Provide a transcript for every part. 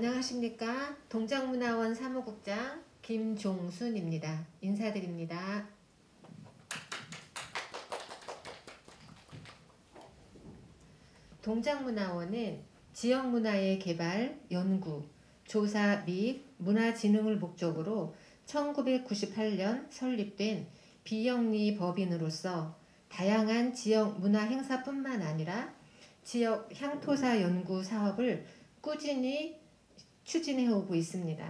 안녕하십니까. 동작문화원 사무국장 김종순입니다. 인사드립니다. 동작문화원은 지역문화의 개발, 연구, 조사 및 문화진흥을 목적으로 1998년 설립된 비영리 법인으로서 다양한 지역 문화 행사뿐만 아니라 지역 향토사 연구 사업을 꾸준히 추진해 오고 있습니다.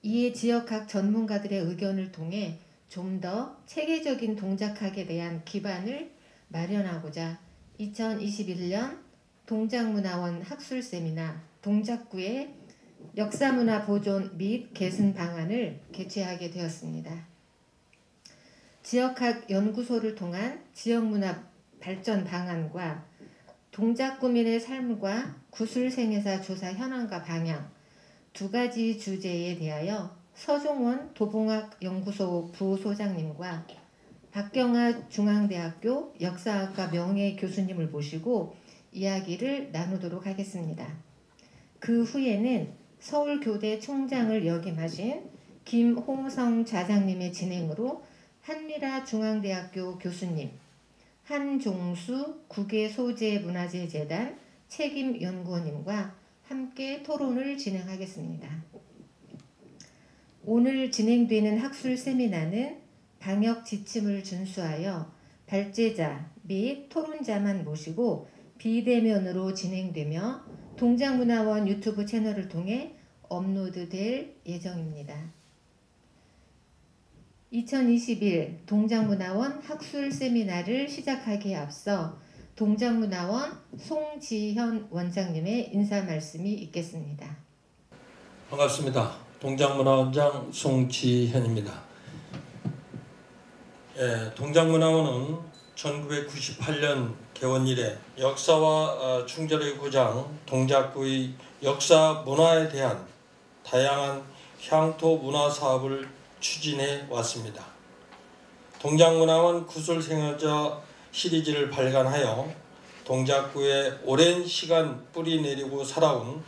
이에 지역 각 전문가들의 의견을 통해 좀 더 체계적인 동작학에 대한 기반을 마련하고자 2021년 동작문화원 학술세미나 동작구의 역사문화 보존 및 개선 방안을 개최하게 되었습니다. 지역학 연구소를 통한 지역문화 발전 방안과 동작구민의 삶과 구술생애사 조사 현황과 방향 두 가지 주제에 대하여 서종원 도봉학연구소 부소장님과 박경아 중앙대학교 역사학과 명예교수님을 모시고 이야기를 나누도록 하겠습니다. 그 후에는 서울교대 총장을 역임하신 김홍성 좌장님의 진행으로 한미라 중앙대학교 교수님, 한종수 국외소재문화재재단 책임연구원님과 함께 토론을 진행하겠습니다. 오늘 진행되는 학술 세미나는 방역 지침을 준수하여 발제자 및 토론자만 모시고 비대면으로 진행되며 동작문화원 유튜브 채널을 통해 업로드될 예정입니다. 2021 동작문화원 학술 세미나를 시작하기에 앞서 동작문화원 송지현 원장님의 인사 말씀이 있겠습니다. 반갑습니다. 동작문화원장 송지현입니다. 동작문화원은 1998년 개원 이래 역사와 충절의 고장 동작구의 역사 문화에 대한 다양한 향토 문화 사업을 추진해 왔습니다. 동작문화원 구술생애자 시리즈를 발간하여 동작구에 오랜 시간 뿌리 내리고 살아온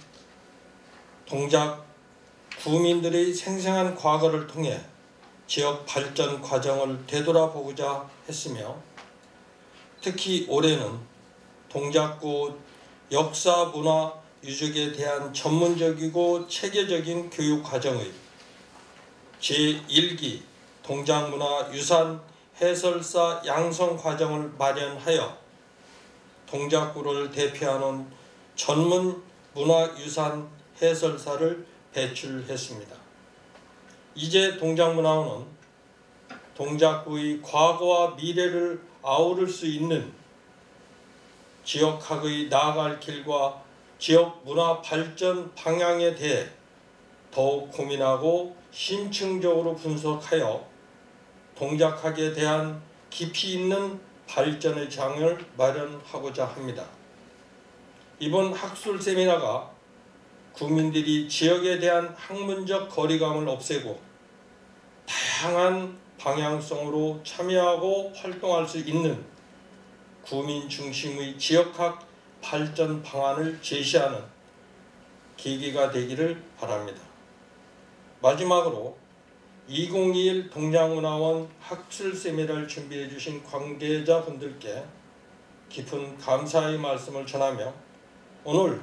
동작 구민들의 생생한 과거를 통해 지역 발전 과정을 되돌아보고자 했으며 특히 올해는 동작구 역사 문화 유적에 대한 전문적이고 체계적인 교육 과정의 제1기 동작문화유산 해설사 양성 과정을 마련하여 동작구를 대표하는 전문 문화유산 해설사를 배출했습니다. 이제 동작문화원은 동작구의 과거와 미래를 아우를 수 있는 지역학의 나아갈 길과 지역 문화 발전 방향에 대해 더욱 고민하고 심층적으로 분석하여 동작학에 대한 깊이 있는 발전의 장을 마련하고자 합니다. 이번 학술 세미나가 국민들이 지역에 대한 학문적 거리감을 없애고 다양한 방향성으로 참여하고 활동할 수 있는 구민 중심의 지역학 발전 방안을 제시하는 계기가 되기를 바랍니다. 마지막으로 2021 동작문화원 학술 세미나를 준비해 주신 관계자분들께 깊은 감사의 말씀을 전하며 오늘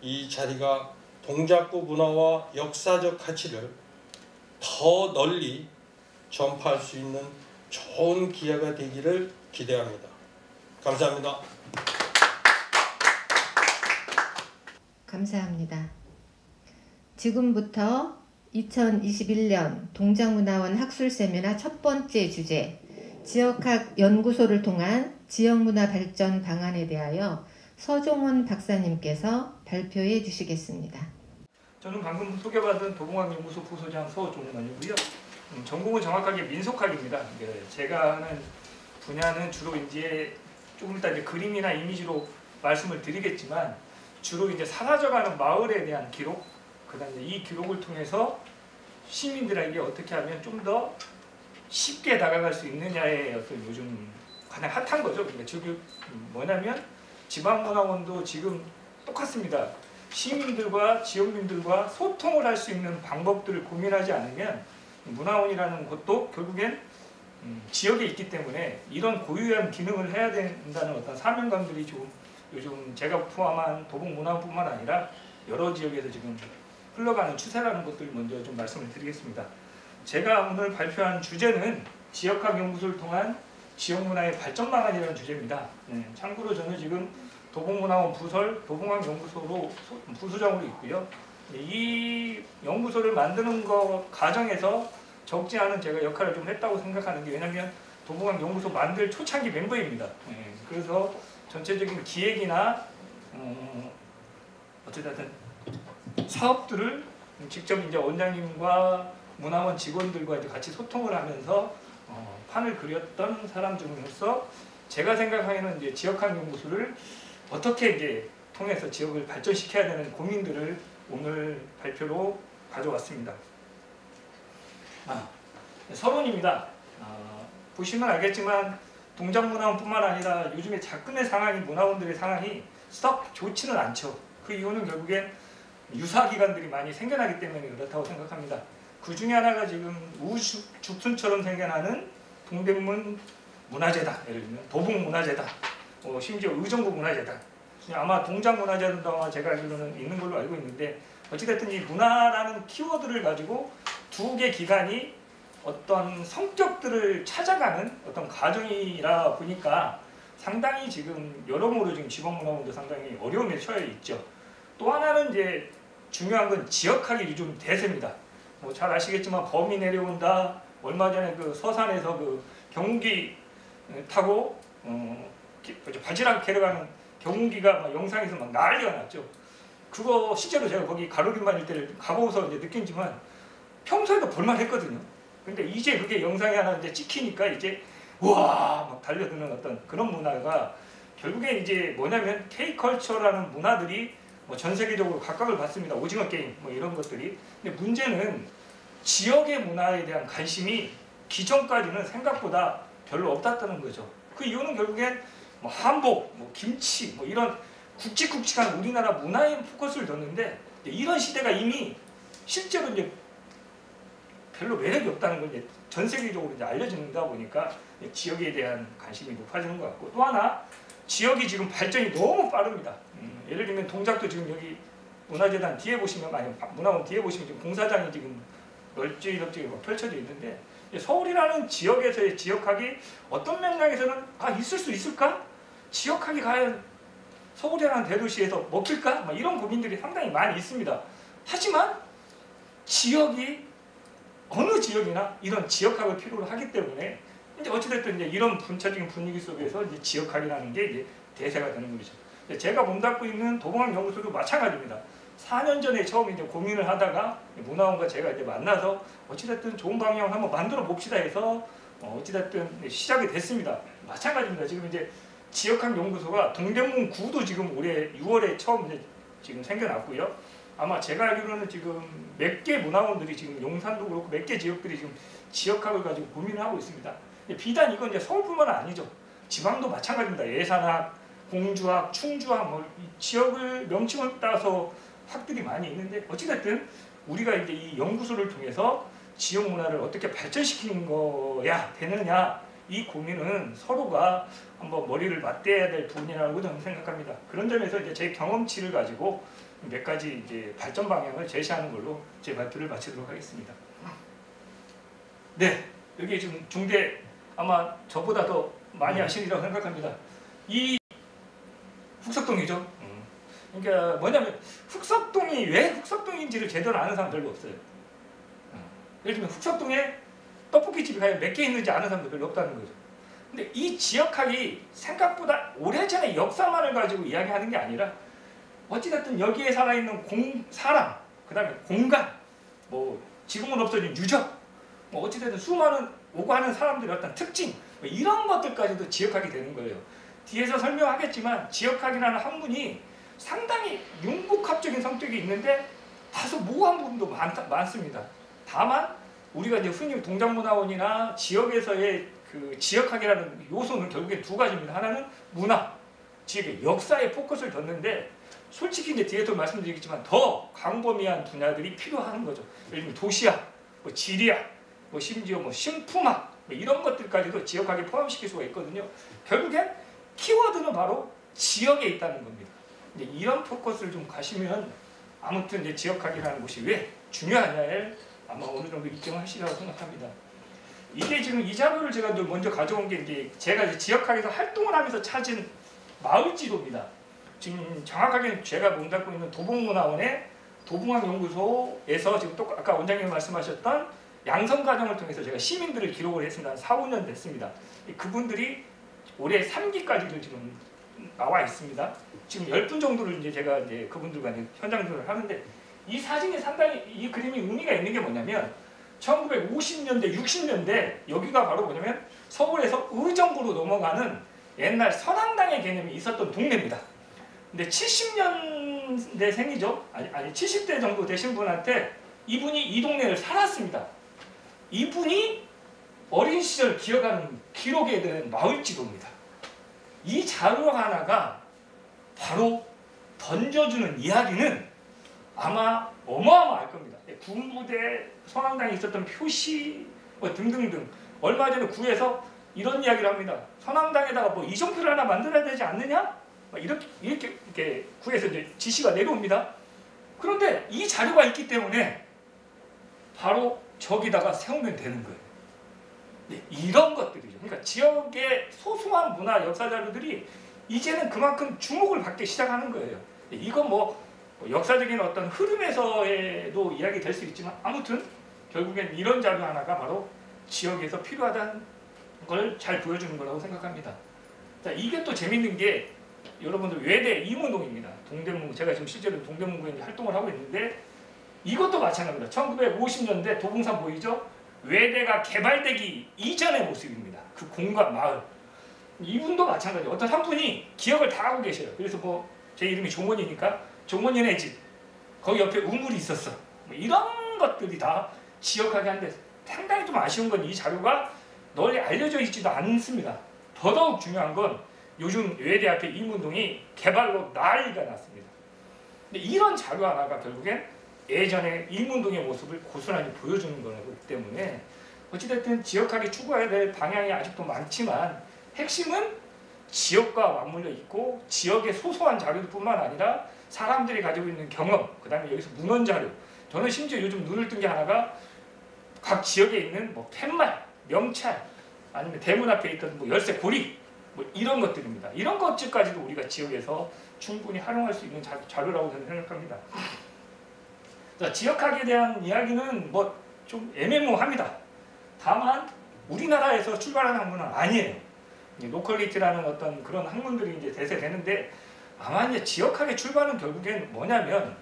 이 자리가 동작구 문화와 역사적 가치를 더 널리 전파할 수 있는 좋은 기회가 되기를 기대합니다. 감사합니다. 감사합니다. 지금부터 2021년 동작문화원 학술 세미나 첫 번째 주제 지역학 연구소를 통한 지역문화 발전 방안에 대하여 서종원 박사님께서 발표해 주시겠습니다. 저는 방금 소개받은 도봉학연구소 부소장 서종원이고요. 전공은 정확하게 민속학입니다. 제가 하는 분야는 주로 이제 조금 이따 이제 그림이나 이미지로 말씀을 드리겠지만 주로 이제 사라져가는 마을에 대한 기록, 그다음에 이 기록을 통해서 시민들에게 어떻게 하면 좀 더 쉽게 다가갈 수 있느냐의 어떤 요즘 가장 핫한 거죠. 그러니까 즉 뭐냐면 지방문화원도 지금 똑같습니다. 시민들과 지역민들과 소통을 할 수 있는 방법들을 고민하지 않으면 문화원이라는 곳도 결국엔 지역에 있기 때문에 이런 고유한 기능을 해야 된다는 어떤 사명감들이 좀 요즘 제가 포함한 도봉문화원뿐만 아니라 여러 지역에서 지금 흘러가는 추세라는 것들을 먼저 좀 말씀을 드리겠습니다. 제가 오늘 발표한 주제는 지역학 연구소를 통한 지역문화의 발전 방안이라는 주제입니다. 참고로 저는 지금 도봉문화원 부설 도봉학 연구소로 부소장으로 있고요. 이 연구소를 만드는 것 과정에서 적지 않은 제가 역할을 좀 했다고 생각하는 게, 왜냐하면 도봉학 연구소 만들 초창기 멤버입니다. 그래서 전체적인 기획이나 어쨌든 사업들을 직접 이제 원장님과 문화원 직원들과 이제 같이 소통을 하면서 판을 그렸던 사람 중에서 제가 생각하기에는 이제 지역학 연구소를 어떻게 이제 통해서 지역을 발전시켜야 되는 고민들을 오늘 발표로 가져왔습니다. 서론입니다. 보시면 알겠지만 동작문화원뿐만 아니라 요즘에 작금의 상황이, 문화원들의 상황이 썩 좋지는 않죠. 그 이유는 결국엔 유사기관들이 많이 생겨나기 때문에 그렇다고 생각합니다. 그 중에 하나가 지금 우죽순처럼 생겨나는 동대문 문화재단, 예를 들면 도봉문화재단, 심지어 의정부 문화재단, 아마 동작문화재단도 아마 제가 알기로는 있는 걸로 알고 있는데, 어찌됐든 이 문화라는 키워드를 가지고 두 개 기관이 어떤 성격들을 찾아가는 어떤 과정이라 보니까 상당히 지금 여러모로 지금 지방문화원도 상당히 어려움에 처해 있죠. 또 하나는 이제 중요한 건 지역학이 요즘 대세입니다. 잘 아시겠지만 범이 내려온다. 얼마 전에 그 서산에서 그 경운기 타고 바지락 캐러 가는 경운기가 막 영상에서 막 난리가 났죠. 그거 실제로 제가 거기 가로길만일 때를 가보고서 이제 느끼지만 평소에도 볼만했거든요. 근데 이제 그게 영상이 하나 이제 찍히니까 이제 우와 막 달려드는 어떤 그런 문화가 결국에 이제 뭐냐면 K컬처라는 문화들이 뭐 전 세계적으로 각광을 받습니다. 오징어 게임 뭐 이런 것들이. 근데 문제는 지역의 문화에 대한 관심이 기존까지는 생각보다 별로 없었다는 거죠. 그 이유는 결국엔 뭐 한복, 뭐 김치, 뭐 이런 굵직굵직한 우리나라 문화에 포커스를 뒀는데, 이런 시대가 이미 실제로 이제 별로 매력이 없다는 걸 이제 전 세계적으로 이제 알려진다 보니까 지역에 대한 관심이 높아지는 것 같고, 또 하나 지역이 지금 발전이 너무 빠릅니다. 예를 들면 동작도 지금 여기 문화재단 뒤에 보시면, 아니 문화원 뒤에 보시면 지금 공사장이 지금 널찍널찍 펼쳐져 있는데, 서울이라는 지역에서의 지역학이 어떤 맥락에서는 있을 수 있을까? 지역학이 과연 서울이라는 대도시에서 먹힐까? 막 이런 고민들이 상당히 많이 있습니다. 하지만 지역이 어느 지역이나 이런 지역학을 필요로 하기 때문에 이제 어찌됐든 이제 이런 분차적인 분위기 속에서 이제 지역학이라는 게 이제 대세가 되는 거죠. 제가 몸담고 있는 도봉학 연구소도 마찬가지입니다. 4년 전에 처음 이제 고민을 하다가 문화원과 제가 이제 만나서 어찌됐든 좋은 방향을 한번 만들어 봅시다 해서 어찌됐든 시작이 됐습니다. 마찬가지입니다. 지금 이제 지역학 연구소가 동대문 구도 지금 올해 6월에 처음 이제 지금 생겨났고요. 아마 제가 알기로는 지금 몇 개 문화원들이 지금 용산도 그렇고 몇 개 지역들이 지금 지역학을 가지고 고민을 하고 있습니다. 비단 이건 이제 서울뿐만 아니죠. 지방도 마찬가지입니다. 예산학, 공주학, 충주학, 뭐 지역을 명칭을 따서 학들이 많이 있는데, 어찌됐든 우리가 이제 이 연구소를 통해서 지역 문화를 어떻게 발전시키는 거야 되느냐, 이 고민은 서로가 한번 머리를 맞대야 될 부분이라고 저는 생각합니다. 그런 점에서 이제 제 경험치를 가지고 몇 가지 이제 발전 방향을 제시하는 걸로 제 발표를 마치도록 하겠습니다. 네, 여기 지금 중대 아마 저보다 더 많이 아시리라고 생각합니다. 이 흑석동이죠. 그러니까 뭐냐면 흑석동이 왜 흑석동인지를 제대로 아는 사람 별로 없어요. 예를 들면 흑석동에 떡볶이집이 과연 몇 개 있는지 아는 사람도 별로 없다는 거죠. 근데 이 지역학이 생각보다 오래전의 역사만을 가지고 이야기하는 게 아니라 어찌됐든 여기에 살아있는 사람, 그 다음에 공간, 뭐 지금은 없어진 유적, 뭐 어찌됐든 수많은 오고 하는 사람들의 어떤 특징, 뭐 이런 것들까지도 지역학이 되는 거예요. 뒤에서 설명하겠지만 지역학이라는 학문이 상당히 융복합적인 성격이 있는데 다소 모호한 부분도 많습니다. 다만 우리가 이제 흔히 동작문화원이나 지역에서의 그 지역학이라는 요소는 결국에 두 가지입니다. 하나는 문화, 지역의 역사에 포커스를 뒀는데, 솔직히 이제 뒤에도 말씀드리겠지만 더 광범위한 분야들이 필요한 거죠. 예를 들면 도시학, 뭐 지리학, 뭐 심지어 뭐 식품학 뭐 이런 것들까지도 지역학에 포함시킬 수가 있거든요. 결국엔 키워드는 바로 지역에 있다는 겁니다. 이제 이런 포커스를 좀 가시면 아무튼 이제 지역학이라는 곳이 왜 중요하냐에 아마 어느 정도 입증하시라고 생각합니다. 이게 지금 이 자료를 제가 먼저 가져온 게 이제 제가 이제 지역학에서 활동을 하면서 찾은 마을 지도입니다. 지금 정확하게는 제가 몸담고 있는 도봉문화원의 도봉학연구소에서 지금 또 아까 원장님 말씀하셨던 양성과정을 통해서 제가 시민들을 기록을 했습니다. 한 4, 5년 됐습니다. 그분들이 올해 3기까지도 지금 나와 있습니다. 지금 10분 정도를 이제 제가 이제 그분들과 이제 현장조를 하는데 이 사진이 상당히 이 그림이 의미가 있는 게 뭐냐면 1950년대, 60년대 여기가 바로 뭐냐면 서울에서 의정부로 넘어가는 옛날 선앙당의 개념이 있었던 동네입니다. 근데 70년대생이죠. 아니 70대 정도 되신 분한테 이분이 이 동네를 살았습니다. 이분이 어린 시절 기억하는 기록에 대한 마을 지도입니다. 이 자료 하나가 바로 던져주는 이야기는 아마 어마어마할 겁니다. 군부대 선앙당에 있었던 표시 뭐 등등등. 얼마 전에 구에서 이런 이야기를 합니다. 선앙당에다가 뭐 이정표를 하나 만들어야 되지 않느냐? 이렇게 구에서 이제 지시가 내려옵니다. 그런데 이 자료가 있기 때문에 바로 저기다가 세우면 되는 거예요. 네, 이런 것들이죠. 그러니까 지역의 소소한 문화 역사 자료들이 이제는 그만큼 주목을 받기 시작하는 거예요. 이건 뭐 역사적인 어떤 흐름에서도 이야기 될 수 있지만 아무튼 결국엔 이런 자료 하나가 바로 지역에서 필요하다는 걸 잘 보여주는 거라고 생각합니다. 자, 이게 또 재밌는 게 여러분들 외대 이문동입니다. 동대문구, 제가 지금 실제로 동대문구에 활동을 하고 있는데 이것도 마찬가지입니다. 1950년대 도봉산 보이죠? 외대가 개발되기 이전의 모습입니다. 그 공간, 마을. 이분도 마찬가지예요. 어떤 한 분이 기억을 다 하고 계셔요. 그래서 뭐 제 이름이 종원이니까 종원이네 집. 거기 옆에 우물이 있었어. 뭐 이런 것들이 다 지역하게 한데 상당히 좀 아쉬운 건 이 자료가 널리 알려져 있지도 않습니다. 더더욱 중요한 건 요즘 외대 앞에 이문동이 개발로 난리가 났습니다. 근데 이런 자료 하나가 결국엔 예전에 이문동의 모습을 고스란히 보여주는 거기 때문에 어찌됐든 지역학이 추구해야 될 방향이 아직도 많지만 핵심은 지역과 맞물려 있고 지역의 소소한 자료뿐만 아니라 사람들이 가지고 있는 경험, 그 다음에 여기서 문헌 자료. 저는 심지어 요즘 눈을 뜬 게 하나가 각 지역에 있는 뭐 팻말, 명찰, 아니면 대문 앞에 있던 뭐 열쇠 고리, 뭐 이런 것들입니다. 이런 것들까지도 우리가 지역에서 충분히 활용할 수 있는 자료라고 저는 생각합니다. 자, 지역학에 대한 이야기는 뭐 좀 애매모호합니다. 다만 우리나라에서 출발한 학문은 아니에요. 로컬리티라는 어떤 그런 학문들이 이제 대세되는데 아마 이제 지역학의 출발은 결국엔 뭐냐면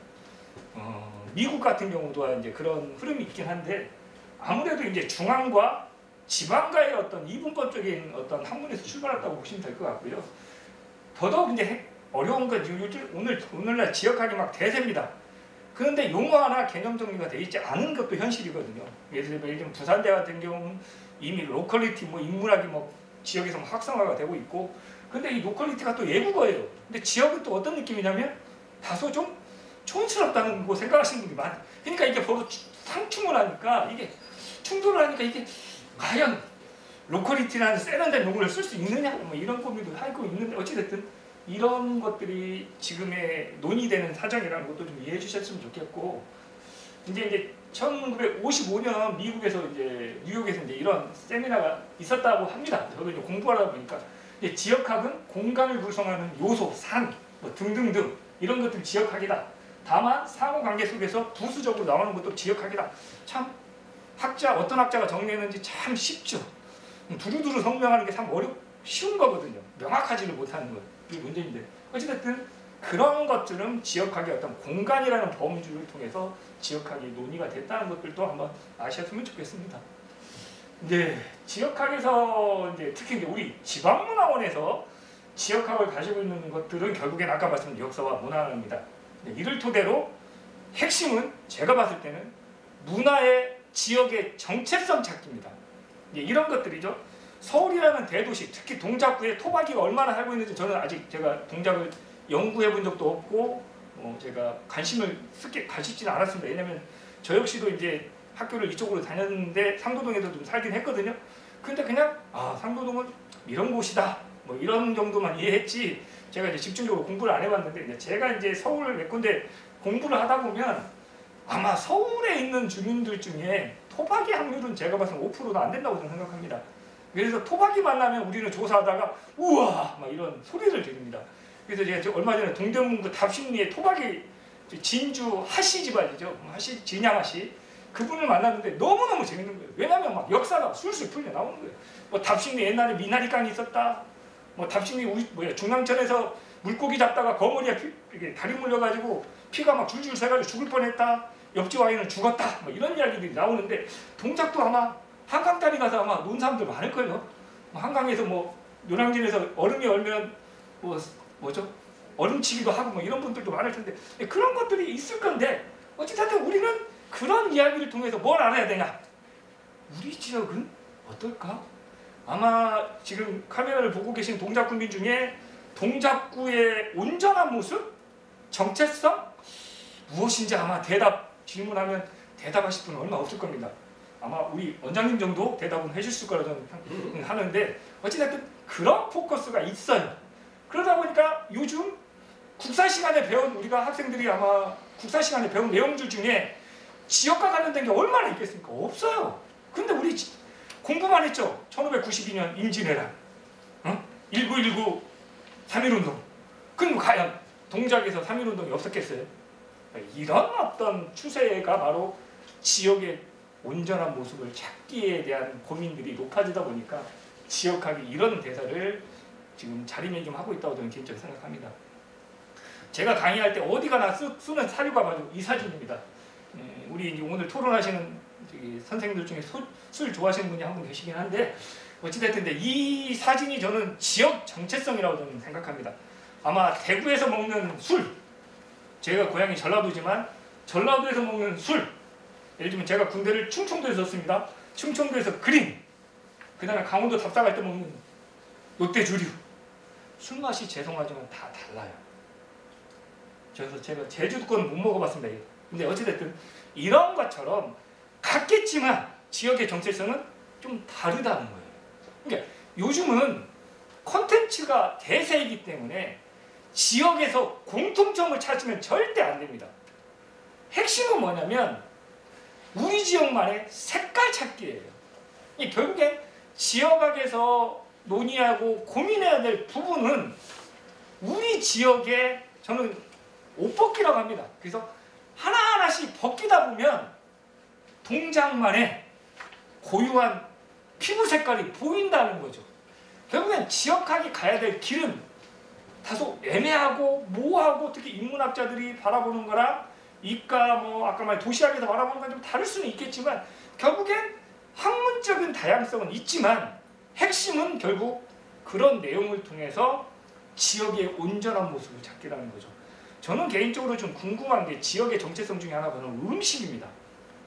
미국 같은 경우도 이제 그런 흐름이 있긴 한데 아무래도 이제 중앙과 지방과의 어떤 이분법적인 어떤 학문에서 출발했다고 보시면 될 것 같고요. 더더욱 이제 어려운 건 오늘날 지역학이 막 대세입니다. 그런데 용어 하나 개념 정리가 되어 있지 않은 것도 현실이거든요. 예를 들면 부산대 같은 경우는 이미 로컬리티 뭐 인문학이 뭐 지역에서 뭐 학성화가 되고 있고, 근데 이 로컬리티가 또 외국어예요. 근데 지역은 또 어떤 느낌이냐면 다소 좀 촌스럽다는 거 생각하시는 분이 많아요. 그러니까 이게 바로 상충을 하니까 이게 충돌을 하니까 이게 과연 로컬리티라는 세련된 용어를 쓸 수 있느냐 뭐 이런 고민도 하고 있는데 어찌됐든 이런 것들이 지금의 논의되는 사정이라는 것도 좀 이해해 주셨으면 좋겠고, 이제 1955년 미국에서 이제 뉴욕에서 이제 이런 세미나가 있었다고 합니다. 저도 이제 공부하다 보니까 이제 지역학은 공간을 구성하는 요소, 산, 뭐 등등등 이런 것들이 지역학이다. 다만 상호관계 속에서 부수적으로 나오는 것도 지역학이다. 참 어떤 학자가 정리했는지 참 쉽죠. 두루두루 설명하는 게 참 쉬운 거거든요. 명확하지를 못하는 거. 이게 문제인데 어찌됐든 그런 것들은 지역학의 어떤 공간이라는 범주를 통해서 지역학이 논의가 됐다는 것들도 한번 아셨으면 좋겠습니다. 이제 지역학에서 특히 우리 지방문화원에서 지역학을 가지고 있는 것들은 결국엔 아까 말씀드린 역사와 문화입니다. 이를 토대로 핵심은 제가 봤을 때는 문화의 지역의 정체성 찾기입니다. 이런 것들이죠. 서울이라는 대도시, 특히 동작구에 토박이가 얼마나 살고 있는지 저는 아직 제가 동작을 연구해 본 적도 없고 제가 관심을 가지지는 않았습니다. 왜냐면 저 역시도 이제 학교를 이쪽으로 다녔는데 상도동에도 좀 살긴 했거든요. 근데 그냥 상도동은 이런 곳이다 뭐 이런 정도만 이해했지 제가 이제 집중적으로 공부를 안 해봤는데 이제 제가 이제 서울 몇 군데 공부를 하다 보면 아마 서울에 있는 주민들 중에 토박이 확률은 제가 봐서는 5%도 안 된다고 저는 생각합니다. 그래서 토박이 만나면 우리는 조사하다가 우와 막 이런 소리를 들립니다. 그래서 제가 얼마 전에 동대문구 답심리에 토박이 진주 하씨 집안이죠. 진양하씨 그분을 만났는데 너무너무 재밌는 거예요. 왜냐하면 막 역사가 술술 풀려 나오는 거예요. 뭐 답심리 옛날에 미나리깡이 있었다. 뭐 답심리 중랑천에서 물고기 잡다가 거머리에 다리 물려가지고 피가 막 줄줄 새가지고 죽을 뻔했다. 옆집 아이는 죽었다. 뭐 이런 이야기들이 나오는데 동작도 아마 한강다리 가서 아마 논 사람들 많을걸요. 한강에서 뭐 노량진에서 얼음이 얼면 뭐죠? 얼음치기도 하고 뭐 이런 분들도 많을 텐데 그런 것들이 있을 건데 어쨌든 우리는 그런 이야기를 통해서 뭘 알아야 되냐? 우리 지역은 어떨까? 아마 지금 카메라를 보고 계신 동작구민 중에 동작구의 온전한 모습, 정체성 무엇인지 아마 질문하면 대답하실 분은 얼마 없을 겁니다. 아마 우리 원장님 정도 대답은 해주실 거라 저는 하는데 어찌됐든 그런 포커스가 있어요. 그러다 보니까 요즘 국사 시간에 배운 우리가 학생들이 아마 국사 시간에 배운 내용들 중에 지역과 관련된 게 얼마나 있겠습니까? 없어요. 근데 우리 공부만 했죠. 1592년 임진왜란, 1919 3.1운동. 그럼 과연 동작에서 3.1운동이 없었겠어요? 이런 어떤 추세가 바로 지역의 온전한 모습을 찾기에 대한 고민들이 높아지다 보니까 지역학이 이런 대사를 지금 자리매김하고 있다고 저는 개인적으로 생각합니다. 제가 강의할 때 어디 가나 쓰는 사료가 바로 이 사진입니다. 우리 오늘 토론하시는 선생님들 중에 술 좋아하시는 분이 한 분 계시긴 한데 어찌됐든 이 사진이 저는 지역 정체성이라고 저는 생각합니다. 아마 대구에서 먹는 술, 제가 고향이 전라도지만 전라도에서 먹는 술, 예를 들면 제가 군대를 충청도에서 썼습니다. 충청도에서 그린, 그 다음에 강원도 답사 갈 때 먹는 롯데주류, 술맛이 죄송하지만 다 달라요. 그래서 제가 제주도 거는 못 먹어봤습니다. 근데 어찌됐든 이런 것처럼 같겠지만 지역의 정체성은 좀 다르다는 거예요. 그러니까 요즘은 콘텐츠가 대세이기 때문에 지역에서 공통점을 찾으면 절대 안 됩니다. 핵심은 뭐냐면 우리 지역만의 색깔 찾기예요. 결국엔 지역학에서 논의하고 고민해야 될 부분은 우리 지역의 저는 옷벗기라고 합니다. 그래서 하나하나씩 벗기다 보면 동작만의 고유한 피부 색깔이 보인다는 거죠. 결국엔 지역학이 가야 될 길은 다소 애매하고 모호하고 특히 인문학자들이 바라보는 거랑 이과 아까 말 도시학에서 바라보는 건 좀 다를 수는 있겠지만 결국엔 학문적인 다양성은 있지만 핵심은 결국 그런 내용을 통해서 지역의 온전한 모습을 찾기라는 거죠. 저는 개인적으로 좀 궁금한 게 지역의 정체성 중에 하나가 음식입니다.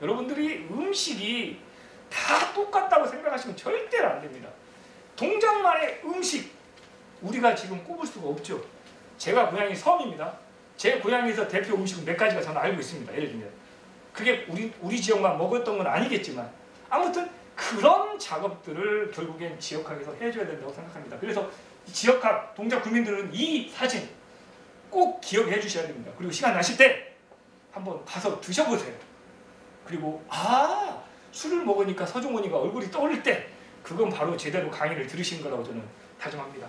여러분들이 음식이 다 똑같다고 생각하시면 절대로 안 됩니다. 동작만의 음식 우리가 지금 꼽을 수가 없죠. 제가 고향이 섬입니다. 제 고향에서 대표 음식은 몇 가지가 저는 알고 있습니다. 예를 들면 그게 우리 지역만 먹었던 건 아니겠지만 아무튼 그런 작업들을 결국엔 지역학에서 해줘야 된다고 생각합니다. 그래서 지역학 동작 구민들은 이 사진 꼭 기억해 주셔야 됩니다. 그리고 시간 나실 때 한번 가서 드셔보세요. 그리고 술을 먹으니까 서종원이가 얼굴이 떠오를 때 그건 바로 제대로 강의를 들으신 거라고 저는 다짐합니다.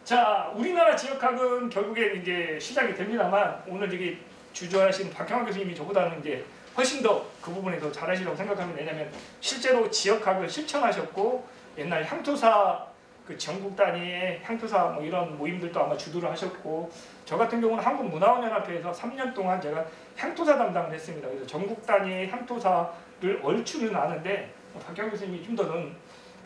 자, 우리나라 지역학은 결국에 이제 시작이 됩니다만 오늘 이게 주저하신 박형환 교수님이 저보다는 이제 훨씬 더 그 부분에 더 잘하시라고 생각합니다. 왜냐하면 실제로 지역학을 실천하셨고 옛날 향토사 그 전국 단위의 향토사 이런 모임들도 아마 주도를 하셨고 저 같은 경우는 한국문화원연합회에서 3년 동안 제가 향토사 담당을 했습니다. 그래서 전국 단위의 향토사를 얼추는 아는데 박형환 교수님이 좀 더는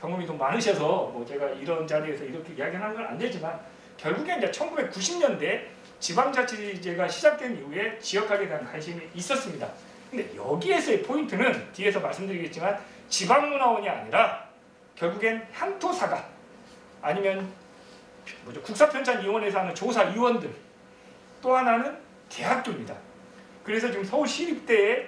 경험이 좀 많으셔서 제가 이런 자리에서 이렇게 이야기하는 건 안 되지만 결국에 이제 1990년대 지방자치제가 시작된 이후에 지역학에 대한 관심이 있었습니다. 근데 여기에서의 포인트는 뒤에서 말씀드리겠지만 지방문화원이 아니라 결국엔 향토사가 아니면 국사편찬위원회에서 하는 조사위원들 또 하나는 대학교입니다. 그래서 지금 서울시립대에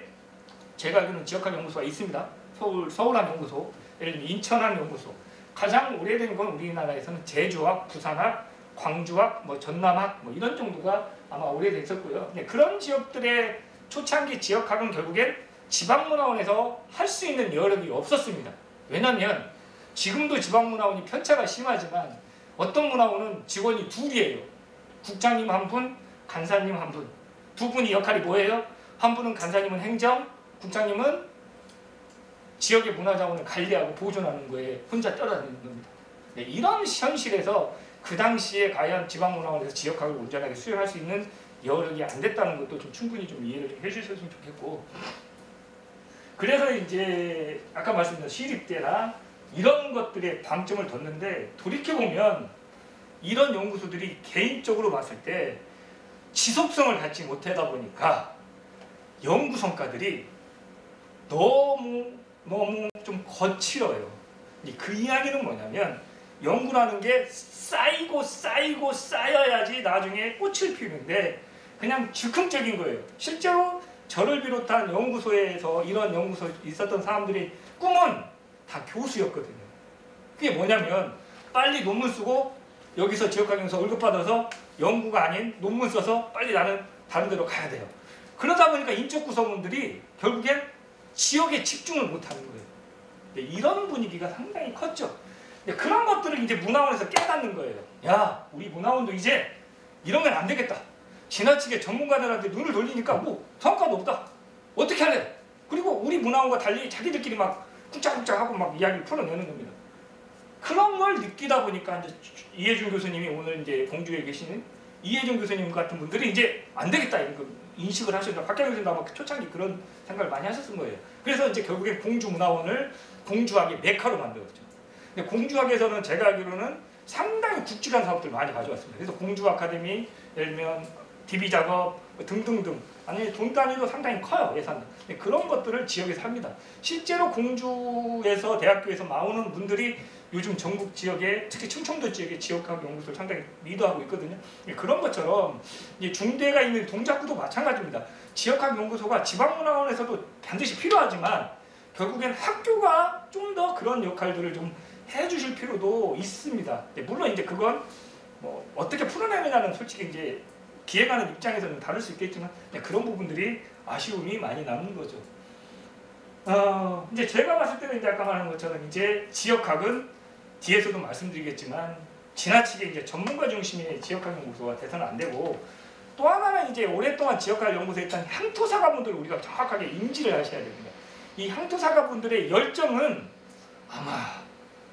제가 알기로는 지역학연구소가 있습니다. 서울함연구소, 예를 들면 인천함연구소. 가장 오래된 건 우리나라에서는 제주학, 부산학, 광주학, 전남학 이런 정도가 아마 오래됐었고요. 그런 지역들의 초창기 지역학은 결국엔 지방문화원에서 할 수 있는 여력이 없었습니다. 왜냐하면 지금도 지방문화원이 편차가 심하지만 어떤 문화원은 직원이 둘이에요. 국장님 한 분, 간사님 한 분. 두 분이 역할이 뭐예요? 한 분은 간사님은 행정, 국장님은 지역의 문화자원을 관리하고 보존하는 거에 혼자 떨어지는 겁니다. 이런 현실에서 그 당시에 과연 지방문화원에서 지역학을 온전하게 수행할 수 있는 여력이 안 됐다는 것도 좀 충분히 좀 이해를 좀 해주셨으면 좋겠고, 그래서 이제 아까 말씀드린 시립대나 이런 것들의 방점을 뒀는데, 돌이켜보면 이런 연구소들이 개인적으로 봤을 때 지속성을 갖지 못하다 보니까 연구 성과들이 너무 좀 거칠어요. 그 이야기는 뭐냐면, 연구라는 게 쌓이고 쌓여야지 나중에 꽃을 피우는데 그냥 즉흥적인 거예요. 실제로 저를 비롯한 연구소에서 이런 연구소에 있었던 사람들이 꿈은 다 교수였거든요. 그게 뭐냐면 빨리 논문 쓰고 여기서 지역학연구소 월급 받아서 연구가 아닌 논문 써서 빨리 나는 다른 데로 가야 돼요. 그러다 보니까 인적 구성원들이 결국엔 지역에 집중을 못하는 거예요. 이런 분위기가 상당히 컸죠. 그런 것들을 이제 문화원에서 깨닫는 거예요. 야, 우리 문화원도 이제 이러면 안 되겠다. 지나치게 전문가들한테 눈을 돌리니까 성과도 없다. 어떻게 할래? 그리고 우리 문화원과 달리 자기들끼리 막 쿵짝쿵짝하고 막 이야기를 풀어내는 겁니다. 그런 걸 느끼다 보니까 이제 이해준 교수님이 오늘 이제 공주에 계시는 이해준 교수님 같은 분들이 이제 안 되겠다 이런 거 인식을 하셨죠. 박경영 교수님도 아마 초창기 그런 생각을 많이 하셨을 거예요. 그래서 이제 결국엔 공주문화원을 공주학의 메카로 만들었죠. 근데 공주학에서는 제가 알기로는 상당히 굵직한 사업들 많이 가져왔습니다. 그래서 공주 아카데미, 예를 들면 DB 작업 등등등, 아니 돈 단위도 상당히 커요, 예산. 그런 것들을 지역에서 합니다. 실제로 공주에서 대학교에서 나오는 분들이 요즘 전국 지역에, 특히 충청도 지역의 지역학 연구소를 상당히 리드하고 있거든요. 그런 것처럼 이제 중대가 있는 동작구도 마찬가지입니다. 지역학 연구소가 지방문화원에서도 반드시 필요하지만 결국엔 학교가 좀 더 그런 역할들을 좀 해주실 필요도 있습니다. 물론 이제 그건 어떻게 풀어내느냐는 솔직히 이제 기획하는 입장에서는 다를 수 있겠지만 그런 부분들이 아쉬움이 많이 남는 거죠. 이제 제가 봤을 때는 이제 아까 말한 것처럼 이제 지역학은 뒤에서도 말씀드리겠지만 지나치게 이제 전문가 중심의 지역학 연구소가 돼서는 안 되고, 또 하나는 이제 오랫동안 지역학 연구소에 있던 향토사가분들을 우리가 정확하게 인지를 하셔야 됩니다. 이 향토사가분들의 열정은 아마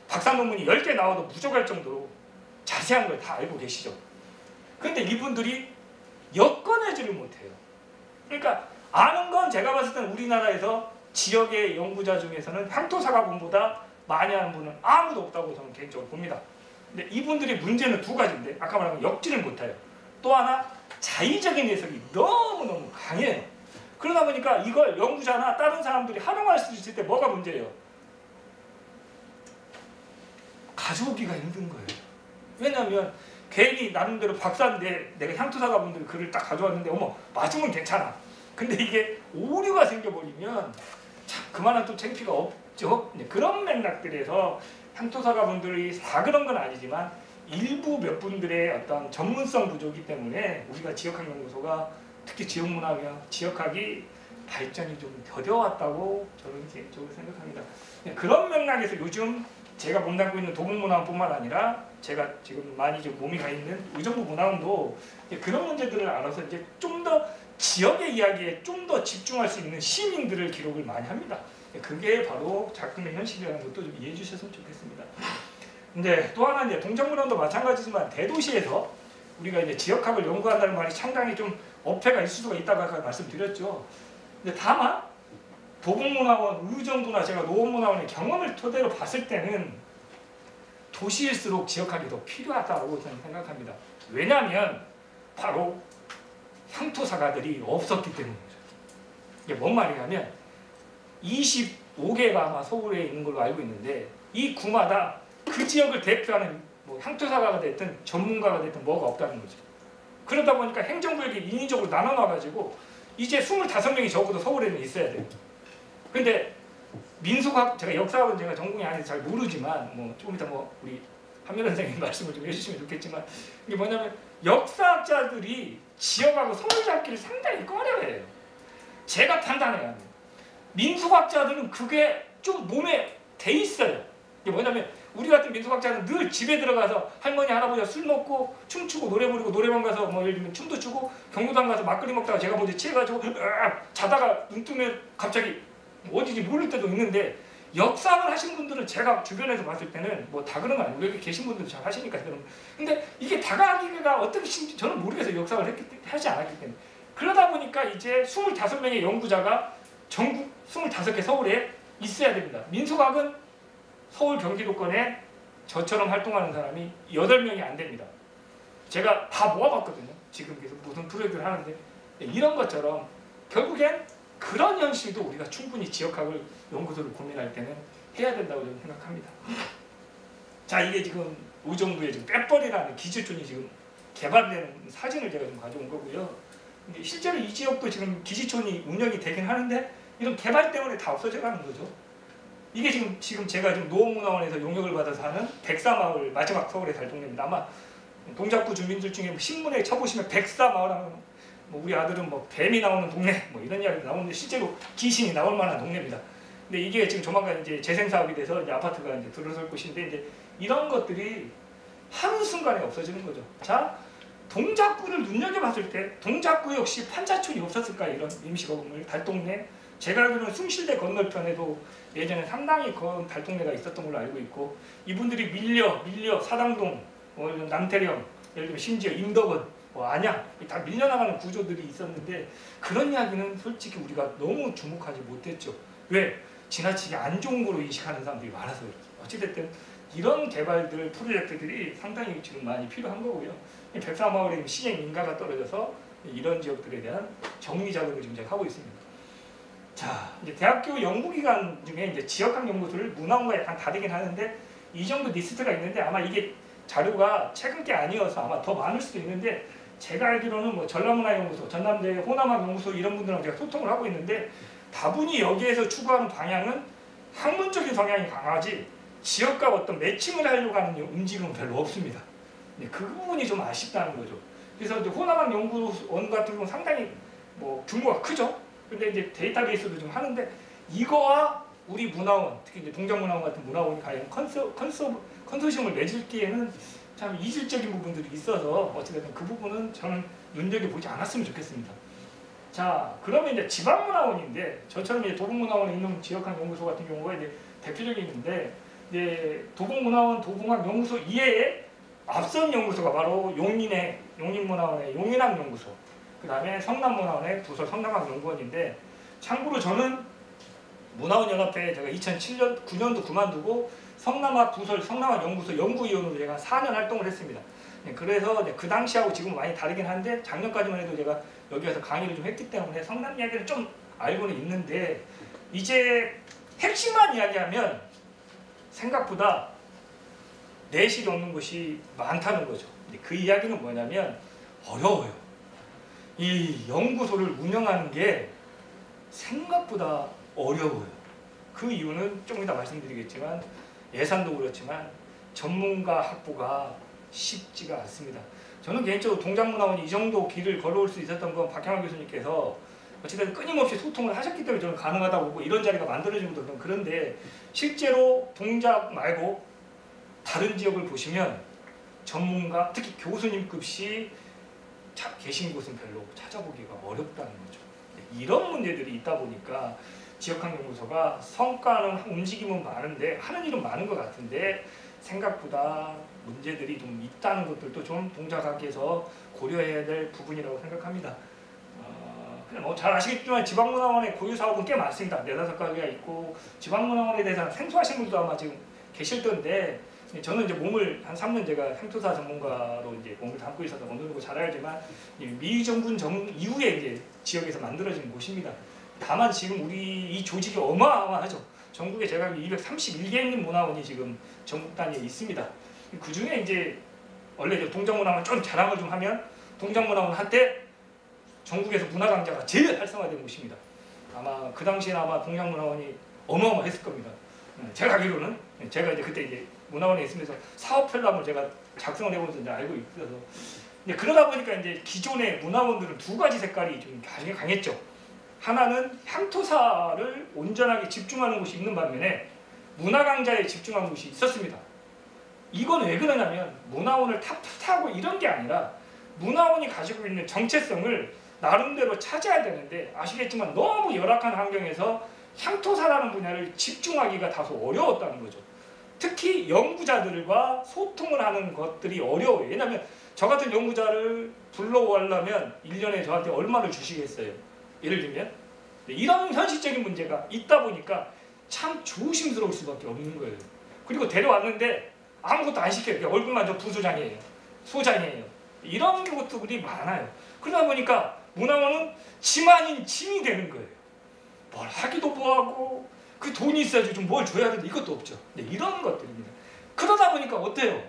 박사 논문이 10개 나와도 부족할 정도로 자세한 걸 다 알고 계시죠. 그런데 이분들이 엮어내지를 못해요. 그러니까 아는 건 제가 봤을 때는 우리나라에서 지역의 연구자 중에서는 향토사가분보다 많이 아는 분은 아무도 없다고 저는 개인적으로 봅니다. 근데 이분들의 문제는 두 가지인데, 아까 말한 엮지를 못해요. 또 하나, 자의적인 해석이 너무너무 강해요. 그러다 보니까 이걸 연구자나 다른 사람들이 활용할 수 있을 때 뭐가 문제예요? 가져오기가 힘든 거예요. 왜냐하면 괜히 나름대로 박사인데 내가 향토사가분들 글을 딱 가져왔는데 맞으면 괜찮아. 근데 이게 오류가 생겨버리면 참 그만한 또 창피가 없죠. 그런 맥락들에서 향토사가분들이 다 그런 건 아니지만 일부 몇 분들의 어떤 전문성 부족이기 때문에 우리가 지역학연구소가 특히 지역문화학, 지역학이 발전이 좀 더뎌왔다고 저는 개인적으로 생각합니다. 그런 맥락에서 요즘 제가 몸담고 있는 도봉문화원뿐만 아니라 제가 지금 많이 좀 몸이 가 있는 의정부 문화원도 그런 문제들을 알아서 이제 좀 더 지역의 이야기에 좀 더 집중할 수 있는 시민들을 기록을 많이 합니다. 그게 바로 작품의 현실이라는 것도 좀 이해해 주셨으면 좋겠습니다. 근데 또 하나 이제 동정문화원도 마찬가지지만 대도시에서 우리가 이제 지역학을 연구한다는 말이 상당히 좀 어폐가 있을 수가 있다고 아까 말씀드렸죠. 근데 다만 도봉문화원, 의정부나 제가 노원문화원의 경험을 토대로 봤을 때는 도시일수록 지역학이 더 필요하다고 저는 생각합니다. 왜냐하면 바로 향토사가들이 없었기 때문이죠. 이게 뭔 말이냐면 25개가 아마 서울에 있는 걸로 알고 있는데 이 구마다 그 지역을 대표하는 향토사가가 됐든 전문가가 됐든 뭐가 없다는 거죠. 그러다 보니까 행정구역이 인위적으로 나눠놔가지고 이제 25명이 적어도 서울에는 있어야 돼요. 근데 민속학, 제가 역사학은 제가 전공이 아니라서 잘 모르지만 뭐 조금 이따 뭐 우리 한면원 선생님 말씀을 좀 해주시면 좋겠지만, 이게 뭐냐면 역사학자들이 지역하고 서울 잡기를 상당히 꺼려해요. 제가 판단해야 합니다. 민속학자들은 그게 좀 몸에 돼 있어요. 이게 뭐냐면 우리 같은 민속학자는 늘 집에 들어가서 할머니 할아버지가 술 먹고 춤추고 노래 부르고 노래방 가서 뭐 예를 들면 춤도 추고 경로당 가서 막걸리 먹다가 제가 먼저 취해가지고 자다가 눈 뜨면 갑자기 어디지 모를 때도 있는데, 역사학을 하신 분들은 제가 주변에서 봤을 때는 뭐 다 그런 거 아니고 여기 계신 분들도 잘 하시니까 그런. 근데 이게 다가기가 어떻게 저는 모르겠어요. 역사학을 하지 않았기 때문에. 그러다 보니까 이제 25명의 연구자가 전국 25개 서울에 있어야 됩니다. 민속학은 서울 경기도권에 저처럼 활동하는 사람이 8명이 안 됩니다. 제가 다 모아봤거든요. 지금 계속 무슨 프로젝트를 하는데 이런 것처럼 결국엔 그런 현실도 우리가 충분히 지역학을 연구소를 고민할 때는 해야 된다고 저는 생각합니다. 자, 이게 지금 의정부에 지금 빼버리라는 기지촌이 지금 개발되는 사진을 제가 좀 가져온 거고요. 근데 실제로 이 지역도 지금 기지촌이 운영이 되긴 하는데 이런 개발 때문에 다 없어져 가는 거죠. 이게 지금 제가 지금 노원문화원에서 용역을 받아서 하는 백사마을, 마지막 서울의 달동네입니다. 아마 동작구 주민들 중에 신문에 쳐보시면 백사마을 하면 뭐 우리 아들은 뭐 뱀이 나오는 동네 뭐 이런 이야기도 나오는데 실제로 귀신이 나올 만한 동네입니다. 근데 이게 지금 조만간 이제 재생 사업이 돼서 이제 아파트가 이제 들어설 곳인데 이제 이런 것들이 하루 순간에 없어지는 거죠. 자, 동작구를 눈여겨봤을 때 동작구 역시 판자촌이 없었을까, 이런 임시건물 달동네. 제가 알기로는 숭실대 건너편에도 예전에 상당히 큰 달동네가 있었던 걸로 알고 있고, 이분들이 밀려 사당동, 남태령, 예를 들면 심지어 임덕원, 안양 다 밀려나가는 구조들이 있었는데 그런 이야기는 솔직히 우리가 너무 주목하지 못했죠. 왜? 지나치게 안 좋은 거로 인식하는 사람들이 많아서 그렇죠. 어찌됐든 이런 개발들, 프로젝트들이 상당히 지금 많이 필요한 거고요. 백사마을에 시행 인가가 떨어져서 이런 지역들에 대한 정리 작업을 지금 제가 하고 있습니다. 자, 이제 대학교 연구기관 중에 이제 지역학 연구소를 문화원과 약간 다르긴 하는데 이 정도 리스트가 있는데 아마 이게 자료가 최근 게 아니어서 아마 더 많을 수도 있는데, 제가 알기로는 뭐 전남문화연구소, 전남대 호남학연구소 이런 분들랑 제가 소통을 하고 있는데 다분히 여기에서 추구하는 방향은 학문적인 성향이 강하지 지역과 어떤 매칭을 하려고 하는 움직임은 별로 없습니다. 그 부분이 좀 아쉽다는 거죠. 그래서 이제 호남학연구원 같은 경우는 상당히 뭐 규모가 크죠. 근데 이제 데이터베이스도 좀 하는데 이거와 우리 문화원, 특히 이제 동작문화원 같은 문화원이 과연 컨소시엄을 맺을기에는 참 이질적인 부분들이 있어서 어찌됐든 그 부분은 저는 눈여겨보지 않았으면 좋겠습니다. 자, 그러면 이제 지방문화원인데 저처럼 이제 도봉문화원에 있는 지역학 연구소 같은 경우가 이제 대표적인데, 이제 도봉문화원, 도봉학연구소 이외에 앞선 연구소가 바로 용인문화원의 용인학연구소, 그 다음에 성남문화원의 부설 성남학연구원인데, 참고로 저는 문화원연합회 제가 2009년도 그만두고 성남학 부설 성남학연구소 연구위원으로 제가 4년 활동을 했습니다. 그래서 그 당시하고 지금 많이 다르긴 한데 작년까지만 해도 제가 여기 와서 강의를 좀 했기 때문에 성남 이야기를 좀 알고는 있는데, 이제 핵심만 이야기하면 생각보다 내실이 없는 것이 많다는 거죠. 그 이야기는 뭐냐면 어려워요. 이 연구소를 운영하는 게 생각보다 어려워요. 그 이유는 조금 이따 말씀드리겠지만 예산도 그렇지만 전문가 확보가 쉽지가 않습니다. 저는 개인적으로 동작문화원이 이 정도 길을 걸어올 수 있었던 건 박형환 교수님께서 어쨌든 끊임없이 소통을 하셨기 때문에 저는 가능하다고 보고 이런 자리가 만들어진 것도. 그런데 실제로 동작 말고 다른 지역을 보시면 전문가, 특히 교수님급이 계신 곳은 별로 찾아보기가 어렵다는 거죠. 이런 문제들이 있다 보니까 지역학연구소가 성과는 움직임은 많은데 하는 일은 많은 것 같은데 생각보다 문제들이 좀 있다는 것들도 좀 동작학에서 고려해야 될 부분이라고 생각합니다. 그냥 뭐 잘 아시겠지만 지방문화원의 고유 사업은 꽤 많습니다. 4-5가지가 있고 지방문화원에 대해서 생소하신 분들도 아마 지금 계실 텐데, 저는 이제 몸을 한 3년 제가 생토사 전문가로 이제 몸을 담고 있어서 어느 정도 잘 알지만 미정군 이후에 이제 지역에서 만들어진 곳입니다. 다만 지금 우리 이 조직이 어마어마하죠. 전국에 제가 231개 있는 문화원이 지금 전국 단위에 있습니다. 그 중에 이제 원래 동작문화원 좀 자랑을 좀 하면 동작문화원 한때 전국에서 문화강좌가 제일 활성화된 곳입니다. 아마 그 당시에는 아마 동작문화원이 어마어마했을 겁니다. 제가 알기로는 제가 이제 그때 이제 문화원에 있으면서 사업 편람을 제가 작성을 해보면서 이제 알고 있어서 이제 그러다 보니까 이제 기존의 문화원들은 두 가지 색깔이 좀 강했죠. 하나는 향토사를 온전하게 집중하는 곳이 있는 반면에 문화강좌에 집중한 곳이 있었습니다. 이건 왜 그러냐면 문화원을 탓하고 이런 게 아니라 문화원이 가지고 있는 정체성을 나름대로 찾아야 되는데 아시겠지만 너무 열악한 환경에서 향토사라는 분야를 집중하기가 다소 어려웠다는 거죠. 특히 연구자들과 소통을 하는 것들이 어려워요. 왜냐하면 저 같은 연구자를 불러오려면 1년에 저한테 얼마를 주시겠어요? 예를 들면 이런 현실적인 문제가 있다 보니까 참 조심스러울 수밖에 없는 거예요. 그리고 데려왔는데 아무것도 안 시켜요. 그냥 얼굴만 저 부소장이에요. 소장이에요. 이런 것들이 많아요. 그러다 보니까 문화원은 짐 아닌 짐이 되는 거예요. 뭘 하기도 뭐하고 그 돈이 있어야지 좀 뭘 줘야 되는데 이것도 없죠. 네, 이런 것들입니다. 그러다 보니까 어때요?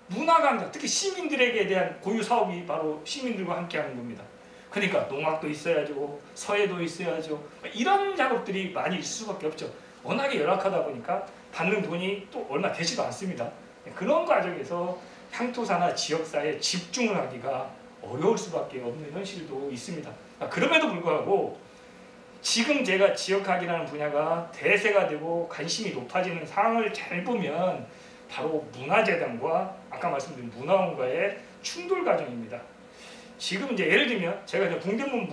문화강좌, 특히 시민들에게 대한 고유 사업이 바로 시민들과 함께하는 겁니다. 그러니까 농악도 있어야죠, 서예도 있어야죠. 이런 작업들이 많이 있을 수밖에 없죠. 워낙에 열악하다 보니까 받는 돈이 또 얼마 되지도 않습니다. 그런 과정에서 향토사나 지역사에 집중을 하기가 어려울 수밖에 없는 현실도 있습니다. 그럼에도 불구하고 지금 제가 지역학이라는 분야가 대세가 되고 관심이 높아지는 상황을 잘 보면 바로 문화재단과 아까 말씀드린 문화원과의 충돌 과정입니다. 지금 이제 예를 들면 제가 이제 동대문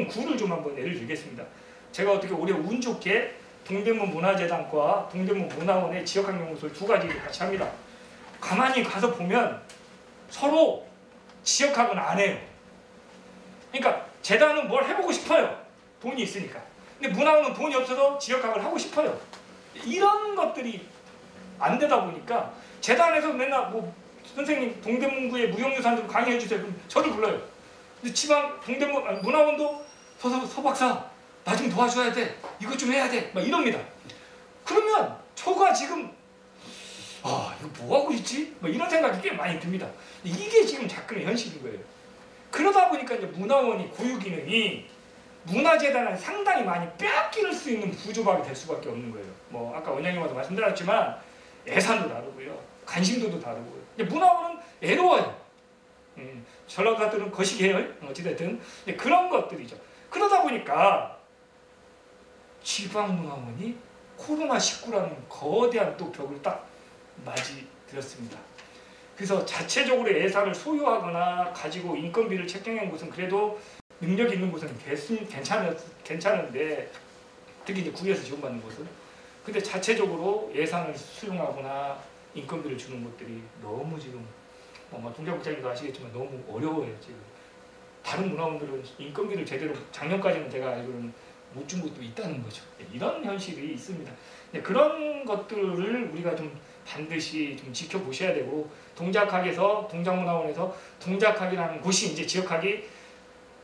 구를 좀 한번 예를 들겠습니다. 제가 어떻게 올해 운 좋게 동대문 문화재단과 동대문 문화원의 지역학 연구소를 두 가지를 같이 합니다. 가만히 가서 보면 서로 지역학은 안 해요. 그러니까 재단은 뭘 해보고 싶어요. 돈이 있으니까. 근데 문화원은 돈이 없어서 지역학을 하고 싶어요. 이런 것들이 안 되다 보니까 재단에서 맨날 뭐 선생님 동대문구에 무형유산들 강의해 주세요. 그럼 저를 불러요. 근데 지방 동대문 문화원도 서 박사 나 좀 도와줘야 돼. 이것 좀 해야 돼. 막 이럽니다. 그러면 저가 지금 이거 뭐 하고 있지? 뭐 이런 생각이 꽤 많이 듭니다. 이게 지금 작금의 현실인 거예요. 그러다 보니까 이제 문화원이 고유 기능이 문화재단을 상당히 많이 빼앗길 수 있는 구조박이 될 수밖에 없는 거예요. 뭐 아까 원장님께서 말씀드렸지만 예산도 다르고요, 관심도도 다르고요. 근데 문화원은 애로워요. 전라도들은 거시기해요. 어찌됐든 그런 것들이죠. 그러다 보니까 지방문화원이 코로나19라는 거대한 또 벽을 딱 맞이들었습니다. 그래서 자체적으로 예산을 소유하거나 가지고 인건비를 책정한 곳은 그래도 능력 있는 곳은 괜찮은데 특히 이제 구에서 지원받는 곳은 근데 자체적으로 예산을 수용하거나 인건비를 주는 것들이 너무 지금 동작국장님도 아시겠지만 너무 어려워요. 지금 다른 문화원들은 인건비를 제대로 작년까지는 제가 알기로는 못 준 곳도 있다는 거죠. 이런 현실이 있습니다. 그런 것들을 우리가 좀 반드시 좀 지켜보셔야 되고 동작학에서 동작문화원에서 동작학이라는 곳이 이제 지역학이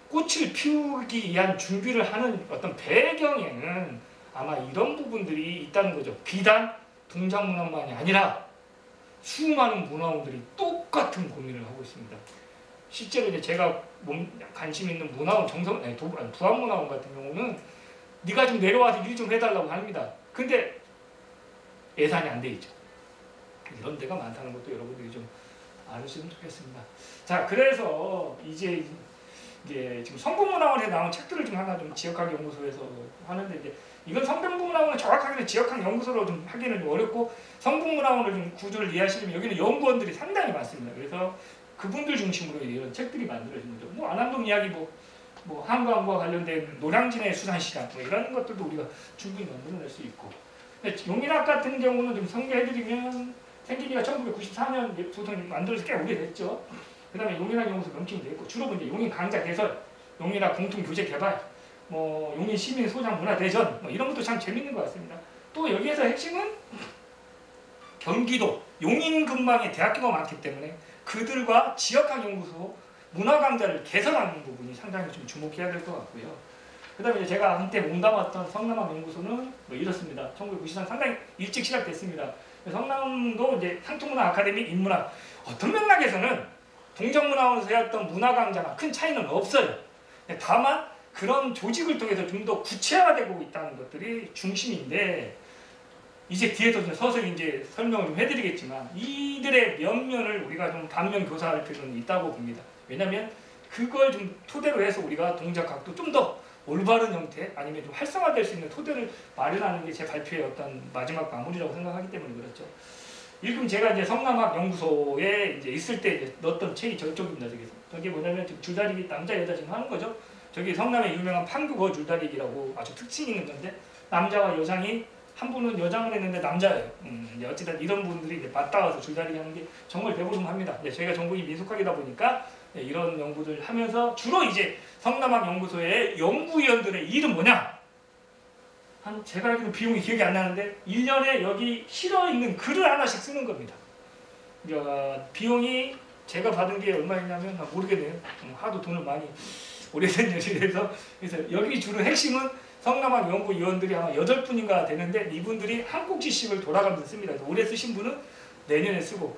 꽃을 피우기 위한 준비를 하는 어떤 배경에는 아마 이런 부분들이 있다는 거죠. 비단 동작문화만이 아니라 수많은 문화원들이 똑같은 고민을 하고 있습니다. 실제로 이제 제가 관심 있는 문화원 부안문화원 같은 경우는 네가 좀 내려와서 일 좀 해달라고 합니다. 근데 예산이 안 돼 있죠. 이런 데가 많다는 것도 여러분들이 좀 알으시면 좋겠습니다. 자, 그래서 이제 지금 성북문화원에 나온 책들을 좀 하나 좀 지역학 연구소에서 하는데 이제 이건 성북문화원은 정확하게는 지역학 연구소로 좀 하기는 좀 어렵고 성북문화원을 좀 구조를 이해하시려면 여기는 연구원들이 상당히 많습니다. 그래서 그분들 중심으로 이런 책들이 만들어진 거죠. 뭐 안암동 이야기 뭐 한강과 관련된 노량진의 수산시장 뭐 이런 것들도 우리가 충분히 만들어낼 수 있고 용인학 같은 경우는 좀 설명해드리면 생긴 지가 1994년 보통 만들어서 꽤 오래됐죠. 그 다음에 용인학 연구소 명칭이 됐고 주로 이제 용인 강좌 개설, 용인학 공통 교재 개발, 뭐 용인 시민 소장 문화 대전 뭐 이런 것도 참 재밌는 것 같습니다. 또 여기에서 핵심은 경기도 용인 근방에 대학교가 많기 때문에 그들과 지역학 연구소 문화 강좌를 개설하는 부분이 상당히 좀 주목해야 될 것 같고요. 그 다음에 제가 한때 몸담았던 성남학 연구소는 뭐 이렇습니다. 1994년 상당히 일찍 시작됐습니다. 성남도 이제 향토문화 아카데미 인문학 어떤 맥락에서는 동작문화원에서 해왔던 문화강좌나 큰 차이는 없어요. 다만 그런 조직을 통해서 좀 더 구체화되고 있다는 것들이 중심인데, 이제 뒤에서 좀 서서히 이제 설명을 좀 해드리겠지만 이들의 면면을 우리가 좀 반면 교사할 필요는 있다고 봅니다. 왜냐하면 그걸 좀 토대로 해서 우리가 동작학도 좀 더 올바른 형태 아니면 좀 활성화될 수 있는 토대를 마련하는 게 제 발표의 어떤 마지막 마무리라고 생각하기 때문에 그렇죠. 일금 제가 이제 성남학 연구소에 이제 있을 때 이제 넣었던 책이 저쪽입니다. 저기 뭐냐면 지금 줄다리기 남자 여자 지금 하는 거죠. 저기 성남의 유명한 판교거 줄다리기라고 아주 특징이 있는 건데, 남자와 여장이 한 분은 여장을 했는데 남자예요. 이제 어쨌든 이런 분들이 이제 맞닿아서 줄다리기 하는 게 정말 대보름합니다. 저희가 전공이 민속학이다 보니까 이런 연구들 하면서 주로 이제 성남학 연구소의 연구위원들의 일은 뭐냐? 제가 알기로 비용이 기억이 안 나는데 1년에 여기 실어 있는 글을 하나씩 쓰는 겁니다. 비용이 제가 받은 게 얼마였냐면 모르겠네요. 하도 돈을 많이 오래된 일이라서. 그래서 여기 주로 핵심은 성남학 연구위원들이 아마 8분인가 되는데 이분들이 한 꼭지씩을 돌아가면서 씁니다. 그래서 올해 쓰신 분은 내년에 쓰고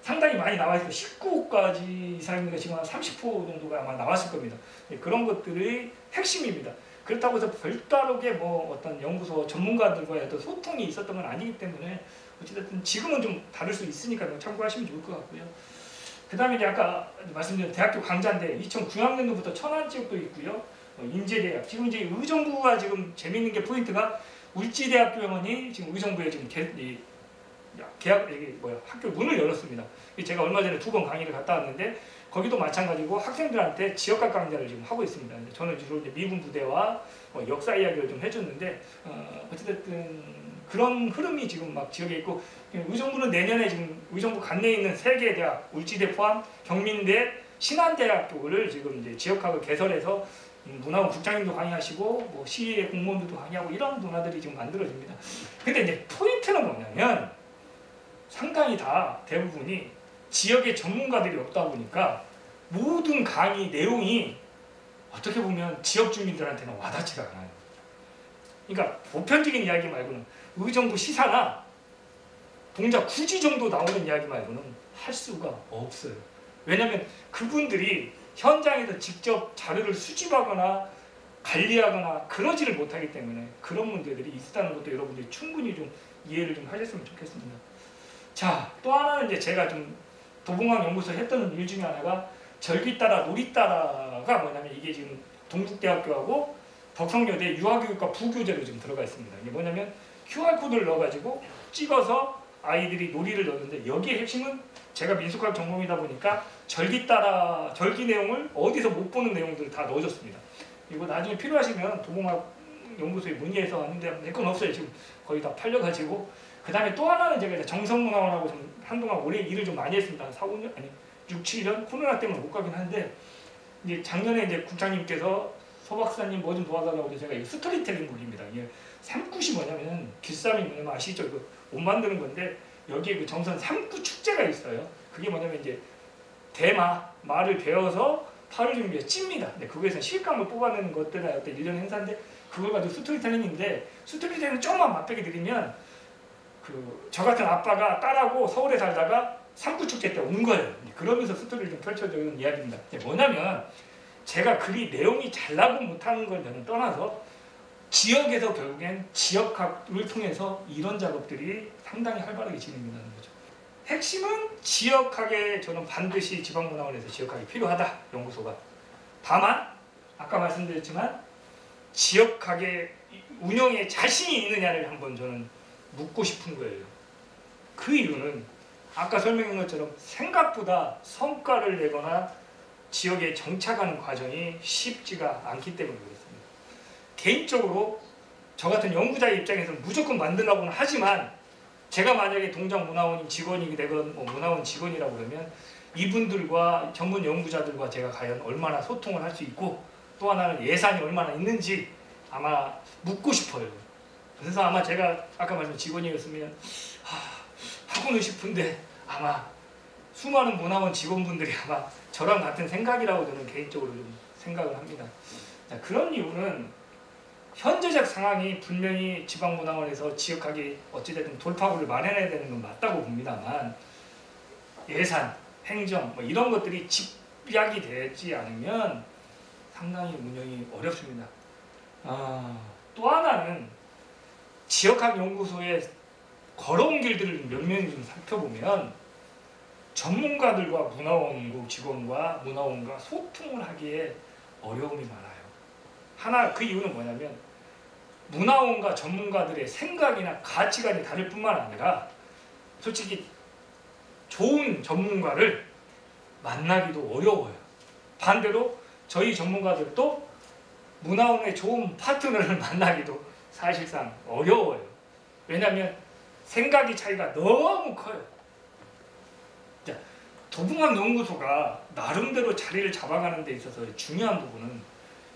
상당히 많이 나와 있어요. 19호까지 이상입니다. 지금 한 30호 정도가 아마 나왔을 겁니다. 그런 것들이 핵심입니다. 그렇다고 해서 별다르게 뭐 어떤 연구소 전문가들과의 어떤 소통이 있었던 건 아니기 때문에 어찌됐든 지금은 좀 다를 수 있으니까 참고하시면 좋을 것 같고요. 그 다음에 이제 아까 말씀드린 대학교 강좌인데 2009학년도부터 천안지역도 있고요. 인제대학, 지금 이제 의정부가 지금 재밌는 게 포인트가 울지대학교원이 지금 의정부에 지금 학교 문을 열었습니다. 제가 얼마 전에 2번 강의를 갔다 왔는데 거기도 마찬가지고 학생들한테 지역학 강좌를 지금 하고 있습니다. 저는 주로 이제 미군 부대와 역사 이야기를 좀 해줬는데 어찌됐든 그런 흐름이 지금 막 지역에 있고, 의정부는 내년에 지금 의정부 관내에 있는 3개 대학, 울지대 포함 경민대, 신안대학교를 지금 이제 지역학을 개설해서 문화원 국장님도 강의하시고 뭐 시의 공무원들도 강의하고 이런 문화들이 지금 만들어집니다. 근데 이제 포인트는 뭐냐면 상당히 다 대부분이 지역의 전문가들이 없다 보니까 모든 강의 내용이 어떻게 보면 지역 주민들한테는 와닿지가 않아요. 그러니까 보편적인 이야기 말고는 의정부 시사나 동작 굳이 정도 나오는 이야기 말고는 할 수가 없어요. 왜냐하면 그분들이 현장에서 직접 자료를 수집하거나 관리하거나 그러지를 못하기 때문에 그런 문제들이 있다는 것도 여러분들이 충분히 좀 이해를 좀 하셨으면 좋겠습니다. 자, 또 하나는 이제 제가 좀 도봉학 연구소에 했던 일 중에 하나가 절기 따라 놀이 따라가 뭐냐면 이게 지금 동국대학교하고 덕성여대 유아교육과 부교재로 지금 들어가 있습니다. 이게 뭐냐면 QR코드를 넣어가지고 찍어서 아이들이 놀이를 넣는데 여기에 핵심은 제가 민속학 전공이다 보니까 절기 따라 절기 내용을 어디서 못 보는 내용들을 다 넣어줬습니다. 이거 나중에 필요하시면 도봉학 연구소에 문의해서 왔는데 내 건 없어요. 지금 거의 다 팔려가지고. 그 다음에 또 하나는 제가 정성문화원하고 좀 한동안 오래 일을 좀 많이 했습니다. 4, 5년? 아니 6, 7년? 코로나 때문에 못 가긴 한데 이제 작년에 이제 국장님께서 서 박사님 뭐 좀 도와달라고 해서 제가 이 스토리텔링 북입니다. 이게 삼굿이 뭐냐면 길쌈이 뭐냐면 아시죠? 이거 옷 만드는 건데 여기에 그 정선 삼굿 축제가 있어요. 그게 뭐냐면 이제 말을 베어서 팔을 준비해 찝니다. 근데 그거에서 실감을 뽑아내는 것들이 어떤 1년 행사인데 그걸 가지고 스토리텔링인데 스토리텔링 조금만 맛보게 드리면 저 같은 아빠가 딸하고 서울에 살다가 삼구축제 때 온 거예요. 그러면서 스토리를 좀 펼쳐주는 이야기입니다. 뭐냐면 제가 글이 내용이 잘나고 못하는 걸 저는 떠나서 지역에서 결국엔 지역학을 통해서 이런 작업들이 상당히 활발하게 진행된다는 거죠. 핵심은 지역학에 저는 반드시 지방문화원에서 지역학이 필요하다. 연구소가. 다만 아까 말씀드렸지만 지역학의 운영에 자신이 있느냐를 한번 저는 묻고 싶은 거예요. 그 이유는 아까 설명한 것처럼 생각보다 성과를 내거나 지역에 정착하는 과정이 쉽지가 않기 때문에 그렇습니다. 개인적으로 저 같은 연구자의 입장에서는 무조건 만들라고는 하지만 제가 만약에 동작문화원 직원이 되건 문화원 직원이라고 그러면 이분들과 전문 연구자들과 제가 과연 얼마나 소통을 할 수 있고 또 하나는 예산이 얼마나 있는지 아마 묻고 싶어요. 그래서 아마 제가 아까 말씀 직원이었으면 하고는 싶은데 아마 수많은 문화원 직원분들이 아마 저랑 같은 생각이라고 저는 개인적으로 좀 생각을 합니다. 자, 그런 이유는 현재적 상황이 분명히 지방문화원에서 지역학이 어찌됐든 돌파구를 마련해야 되는 건 맞다고 봅니다만 예산, 행정 뭐 이런 것들이 집약이 되지 않으면 상당히 운영이 어렵습니다. 또 하나는 지역학 연구소의 걸어온 길들을 몇 명 좀 살펴보면 전문가들과 문화원국 직원과 문화원과 소통을 하기에 어려움이 많아요. 하나 그 이유는 뭐냐면 문화원과 전문가들의 생각이나 가치관이 다를 뿐만 아니라 솔직히 좋은 전문가를 만나기도 어려워요. 반대로 저희 전문가들도 문화원의 좋은 파트너를 만나기도 사실상 어려워요. 왜냐하면 생각의 차이가 너무 커요. 자, 도봉학연구소가 나름대로 자리를 잡아가는 데 있어서 중요한 부분은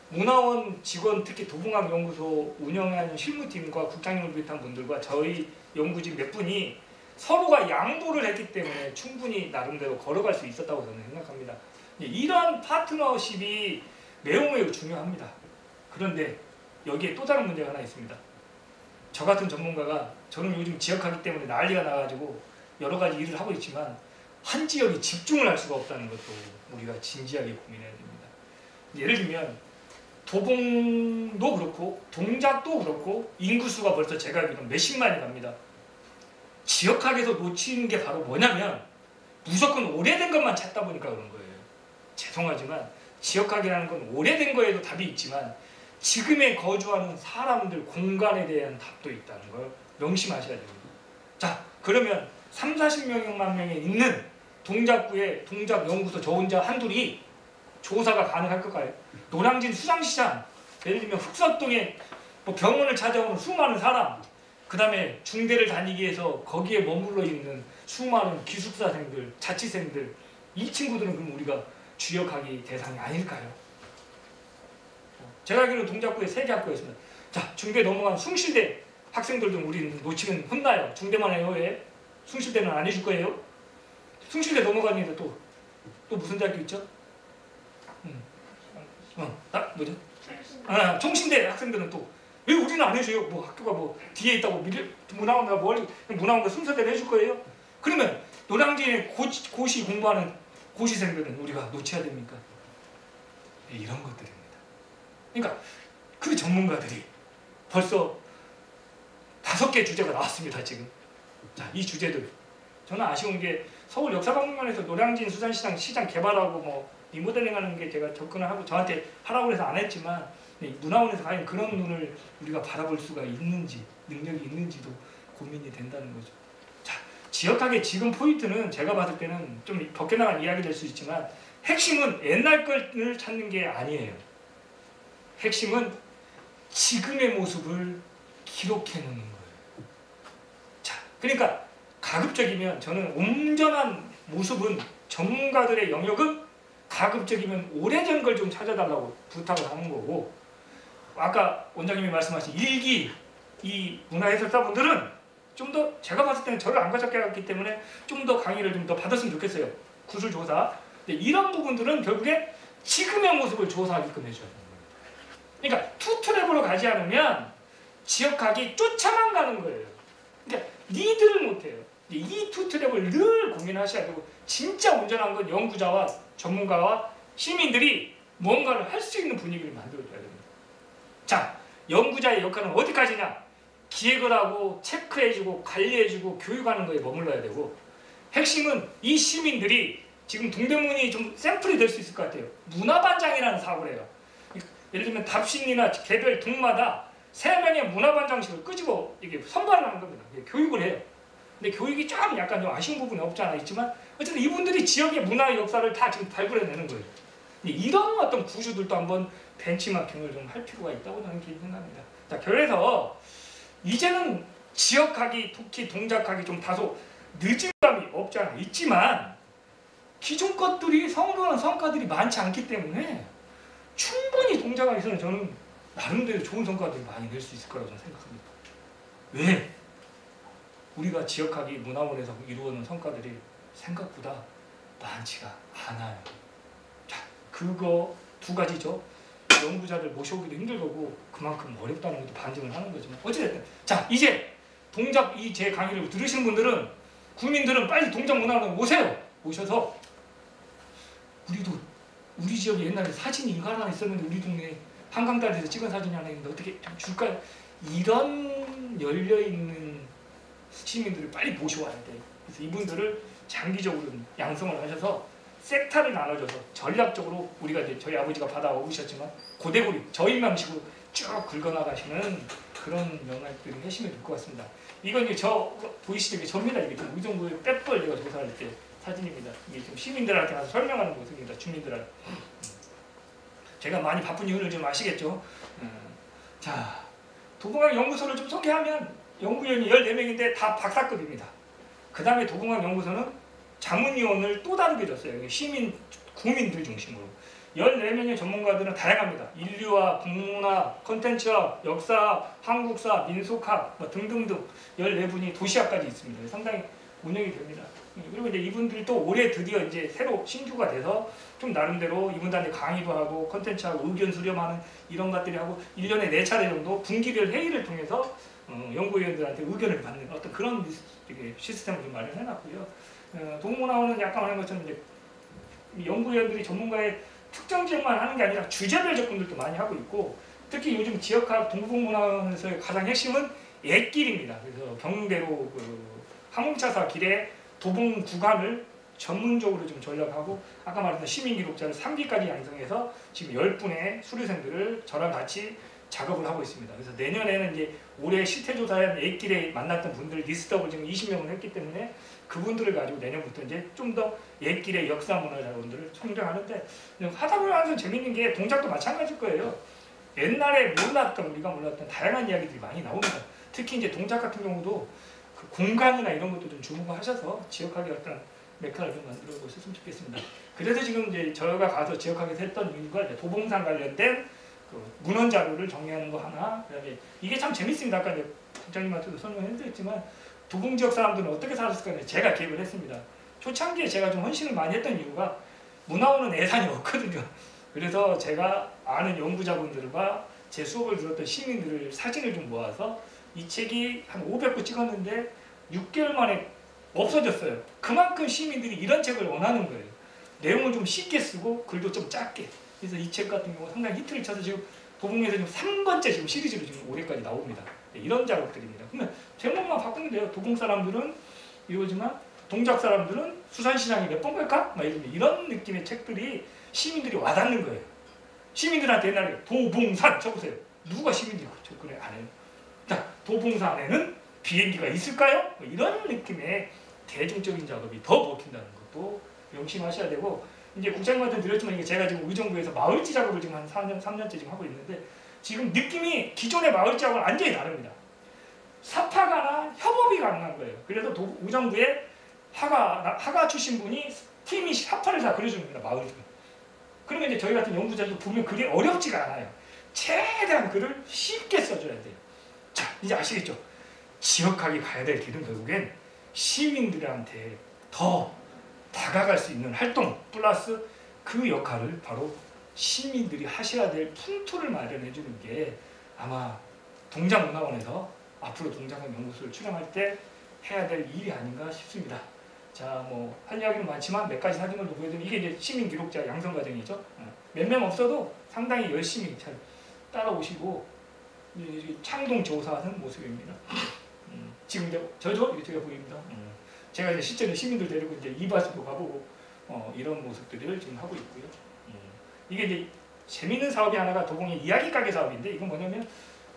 문화원 직원, 특히 도봉학연구소 운영하는 실무팀과 국장님을 비롯한 분들과 저희 연구진 몇 분이 서로가 양보를 했기 때문에 충분히 나름대로 걸어갈 수 있었다고 저는 생각합니다. 이런 파트너십이 매우 중요합니다. 그런데 여기에 또 다른 문제가 하나 있습니다. 저 같은 전문가가 저는 요즘 지역하기 때문에 난리가 나가지고 여러 가지 일을 하고 있지만 한 지역에 집중을 할 수가 없다는 것도 우리가 진지하게 고민해야 됩니다. 예를 들면 도봉도 그렇고 동작도 그렇고 인구수가 벌써 제가 알기로는 몇십만이 갑니다. 지역학에서 놓치는 게 바로 뭐냐면 무조건 오래된 것만 찾다 보니까 그런 거예요. 죄송하지만 지역학이라는 건 오래된 거에도 답이 있지만 지금에 거주하는 사람들 공간에 대한 답도 있다는 걸 명심하셔야 됩니다. 자, 그러면 30-40만 명에 있는 동작구의 동작연구소 저 혼자 한둘이 조사가 가능할 걸까요? 노량진 수장시장, 예를 들면 흑석동에 뭐 병원을 찾아오는 수많은 사람, 그 다음에 중대를 다니기 위해서 거기에 머물러 있는 수많은 기숙사생들, 자취생들, 이 친구들은 그럼 우리가 주역학위 대상이 아닐까요? 제가 알기로는 동작구에 3개 학교가 있습니다. 자, 중대 넘어간 숭실대 학생들도 우리는 놓치면 혼나요. 중대만 해요. 왜? 숭실대는 안 해줄 거예요. 숭실대 넘어가니까 또 무슨 대학교 있죠? 뭐죠? 총신대 학생들은 또 왜 우리는 안 해줘요? 뭐 학교가 뭐 뒤에 있다고 문화원가 문화원가 순서대로 해줄 거예요? 그러면 노량진에 고시 공부하는 고시생들은 우리가 놓쳐야 됩니까? 이런 것들입니다. 그러니까 그 전문가들이 벌써 5개 주제가 나왔습니다. 지금. 자, 이 주제들 저는 아쉬운 게 서울 역사박물관에서 노량진 수산시장 시장 개발하고 뭐 리모델링하는 게 제가 접근을 하고 저한테 하라고 해서 안 했지만 문화원에서 과연 그런 눈을 우리가 바라볼 수가 있는지 능력이 있는지도 고민이 된다는 거죠. 자, 지역학의 지금 포인트는 제가 봤을 때는 좀 벗겨나간 이야기 될 수 있지만 핵심은 옛날 걸 찾는 게 아니에요. 핵심은 지금의 모습을 기록해 놓는 거예요. 자, 그러니까 가급적이면 저는 온전한 모습은 전문가들의 영역은 가급적이면 오래전 걸 좀 찾아달라고 부탁을 하는 거고, 아까 원장님이 말씀하신 일기 이 문화해설사분들은 좀 더 제가 봤을 때는 저를 안 가졌기 때문에 좀 더 강의를 좀 더 받았으면 좋겠어요. 구술조사. 이런 부분들은 결국에 지금의 모습을 조사하게끔 해줘야 됩니다. 그러니까 투트랙으로 가지 않으면 지역학이 쫓아만 가는 거예요. 그러니까 리드를 못해요. 이 투트랙을 늘 고민하셔야 되고, 진짜 온전한 건 연구자와 전문가와 시민들이 뭔가를 할 수 있는 분위기를 만들어줘야 됩니다. 자, 연구자의 역할은 어디까지냐? 기획을 하고 체크해주고 관리해주고 교육하는 거에 머물러야 되고, 핵심은 이 시민들이 지금 동대문이 좀 샘플이 될 수 있을 것 같아요. 문화반장이라는 사업을 해요. 예를 들면 답심리나 개별 동마다 3명의 문화반장씩을 끄집어 이게 선발을 하는 겁니다. 교육을 해요. 근데 교육이 좀 약간 좀 아쉬운 부분이 없지 않아 있지만 어쨌든 이분들이 지역의 문화의 역사를 다 지금 발굴해내는 거예요. 이런 어떤 구조들도 한번 벤치마킹을 좀 할 필요가 있다고 저는 생각합니다. 자, 그래서 이제는 지역학이 특히 동작학이 좀 다소 늦은 감이 없지 않아 있지만 기존 것들이 성공한 성과들이 많지 않기 때문에 충분히 동작학에서는 저는 나름대로 좋은 성과들을 많이 낼 수 있을 거라고 저는 생각합니다. 왜? 우리가 지역학이 문화원에서 이루어놓은 성과들이 생각보다 많지가 않아요. 자, 그거 2가지죠. 연구자들 모셔오기도 힘들 거고 그만큼 어렵다는 것도 반증을 하는 거지만 어찌됐든, 자, 이제 동작 이 제 강의를 들으시는 분들은 국민들은 빨리 동작문화원에 오세요. 오셔서 우리도 우리 지역에 옛날에 사진인가 하나 있었는데 우리 동네 한강다리에서 찍은 사진이 하나 있는데 어떻게 좀 줄까요? 이런 열려있는 시민들을 빨리 모셔와야 돼. 그래서 이분들을 장기적으로 양성을 하셔서 섹터를 나눠줘서 전략적으로 우리가 이제 저희 아버지가 받아오셨지만 고대고리 저인망식으로 쭉 긁어나가시는 그런 명령들이 하시면 될 것 같습니다. 이건 이제 저 보이시죠? 이게 접니다. 이게 좀 의정부의 빼뻘 내가 조사할 때 사진입니다. 이게 좀 시민들한테 가서 설명하는 모습입니다. 주민들한테. 제가 많이 바쁜 이유를 좀 아시겠죠? 자, 도봉항 연구소를 좀 소개하면 연구위원이 14명인데 다 박사급입니다. 그 다음에 도봉항 연구소는 자문위원을 또 다르게 줬어요. 시민, 국민들 중심으로. 14명의 전문가들은 다양합니다. 인류학, 국문학, 콘텐츠학, 역사, 한국사, 민속학 뭐 등등등 14분이 도시학까지 있습니다. 상당히 운영이 됩니다. 그리고 이제 이분들도 올해 드디어 이제 새로 신규가 돼서 좀 나름대로 이분들한테 강의도 하고 콘텐츠하고 의견 수렴하는 이런 것들이 하고 1년에 4차례 정도 분기별 회의를 통해서 연구위원들한테 의견을 받는 어떤 그런 시스템을 좀 마련해놨고요. 동문화원은 약간 하는 것처럼 이제 연구위원들이 전문가의 특정 지역만 하는 게 아니라 주제별 접근들도 많이 하고 있고 특히 요즘 지역학 동북문화원에서의 가장 핵심은 옛길입니다. 그래서 경대로 항공차사 길에 도봉 구간을 전문적으로 좀 전략하고 아까 말했던 시민기록자를 3기까지 양성해서 지금 10분의 수료생들을 저랑 같이 작업을 하고 있습니다. 그래서 내년에는 이제 올해 실태조사에 옛길에 만났던 분들 리스트업을 지금 20명을 했기 때문에 그분들을 가지고 내년부터 이제 좀 더 옛길의 역사문화 자원들을 성장하는데 하다 보면 항상 재밌는 게 동작도 마찬가지일 거예요. 옛날에 몰랐던 우리가 몰랐던 다양한 이야기들이 많이 나옵니다. 특히 이제 동작 같은 경우도 그 공간이나 이런 것도 좀 주목하셔서 지역학의 어떤 메카를 좀 만들어 보셨으면 좋겠습니다. 그래서 지금 이제 저희가 가서 지역학에서 했던 이유가 이제 도봉산 관련된 그 문헌 자료를 정리하는 거 하나, 그다음에 이게 참 재밌습니다. 아까 이제 국장님한테도 설명해드렸지만 도봉 지역 사람들은 어떻게 살았을까 제가 기획을 했습니다. 초창기에 제가 좀 헌신을 많이 했던 이유가 문화원은 예산이 없거든요. 그래서 제가 아는 연구자분들과 제 수업을 들었던 시민들을 사진을 좀 모아서 이 책이 한 500부 찍었는데 6개월 만에 없어졌어요. 그만큼 시민들이 이런 책을 원하는 거예요. 내용을 좀 쉽게 쓰고 글도 좀 작게. 그래서 이 책 같은 경우 상당히 히트를 쳐서 지금 도봉에서 지금 3번째 지금 시리즈로 지금 올해까지 나옵니다. 이런 작업들입니다. 그러면 제목만 바꾸면 돼요. 도봉 사람들은 이러지만 동작 사람들은 수산시장에 몇 번 갈까? 막 이런 느낌의 책들이 시민들이 와닿는 거예요. 시민들한테 옛날에 도봉산 쳐보세요. 누가 시민들이 접근을 안 해요? 자, 도봉산에는 비행기가 있을까요? 뭐 이런 느낌의 대중적인 작업이 더 먹힌다는 것도 명심하셔야 되고 이제 국장님한테 드렸지만 이게 제가 지금 의정부에서 마을지 작업을 지금 한 3년째 지금 하고 있는데 지금 느낌이 기존의 마을지하고는 완전히 다릅니다. 사파가나 협업이 가능한 거예요. 그래서 의정부에 하가 출신 분이 팀이 사파를 다 그려줍니다. 마을 중에. 그러면 이제 저희 같은 연구자도 보면 그게 어렵지가 않아요. 최대한 글을 쉽게 써줘야 돼요. 자, 이제 아시겠죠? 지역학이 가야 될 길은 결국엔 시민들한테 더 다가갈 수 있는 활동 플러스 그 역할을 바로 시민들이 하셔야 될 풍토를 마련해 주는 게 아마 동작문화원에서 앞으로 동작학 연구소를 출연할 때 해야 될 일이 아닌가 싶습니다. 자, 뭐 할 이야기는 많지만 몇 가지 사진을 보여드리면 이게 이제 시민 기록자 양성 과정이죠. 몇 명 없어도 상당히 열심히 잘 따라오시고 창동 조사하는 모습입니다. 지금 이제 저죠? 이게 제가 보입니다. 제가 이제 실제로 시민들 데리고 이제 이바수도 가보고 이런 모습들을 지금 하고 있고요. 이게 이제 재밌는 사업이 하나가 도봉의 이야기 가게 사업인데 이건 뭐냐면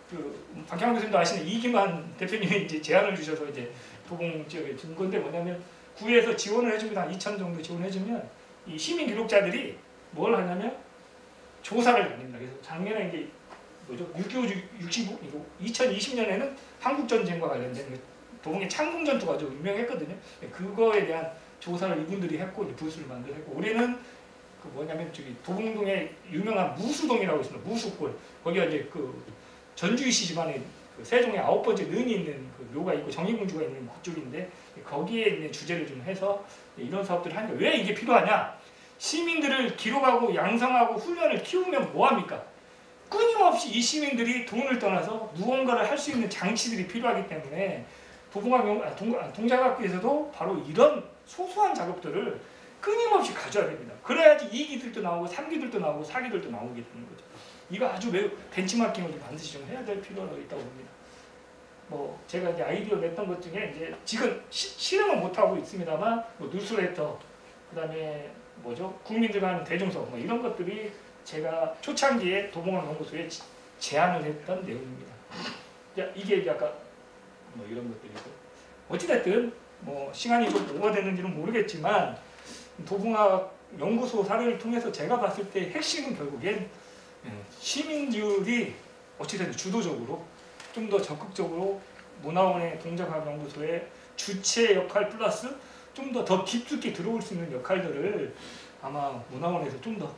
그 박형환 교수님도 아시는 이기만 대표님이 이제 제안을 주셔서 이제 도봉 지역에 준 건데 뭐냐면 구에서 지원을 해줍니다. 한 2천 정도 지원해주면 이 시민 기록자들이 뭘 하냐면 조사를 다닙니다. 그래서 작년에 이제 뭐죠? 6.25 이거 2020년에는 한국 전쟁과 관련된 도봉의 창공 전투가 아주 유명했거든요. 그거에 대한 조사를 이분들이 했고 부스를 만들었고 올해는 그 뭐냐면 저기 도봉동에 유명한 무수동이라고 있습니다. 무수골 거기가 이제 그 전주시 집안에 그 세종의 9번째 능이 있는 그 묘가 있고 정의공주가 있는 그쪽인데 거기에 있는 주제를 좀 해서 이런 사업들을 하니까 왜 이게 필요하냐? 시민들을 기록하고 양성하고 훈련을 키우면 뭐합니까? 끊임없이 이 시민들이 돈을 떠나서 무언가를 할 수 있는 장치들이 필요하기 때문에 동작학교에서도 바로 이런 소소한 작업들을 끊임없이 가져야 됩니다. 그래야지 2기들도 나오고 3기들도 나오고 4기들도 나오게 되는 거죠. 이거 아주 매우 벤치마킹을 반드시 좀 해야 될 필요가 있다고 봅니다. 뭐 제가 이제 아이디어 냈던 것 중에 이제 지금 실행은 못 하고 있습니다만 뭐 뉴스레터, 그다음에 뭐죠, 국민들과 하는 대중서 뭐 이런 것들이 제가 초창기에 도봉환 연구소에 제안을 했던 내용입니다. 이게 약간 뭐 이런 것들이고, 어찌됐든 뭐 시간이 좀 오버됐는지는 모르겠지만 도봉학 연구소 사례를 통해서 제가 봤을 때 핵심은 결국엔 시민들이 어찌됐든 주도적으로 좀 더 적극적으로 문화원의 동작학연구소의 주체 역할 플러스 좀 더 깊숙이 들어올 수 있는 역할들을 아마 문화원에서 좀 더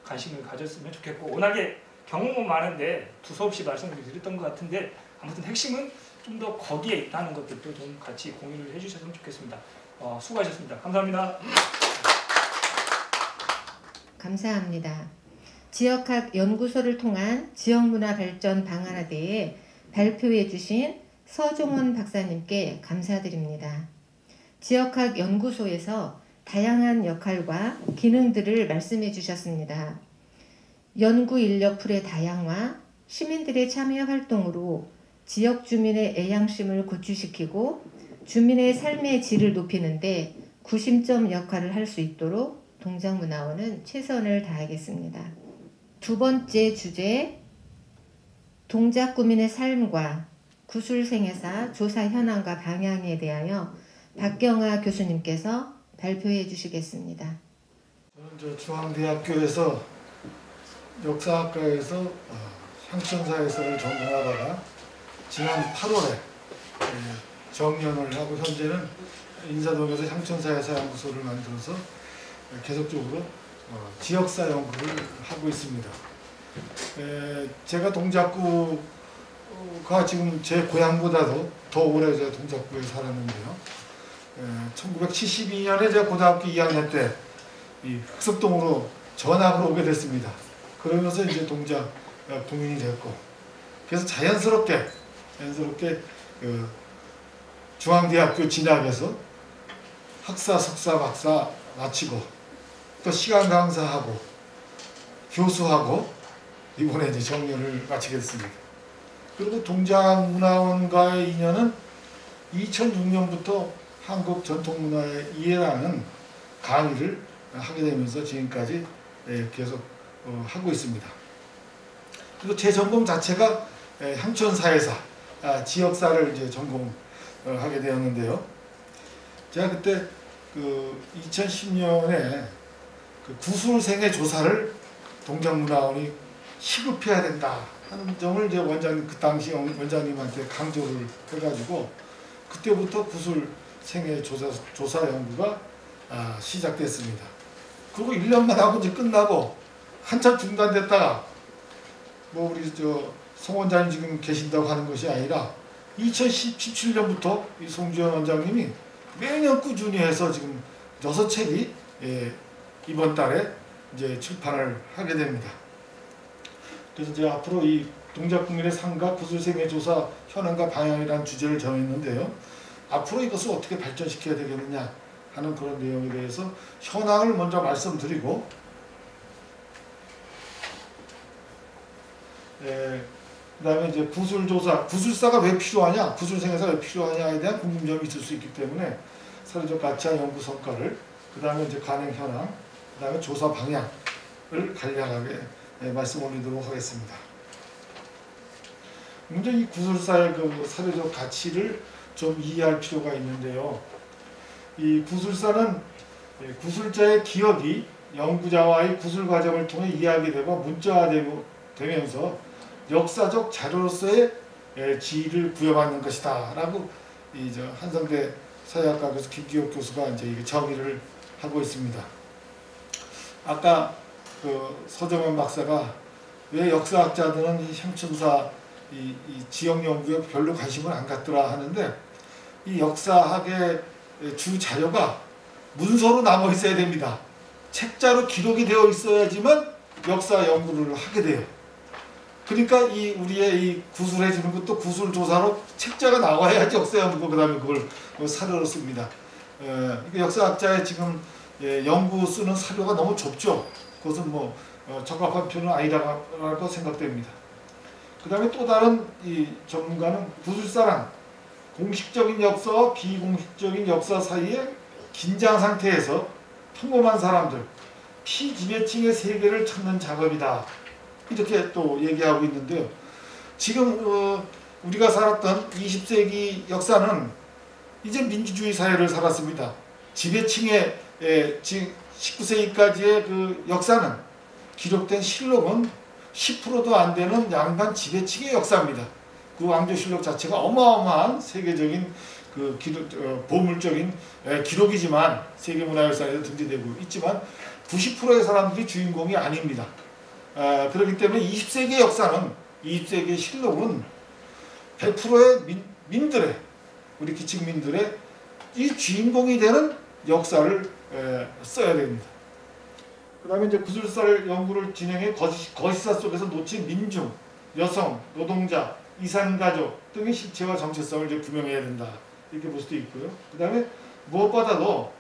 관심을 가졌으면 좋겠고, 워낙에 경험은 많은데 두서없이 말씀을 드렸던 것 같은데 아무튼 핵심은 좀 더 거기에 있다는 것들도 좀 같이 공유를 해주셨으면 좋겠습니다. 수고하셨습니다. 감사합니다. 감사합니다. 지역학 연구소를 통한 지역문화 발전 방안에 대해 발표해 주신 서종원 박사님께 감사드립니다. 지역학 연구소에서 다양한 역할과 기능들을 말씀해 주셨습니다. 연구 인력 풀의 다양화, 시민들의 참여 활동으로 지역 주민의 애양심을 고취시키고 주민의 삶의 질을 높이는 데 구심점 역할을 할 수 있도록 동작문화원은 최선을 다하겠습니다. 두 번째 주제, 동작구민의 삶과 구술생애사 조사 현황과 방향에 대하여 박경아 교수님께서 발표해 주시겠습니다. 저는 중앙대학교에서 역사학과에서 향천사에서를 전공하다가 지난 8월에 정년을 하고 현재는 인사동에서 향천사에서 연구소를 만들어서 계속적으로 지역사 연구를 하고 있습니다. 제가 동작구가 지금 제 고향보다도 더 오래 제가 동작구에 살았는데요. 1972년에 제가 고등학교 2학년 때 이 흑석동으로 전학을 오게 됐습니다. 그러면서 이제 동작 국민이 됐고, 그래서 자연스럽게 중앙대학교 진학해서 학사, 석사, 박사 마치고 또 시간 강사하고 교수하고 이번에 이제 정년을 마치게 됐습니다. 그리고 동작문화원과의 인연은 2006년부터 한국 전통문화의 이해라는 강의를 하게 되면서 지금까지 계속 하고 있습니다. 그리고 제 전공 자체가 향천사회사, 지역사를 이제 전공하게 되었는데요. 제가 그때 2010년에 구술생애 조사를 동작문화원이 시급해야 된다 하는 점을 이제 원장님, 그 당시 원장님한테 강조를 해가지고 그때부터 구술생애 조사 연구가 시작됐습니다. 그리고 1년만 하고 이제 끝나고 한참 중단됐다가 뭐 우리 송 원장님 지금 계신다고 하는 것이 아니라 2017년부터 이 송지현 원장님이 매년 꾸준히 해서 지금 6책이 이번 달에 이제 출판을 하게 됩니다. 그래서 이제 앞으로 이 동작국민의 삶과 구술생애 조사 현황과 방향이라는 주제를 정했는데요. 앞으로 이것을 어떻게 발전시켜야 되겠느냐 하는 그런 내용에 대해서 현황을 먼저 말씀드리고, 그 다음에 이제 구술조사, 구술사가 왜 필요하냐, 구술생애사가 왜 필요하냐에 대한 궁금점이 있을 수 있기 때문에 사회적 가치와 연구 성과를, 그 다음에 이제 관행 현황, 그 다음에 조사 방향을 간략하게 말씀 올리도록 하겠습니다. 먼저 이 구술사의 그 사회적 가치를 좀 이해할 필요가 있는데요. 이 구술사는 구술자의 기억이 연구자와의 구술 과정을 통해 이야기되고 문자화되면서 역사적 자료로서의 지위를 부여받는 것이다 라고 한성대 사회학과 교수 김기옥 교수가 이제 정의를 하고 있습니다. 아까 그 서정원 박사가 왜 역사학자들은 이 향천사 이 지역 연구에 별로 관심을 안 갖더라 하는데, 이 역사학의 주 자료가 문서로 남아 있어야 됩니다. 책자로 기록이 되어 있어야지만 역사 연구를 하게 돼요. 그러니까 이 우리의 이 구술해 주는 것도 구술 조사로 책자가 나와야지 역사 연구고 그다음에 그걸 사료로 씁니다. 역사학자의 지금 연구 쓰는 사료가 너무 좁죠. 그것은 뭐 적합한 표현은 아니라고 생각됩니다. 그 다음에 또 다른 이 전문가는 구술사란 공식적인 역사와 비공식적인 역사 사이의 긴장 상태에서 평범한 사람들, 피지배층의 세계를 찾는 작업이다. 이렇게 또 얘기하고 있는데요. 지금 우리가 살았던 20세기 역사는 이제 민주주의 사회를 살았습니다. 지배층의 19세기까지의 그 역사는 기록된 실록은 10%도 안 되는 양반 지배층의 역사입니다. 그 왕조실록 자체가 어마어마한 세계적인 그 보물적인 기록이지만 세계문화유산에도 등재되고 있지만 90%의 사람들이 주인공이 아닙니다. 그렇기 때문에 20세기의 역사는 20세기의 실록은 100%의 민들의 우리 기층민들의 이 주인공이 되는 역사를 써야 됩니다. 그 다음에 이제 구술사 연구를 진행해 거시사 속에서 놓친 민중, 여성, 노동자, 이산가족 등의 실체와 정체성을 이제 규명해야 된다. 이렇게 볼 수도 있고요. 그 다음에 무엇보다도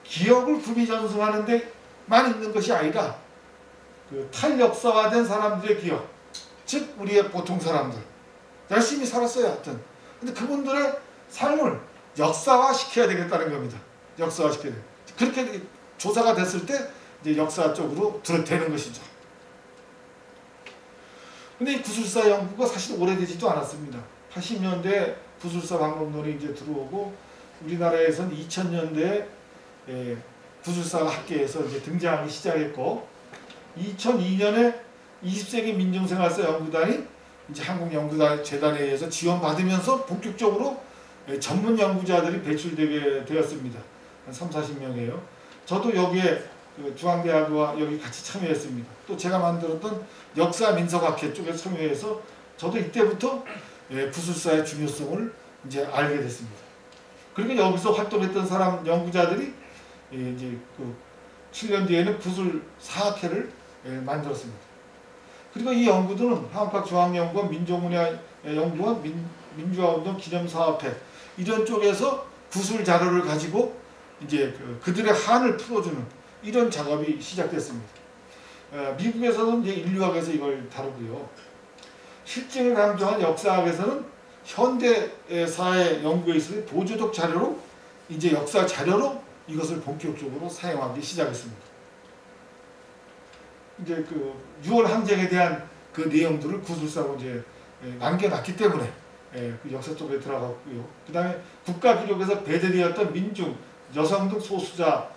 기억을 구비전승하는 데만 있는 것이 아니라 그 탈역사화된 사람들의 기억, 즉 우리의 보통 사람들 열심히 살았어요. 하여튼 근데 그분들의 삶을 역사화시켜야 되겠다는 겁니다. 역사화시켜야 돼. 그렇게 조사가 됐을 때 이제 역사 쪽으로 되는 것이죠. 근데 이 구술사 연구가 사실 오래되지도 않았습니다. 80년대 구술사 방법론이 이제 들어오고 우리나라에서는 2000년대에 구술사가 학계에서 이제 등장하기 시작했고 2002년에 20세기 민중생활사 연구단이 이제 한국연구재단에 의해서 지원받으면서 본격적으로 전문 연구자들이 배출되게 되었습니다. 한 30-40명이에요. 저도 여기에 중앙대학과 여기 같이 참여했습니다. 또 제가 만들었던 역사민속학회 쪽에 참여해서 저도 이때부터 구술사의 중요성을 이제 알게 됐습니다. 그리고 여기서 활동했던 사람 연구자들이 이제 그 7년 뒤에는 구술사학회를 만들었습니다. 그리고 이 연구들은 한국중앙연구원, 민족문화연구원, 민주화운동 기념사업회 이런 쪽에서 구술 자료를 가지고 이제 그들의 한을 풀어주는 이런 작업이 시작됐습니다. 미국에서는 이제 인류학에서 이걸 다루고요. 실증을 강조한 역사학에서는 현대사회 연구에 있어서 보조적 자료로 이제 역사 자료로 이것을 본격적으로 사용하기 시작했습니다. 이제 그 6월 항쟁에 대한 그 내용들을 구술사로 이제 남겨놨기 때문에 그 역사 쪽에 들어갔고요. 그 다음에 국가기록에서 배제되었던 민중, 여성 등 소수자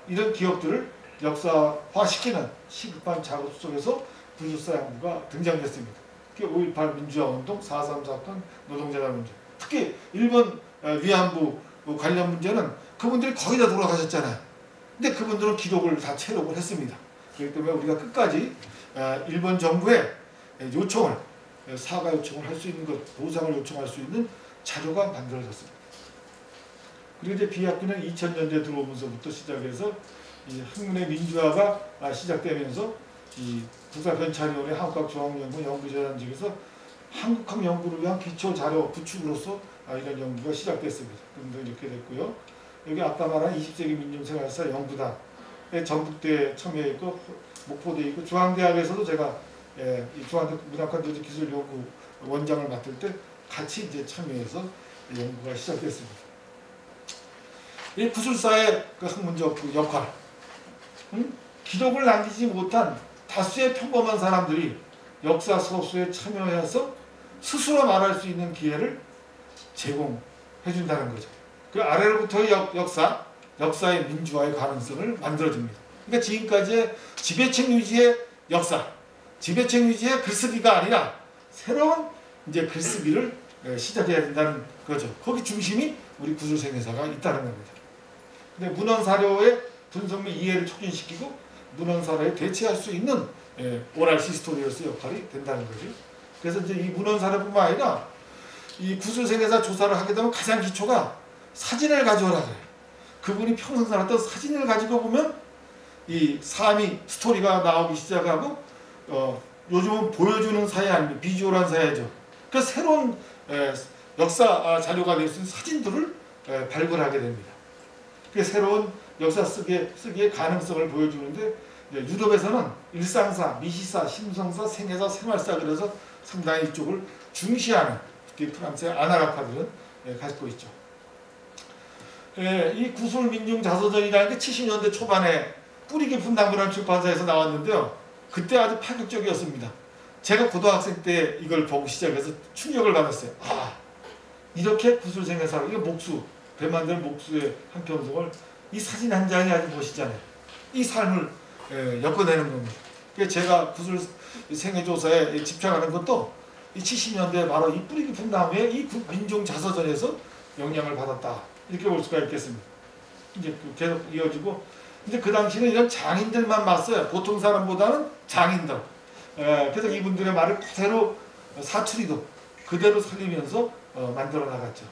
이런 기업들을 역사화시키는 시급한 작업 속에서 구술사 연구가 등장됐습니다. 특히 5.18 민주화운동, 4.3 사건, 노동자단 문제, 특히 일본 위안부 관련 문제는 그분들이 거의 다 돌아가셨잖아요. 근데 그분들은 기록을 다 채록을 했습니다. 그렇기 때문에 우리가 끝까지 일본 정부에 요청을 사과 요청을 할 수 있는 것, 보상을 요청할 수 있는 자료가 만들어졌습니다. 그리고 이제 비학기는 2000년대 들어오면서부터 시작해서 이 학문의 민주화가 시작되면서 이 국사변찰위원회 한국학중앙연구원 연구재단 측에서 한국학 연구를 위한 기초 자료 구축으로서 이런 연구가 시작됐습니다. 그런데 이렇게 됐고요. 여기 아까 말한 20세기 민중생활사 연구단에 전북대에 참여했고 목포대에 있고 중앙대학에서도 제가 이 중앙대 문학환경기술연구 원장을 맡을 때 같이 이제 참여해서 연구가 시작됐습니다. 이 구술사의 그 학문적 그 역할, 기록을 남기지 못한 다수의 평범한 사람들이 역사 서술에 참여해서 스스로 말할 수 있는 기회를 제공해 준다는 거죠. 그 아래로부터의 역사의 민주화의 가능성을 만들어줍니다. 그러니까 지금까지의 지배층 유지의 역사, 지배층 유지의 글쓰기가 아니라 새로운 이제 글쓰기를 시작해야 된다는 거죠. 거기 중심이 우리 구술생애사가 있다는 겁니다. 근데 문헌사료의 분석 및 이해를 촉진시키고 문헌사료에 대체할 수 있는 오랄 히스토리어스의 역할이 된다는 거죠. 그래서 이제 이 문헌사료뿐만 아니라 이 구술생애사 조사를 하게 되면 가장 기초가 사진을 가져오라 그래요. 그분이 평생 살았던 사진을 가지고 보면 이 삶이 스토리가 나오기 시작하고 요즘은 보여주는 사회 아닙니까? 비주얼한 사회죠. 그래서 새로운 역사 자료가 될 수 있는 사진들을 발굴하게 됩니다. 그 새로운 역사 쓰기의 가능성을 보여주는데 유럽에서는 일상사, 미시사, 심성사, 생애사, 생활사 그래서 상당히 이쪽을 중시하는 특히 프랑스의 아나라파들은 갖고 있죠. 이 구술민중자서전이라는 게 70년대 초반에 뿌리 깊은 나무라는 출판사에서 나왔는데요. 그때 아주 파격적이었습니다. 제가 고등학생 때 이걸 보고 시작해서 충격을 받았어요. 아, 이렇게 구술생의 사람, 이게 목수, 배 만드는 목수의 한 편성을 이 사진 한 장이 아주 멋있잖아요. 이 삶을 엮어내는 겁니다. 그래서 제가 구술 생애조사에 집착하는 것도 이 70년대 바로 이 뿌리 깊은 나무의 이 민중자서전에서 영향을 받았다. 이렇게 볼 수가 있겠습니다. 이제 계속 이어지고, 근데 그 당시는 이런 장인들만 봤어요. 보통 사람보다는 장인들. 그래서 이분들의 말을 그대로 사투리도 그대로 살리면서 만들어 나갔죠.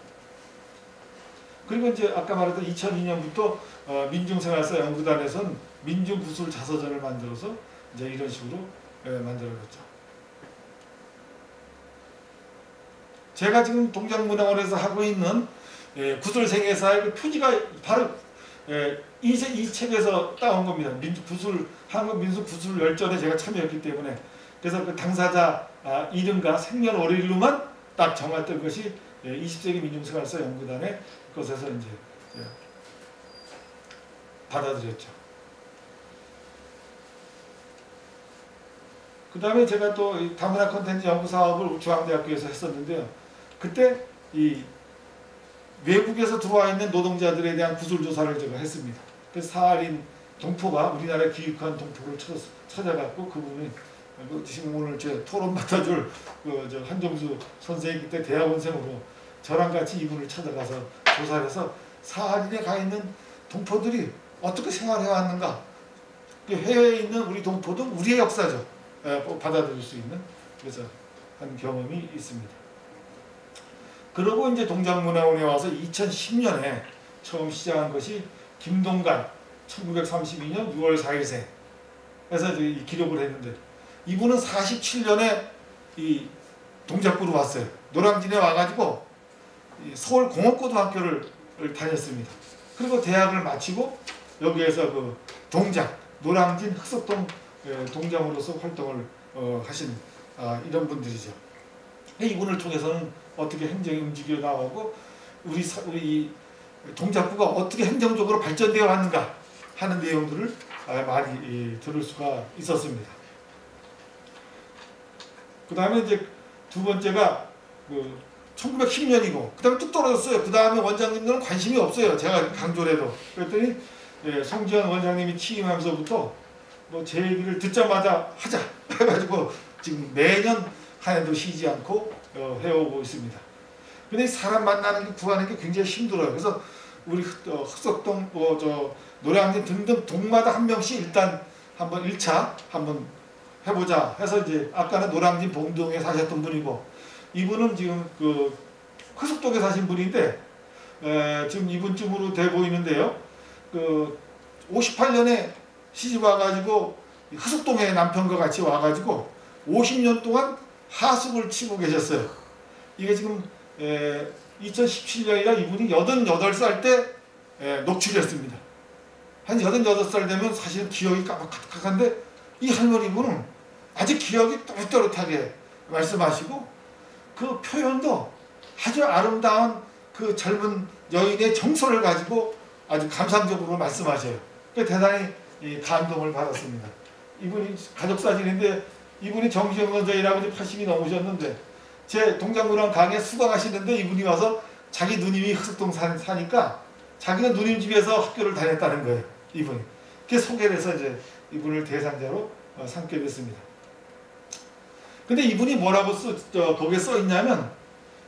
그리고 이제 아까 말했던 2002년부터 민중생활사 연구단에서는 민중구술자서전을 만들어서 이제 이런 식으로 만들어졌죠. 제가 지금 동작문화원에서 하고 있는 구술생애사의 그 표지가 바로 이 책에서 따온 겁니다. 한국민속구술열전에 제가 참여했기 때문에. 그래서 그 당사자 이름과 생년월일로만 딱 정했던 것이 20세기 민중생활사 연구단의 것에서 이제 받아들였죠. 그 다음에 제가 또 다문화 콘텐츠 연구 사업을 중앙대학교에서 했었는데요. 그때 이 외국에서 들어와 있는 노동자들에 대한 구술 조사를 제가 했습니다. 그래서 사할인 동포가 우리나라에 귀국한 동포를 찾아갔고 그분이 지금 오늘 제 토론 맡아줄 저 한정수 선생이 그때 대학원생으로 저랑 같이 이분을 찾아가서 조사를 해서 사할인에 가 있는 동포들이 어떻게 생활해 왔는가, 해외에 있는 우리 동포도 우리의 역사죠. 받아들일 수 있는, 그래서 한 경험이 있습니다. 그러고 이제 동작문화원에 와서 2010년에 처음 시작한 것이 김동관 1932년 6월 4일생 해서 이 기록을 했는데, 이분은 47년에 이 동작구로 왔어요. 노량진에 와가지고 서울공업고등학교를 다녔습니다. 그리고 대학을 마치고 여기에서 그 동작, 노량진 흑석동 동장으로서 활동을 하신 이런 분들이죠. 이분을 통해서는 어떻게 행정이 움직여 나오고 우리 동작구가 어떻게 행정적으로 발전되어 왔는가 하는 내용들을 많이 들을 수가 있었습니다. 그 다음에 이제 두 번째가 1910년이고 그 다음에 뚝 떨어졌어요. 그 다음에 원장님들은 관심이 없어요. 제가 강조를 해도. 그랬더니 송지현 원장님이 취임하면서부터 제 얘기를 듣자마자 하자 해가지고 지금 매년 한 해도 쉬지 않고 해오고 있습니다. 근데 사람 만나는 게 구하는 게 굉장히 힘들어요. 그래서 우리 흑석동 노량진 등등 동마다 한 명씩 일단 한번 1차 한번 해보자 해서 이제 아까는 노량진 봉동에 사셨던 분이고 이분은 지금 그 흑석동에 사신 분인데 지금 이분쯤으로 돼 보이는데요. 58년에 시집 와가지고 흑석동에 남편과 같이 와가지고 50년 동안 하숙을 치고 계셨어요. 이게 지금 2017년이라 이분이 88살 때 녹취했습니다. 한 88살 되면 사실은 기억이 까박까박한데 이 할머니분은 아직 기억이 또렷하게 말씀하시고 그 표현도 아주 아름다운 그 젊은 여인의 정서를 가지고 아주 감상적으로 말씀하셔요. 대단히 감동을 받았습니다. 이분이 가족사진인데 이분이 정시영 원장이라고 80이 넘으셨는데 제 동작문화원 강의에 수강하시는데 이분이 와서 자기 누님이 흑석동 사니까 자기는 누님 집에서 학교를 다녔다는 거예요. 이분이. 그래서 소개를 해서 이제 이분을 대상자로 삼게 됐습니다. 근데 이분이 뭐라고 거기에 써 있냐면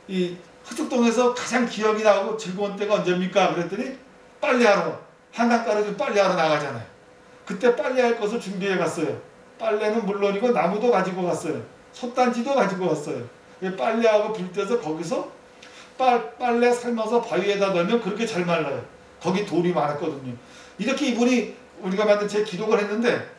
이 흑석동에서 가장 기억이 나고 즐거운 때가 언제입니까? 그랬더니 빨래하러 한강가로 빨래하러 나가잖아요. 그때 빨래할 것을 준비해 갔어요. 빨래는 물론이고 나무도 가지고 갔어요. 솥단지도 가지고 갔어요. 빨래하고 불 때서 거기서 빨래 삶아서 바위에다 넣으면 그렇게 잘 말라요. 거기 돌이 많았거든요. 이렇게 이분이 우리가 만든 제 기록을 했는데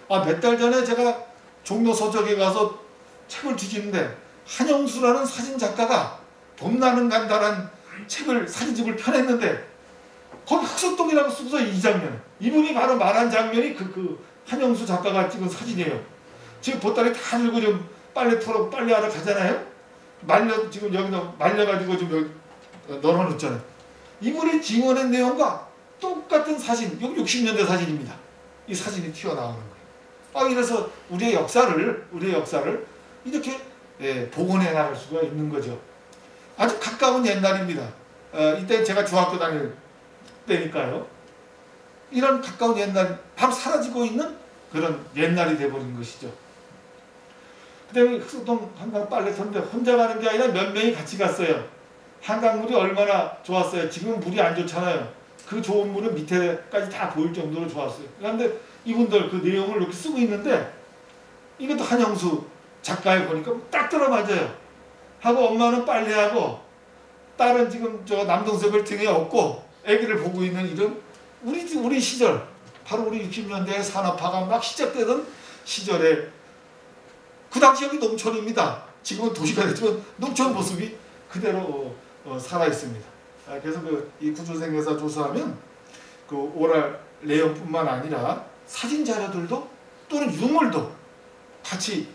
몇 달 전에 제가 종로 서적에 가서 책을 뒤지는데 한영수라는 사진작가가 봄나는 간다라는 책을 사진집을 펴냈는데 거기 흑석동이라고 쓰고서 이 장면. 이분이 바로 말한 장면이 그 한영수 작가가 찍은 사진이에요. 지금 보따리 다 들고 좀 빨래 털어 빨래하러 가잖아요. 지금 여기다 말려가지고 좀 여기 널어놓잖아요. 이분이 증언한 내용과 똑같은 사진, 60년대 사진입니다. 이 사진이 튀어나오는 거예요. 이래서 우리의 역사를 이렇게 복원해 나갈 수가 있는 거죠. 아주 가까운 옛날입니다. 이때 제가 중학교 다닐 때니까요. 이런 가까운 옛날, 바로 사라지고 있는 그런 옛날이 돼버린 것이죠. 그다음에 흑석동 한강 빨래 터는데 혼자 가는 게 아니라 몇 명이 같이 갔어요. 한강물이 얼마나 좋았어요. 지금은 물이 안 좋잖아요. 그 좋은 물은 밑에까지 다 보일 정도로 좋았어요. 그런데 이분들 그 내용을 이렇게 쓰고 있는데 이것도 한영수 작가에 보니까 딱 들어맞아요. 하고 엄마는 빨래하고 딸은 지금 저 남동생을 등에 업고 아기를 보고 있는 이런 우리 시절, 바로 우리 60년대 산업화가 막 시작되던 시절에 그 당시 여기 농촌입니다. 지금은 도시가 됐지만 농촌 모습이 그대로 살아 있습니다. 그래서 이 구술생애사 조사하면 그 오랄 내용뿐만 아니라 사진 자료들도 또는 유물도 같이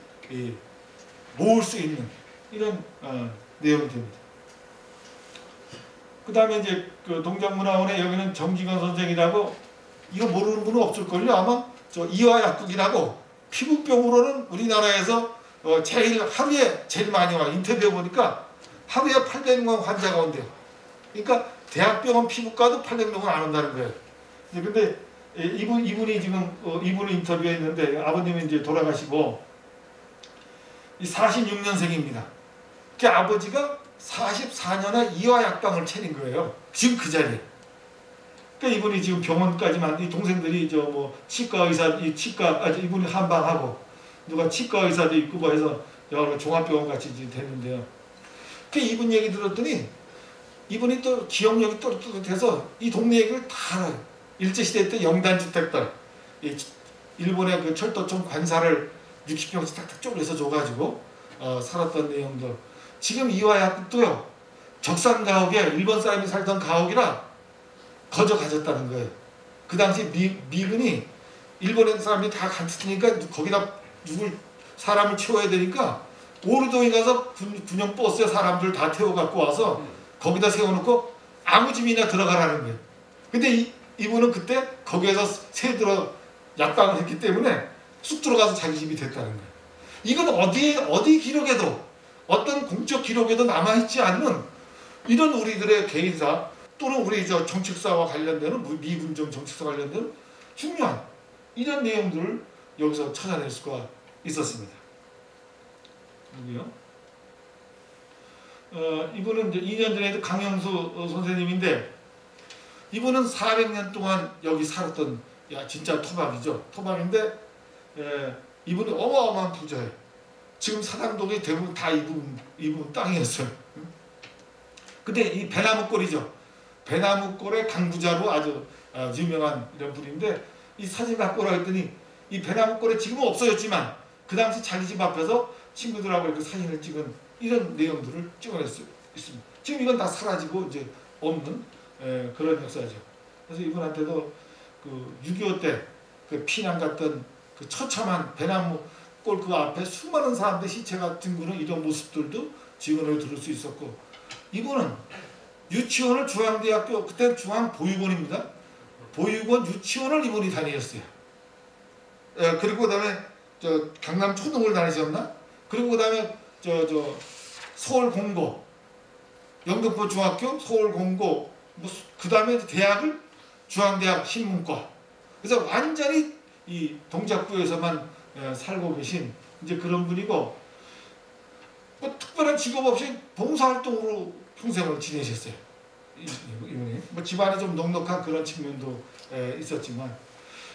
모을 수 있는 이런 내용이 됩니다. 그 다음에 이제 그 동작문화원에 여기는 정기건 선생이라고 이거 모르는 분은 없을걸요. 아마 저 이화약국이라고 피부병으로는 우리나라에서 하루에 제일 많이 와. 인터뷰해 보니까 하루에 800명 환자가 온대요. 그러니까 대학병원 피부과도 800명은 안 온다는 거예요. 근데 이분이 지금 이분을 인터뷰했는데 아버님이 이제 돌아가시고 46년생입니다. 그 아버지가 44년에 이화약방을 차린 거예요. 지금 그 자리에. 그러니까 이분이 지금 병원까지만, 이 동생들이 저 뭐 치과 의사, 이분이 한방하고 누가 치과 의사도 있고 뭐 해서 여러 종합병원 같이 됐는데요. 그 이분 얘기 들었더니 이분이 또 기억력이 또렷해서 이 동네 얘기를 다 알아요. 일제시대 때 영단주택들, 일본의 그 철도청 관사를 60평씩 탁탁 쪼개서 줘가지고 살았던 내용들. 지금 이화약국도요, 적산가옥에 일본 사람이 살던 가옥이라 거저 가졌다는 거예요. 그 당시 미군이 일본에 사람들이 다 갔으니까 거기다 사람을 채워야 되니까 오르동에 가서 군용 버스에 사람들 다 태워갖고 와서 거기다 세워놓고 아무 집이나 들어가라는 거예요. 근데 이분은 그때 거기에서 새들어 약방을 했기 때문에 쑥 들어가서 자기 집이 됐다는 거예요. 이건 어디 기록에도, 어떤 공적 기록에도 남아있지 않는 이런 우리들의 개인사 또는 우리 저 정책사와 관련되는, 미군정 정책사와 관련되는 중요한 이런 내용들을 여기서 찾아낼 수가 있었습니다. 여기요. 이분은 이제 2년 전에도 강영수 선생님인데, 이분은 400년 동안 여기 살았던, 진짜 토박이죠. 토박인데, 이분이 어마어마한 부자예요. 지금 사당동이 대부분 다 이분 땅이었어요. 근데 이 배나무골이죠. 배나무골의 강부자로 아주 유명한 이런 분인데, 이 사진 갖고 오라 했더니 이 배나무골에 지금은 없어졌지만 그 당시 자기 집 앞에서 친구들하고 이렇게 사진을 찍은 이런 내용들을 찍어낼 수 있습니다. 지금 이건 다 사라지고 이제 없는 그런 역사죠. 그래서 이분한테도 그 6.25 때 그 피난 갔던 그 처참한 배나무골 그 앞에 수많은 사람들 시체가 뒹구는 이런 모습들도 증언을 들을 수 있었고, 이분은 유치원을 중앙대학교, 그때 중앙보육원입니다. 보육원 유치원을 이분이 다니셨어요. 그리고 그다음에 저 강남 초등을 다니셨나? 그리고 그다음에 저 서울공고, 영등포 중학교, 서울공고, 뭐 그다음에 대학을 중앙대학 신문과. 그래서 완전히 이 동작구에서만 살고 계신 이제 그런 분이고, 뭐 특별한 직업 없이 봉사활동으로 평생을 지내셨어요. 이분이 뭐 집안이 좀 넉넉한 그런 측면도 있었지만,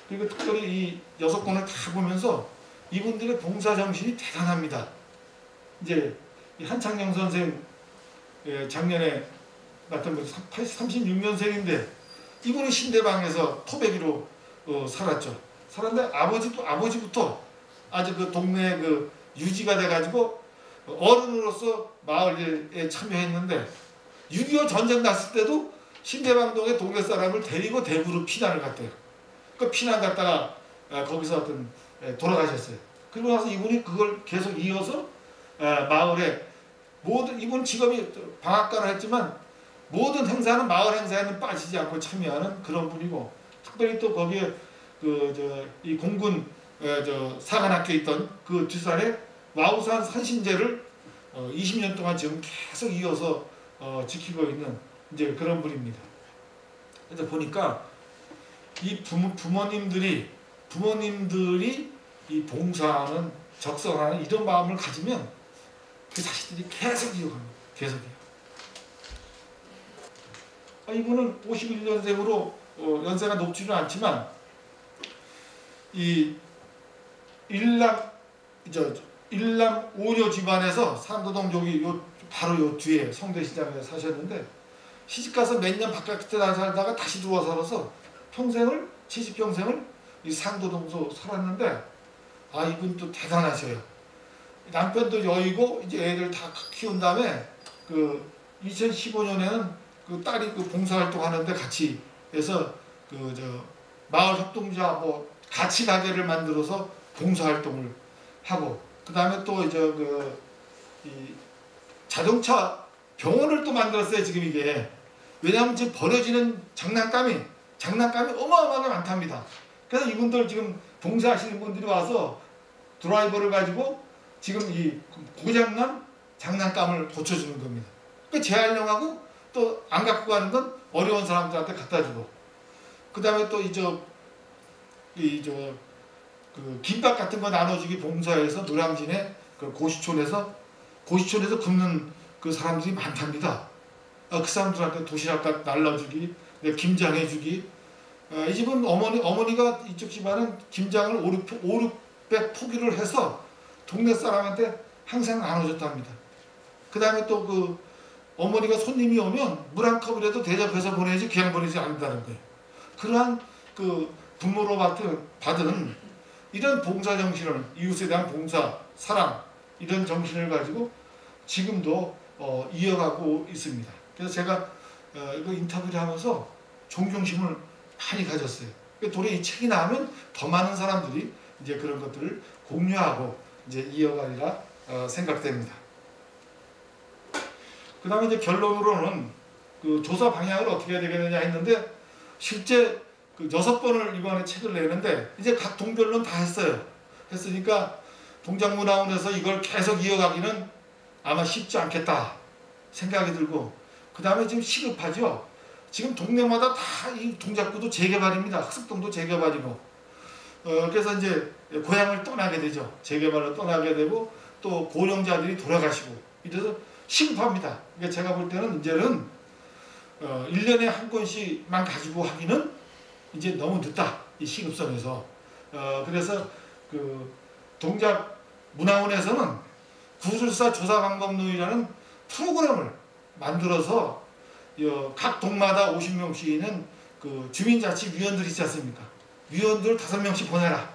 그리고 특별히 이 6권을 다 보면서 이분들의 봉사 정신이 대단합니다. 이제 이 한창영 선생 작년에 맡은 분 36년생인데 이분은 신대방에서 토백이로 살았죠. 살았는데 아버지부터 아주 그 동네에 그 유지가 돼가지고 어른으로서 마을에 참여했는데 6.25 전쟁 났을 때도 신대방동에 동네 사람을 데리고 대구로 피난을 갔대요. 그 피난 갔다가 거기서 어떤 돌아가셨어요. 그리고 나서 이분이 그걸 계속 이어서 마을에 모든, 이분 직업이 방앗간을 했지만 모든 행사는, 마을 행사에는 빠지지 않고 참여하는 그런 분이고, 특별히 또 거기에 이 공군 사관학교 있던 그 뒷산에 와우산 산신제를 20년 동안 지금 계속 이어서 지키고 있는 이제 그런 분입니다. 그래서 보니까 이 부모님들이 이 봉사하는, 적성하는 이런 마음을 가지면 그 자식들이 계속 이어갑니다. 계속이요. 이분은 51년생으로 연세가 높지는 않지만 이 일남 5녀 집안에서 상도동 여기 바로 요 뒤에 성대시장에 사셨는데, 시집가서 몇 년 바깥에 살다가 다시 들어와 살아서 평생을 70평생을 이 상도동에서 살았는데, 이분도 대단하셔요. 남편도 여의고 이제 애들 다 키운 다음에 그 2015년에는 그 딸이 그 봉사활동 하는데 같이 해서 마을 협동조합 뭐 같이 가게를 만들어서 봉사활동을 하고, 그 다음에 또 이제 이 자동차 병원을 또 만들었어요. 지금 이게 왜냐하면 지금 버려지는 장난감이 어마어마하게 많답니다. 그래서 이분들 지금 봉사하시는 분들이 와서 드라이버를 가지고 지금 이 고장난 장난감을 고쳐주는 겁니다. 그 재활용하고 또 안 갖고 가는 건 어려운 사람들한테 갖다 주고, 그 다음에 또 그 김밥 같은 거 나눠주기 봉사해서 노량진에 그 고시촌에서 굶는 그 사람들이 많답니다. 그 사람들한테 도시락 날라주기, 김장해주기. 이 집은 어머니가 이쪽 집안은 김장을 500 포기를 해서 동네 사람한테 항상 나눠줬답니다. 그 다음에 또 그 어머니가 손님이 오면 물 한 컵이라도 대접해서 보내지 그냥 보내지 않는다는 거예요. 그러한 그 부모로 받은 이런 봉사 정신을, 이웃에 대한 봉사, 사랑, 이런 정신을 가지고 지금도 이어가고 있습니다. 그래서 제가 이거 인터뷰를 하면서 존경심을 많이 가졌어요. 도리어 이 책이 나오면 더 많은 사람들이 이제 그런 것들을 공유하고 이제 이어가리라 생각됩니다. 그 다음에 이제 결론으로는 그 조사 방향을 어떻게 해야 되겠느냐 했는데, 실제 그 6번을 이번에 책을 내는데 이제 각 동별로는 다 했으니까 동작문화원에서 이걸 계속 이어가기는 아마 쉽지 않겠다 생각이 들고, 그 다음에 지금 시급하죠. 지금 동네마다 다 이 동작구도 재개발입니다. 학습동도 재개발이고, 그래서 이제 고향을 떠나게 되죠. 재개발로 떠나게 되고 또 고령자들이 돌아가시고 이래서 시급합니다. 그러니까 제가 볼 때는 이제는 1년에 한 권씩만 가지고 하기는 이제 너무 늦다. 이 시급성에서. 그래서 그 동작문화원에서는 구술사 조사방법론이라는 프로그램을 만들어서 각 동마다 50명씩 있는 그 주민자치위원들 있지 않습니까? 위원들 5명씩 보내라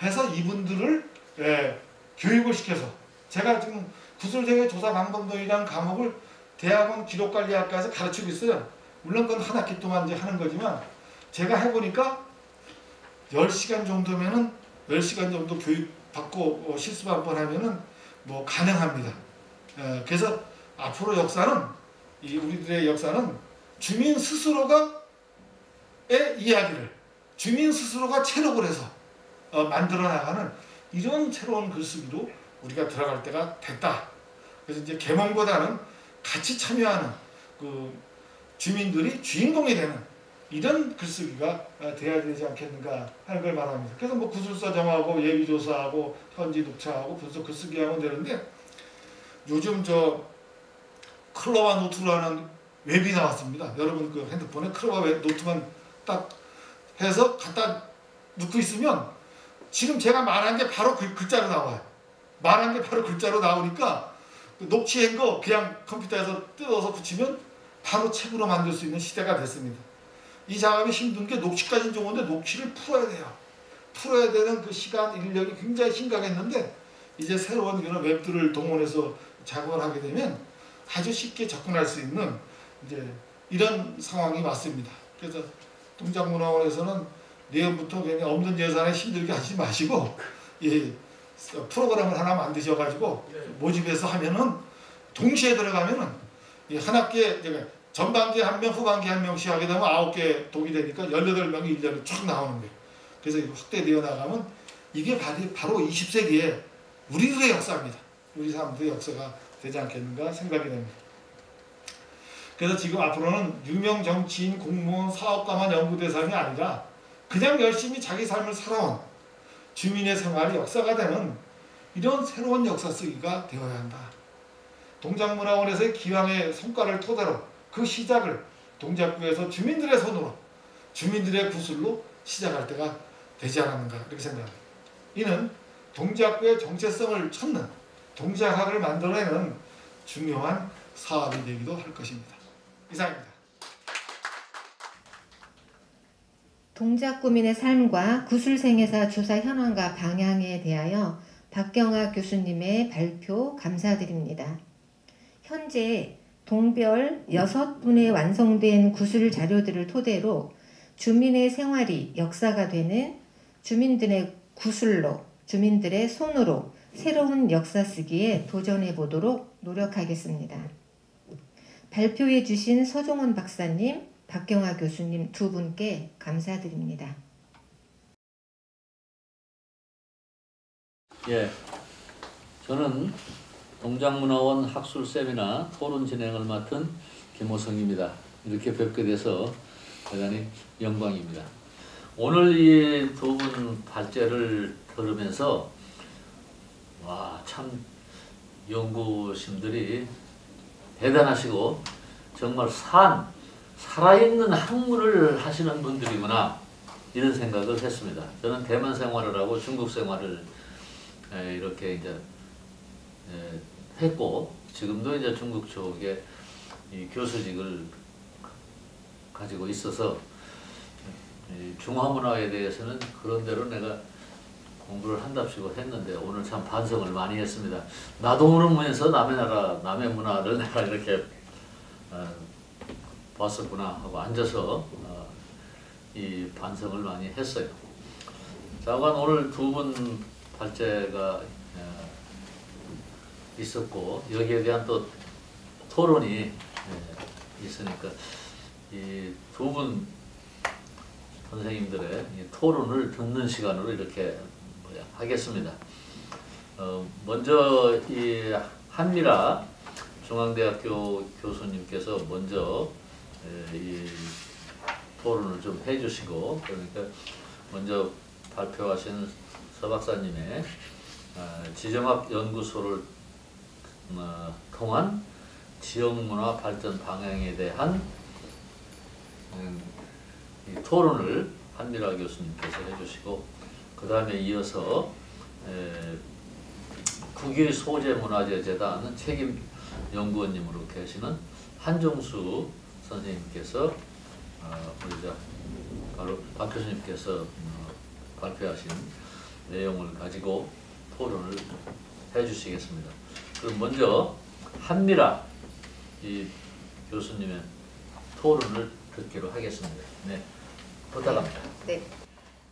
해서 이분들을 교육을 시켜서, 제가 지금 구술대회 조사방법론이라는 과목을 대학원 기록관리학과에서 가르치고 있어요. 물론 그건 한 학기 동안 이제 하는 거지만 제가 해보니까 10시간 정도면은 10시간 정도 교육받고 실습 한 번 하면은 뭐 가능합니다. 그래서 앞으로 역사는, 우리들의 역사는 주민 스스로의 이야기를 주민 스스로가 체력을 해서 만들어 나가는 이런 새로운 글쓰기로 우리가 들어갈 때가 됐다. 그래서 이제 계몽보다는 같이 참여하는 그 주민들이 주인공이 되는 이런 글쓰기가 돼야 되지 않겠는가 하는 걸 말합니다. 그래서 뭐 구술사 정하고 예비조사하고 현지 녹차하고 분석 글쓰기 하면 되는데, 요즘 클로바 노트로 하는 웹이 나왔습니다. 여러분 그 핸드폰에 클로바 노트만 딱 해서 갖다 넣고 있으면 지금 제가 말한 게 바로 글자로 나와요. 말한 게 바로 글자로 나오니까 녹취한 거 그냥 컴퓨터에서 뜯어서 붙이면 바로 책으로 만들 수 있는 시대가 됐습니다. 이 작업이 힘든 게 녹취까지는 좋은데 녹취를 풀어야 돼요. 풀어야 되는 그 시간, 인력이 굉장히 심각했는데, 이제 새로운 이런 웹들을 동원해서 작업을 하게 되면 아주 쉽게 접근할 수 있는 이제 이런 상황이 왔습니다. 그래서 동작문화원에서는 내년부터 괜히 없는 예산에 힘들게 하지 마시고 이 프로그램을 하나 만드셔가지고 모집해서 하면은 동시에 들어가면은 이 한 학기에 전반기에 1명, 후반기에 1명씩 하게 되면 9개 독이 되니까 18명이 1년에 쭉 나오는 거예요. 그래서 확대되어 나가면 이게 바로 20세기에 우리들의 역사입니다. 우리 사람들의 역사가 되지 않겠는가 생각이 됩니다. 그래서 지금 앞으로는 유명 정치인, 공무원, 사업가만 연구 대상이 아니라 그냥 열심히 자기 삶을 살아온 주민의 생활이 역사가 되는 이런 새로운 역사 쓰기가 되어야 한다. 동작문화원에서의 기왕의 성과를 토대로 그 시작을 동작구에서 주민들의 손으로 주민들의 구슬로 시작할 때가 되지 않았는가 이렇게 생각합니다. 이는 동작구의 정체성을 찾는 동작학을 만들어내는 중요한 사업이 되기도 할 것입니다. 이상입니다. 동작구민의 삶과 구술생애사 조사 현황과 방향에 대하여 박경아 교수님의 발표 감사드립니다. 현재 동별 6분의 완성된 구술 자료들을 토대로 주민의 생활이 역사가 되는 주민들의 구술로, 주민들의 손으로 새로운 역사 쓰기에 도전해 보도록 노력하겠습니다. 발표해 주신 서종원 박사님, 박경아 교수님 두 분께 감사드립니다. 예, 저는 동작문화원 학술 세미나 토론 진행을 맡은 김호성입니다. 이렇게 뵙게 돼서 대단히 영광입니다. 오늘 이 두 분 발제를 들으면서 와, 참 연구심들이 대단하시고 정말 살아있는 학문을 하시는 분들이구나 이런 생각을 했습니다. 저는 대만 생활을 하고 중국 생활을 이렇게 이제 했고 지금도 이제 중국 쪽에 이 교수직을 가지고 있어서 중화문화에 대해서는 그런 대로 내가 공부를 한답시고 했는데 오늘 참 반성을 많이 했습니다. 나도 모르면서 남의 나라, 남의 문화를 내가 이렇게 봤었구나 하고 앉아서 이 반성을 많이 했어요. 자관 오늘 두 분 발제가 있었고 여기에 대한 또 토론이 있으니까 이 두 분 선생님들의 이 토론을 듣는 시간으로 이렇게 하겠습니다. 먼저 이 한미라 중앙대학교 교수님께서 먼저 이 토론을 좀 해주시고 그러니까 먼저 발표하신 서 박사님의 지정학 연구소를 통한 지역문화 발전 방향에 대한 이 토론을 한미라 교수님께서 해주시고 그 다음에 이어서 국유소재문화재재단 책임 연구원님으로 계시는 한종수 선생님께서 바로 박 교수님께서 발표하신 내용을 가지고 토론을 해주시겠습니다. 그럼 먼저 한미라 이 교수님의 토론을 듣기로 하겠습니다. 네, 부탁합니다. 네.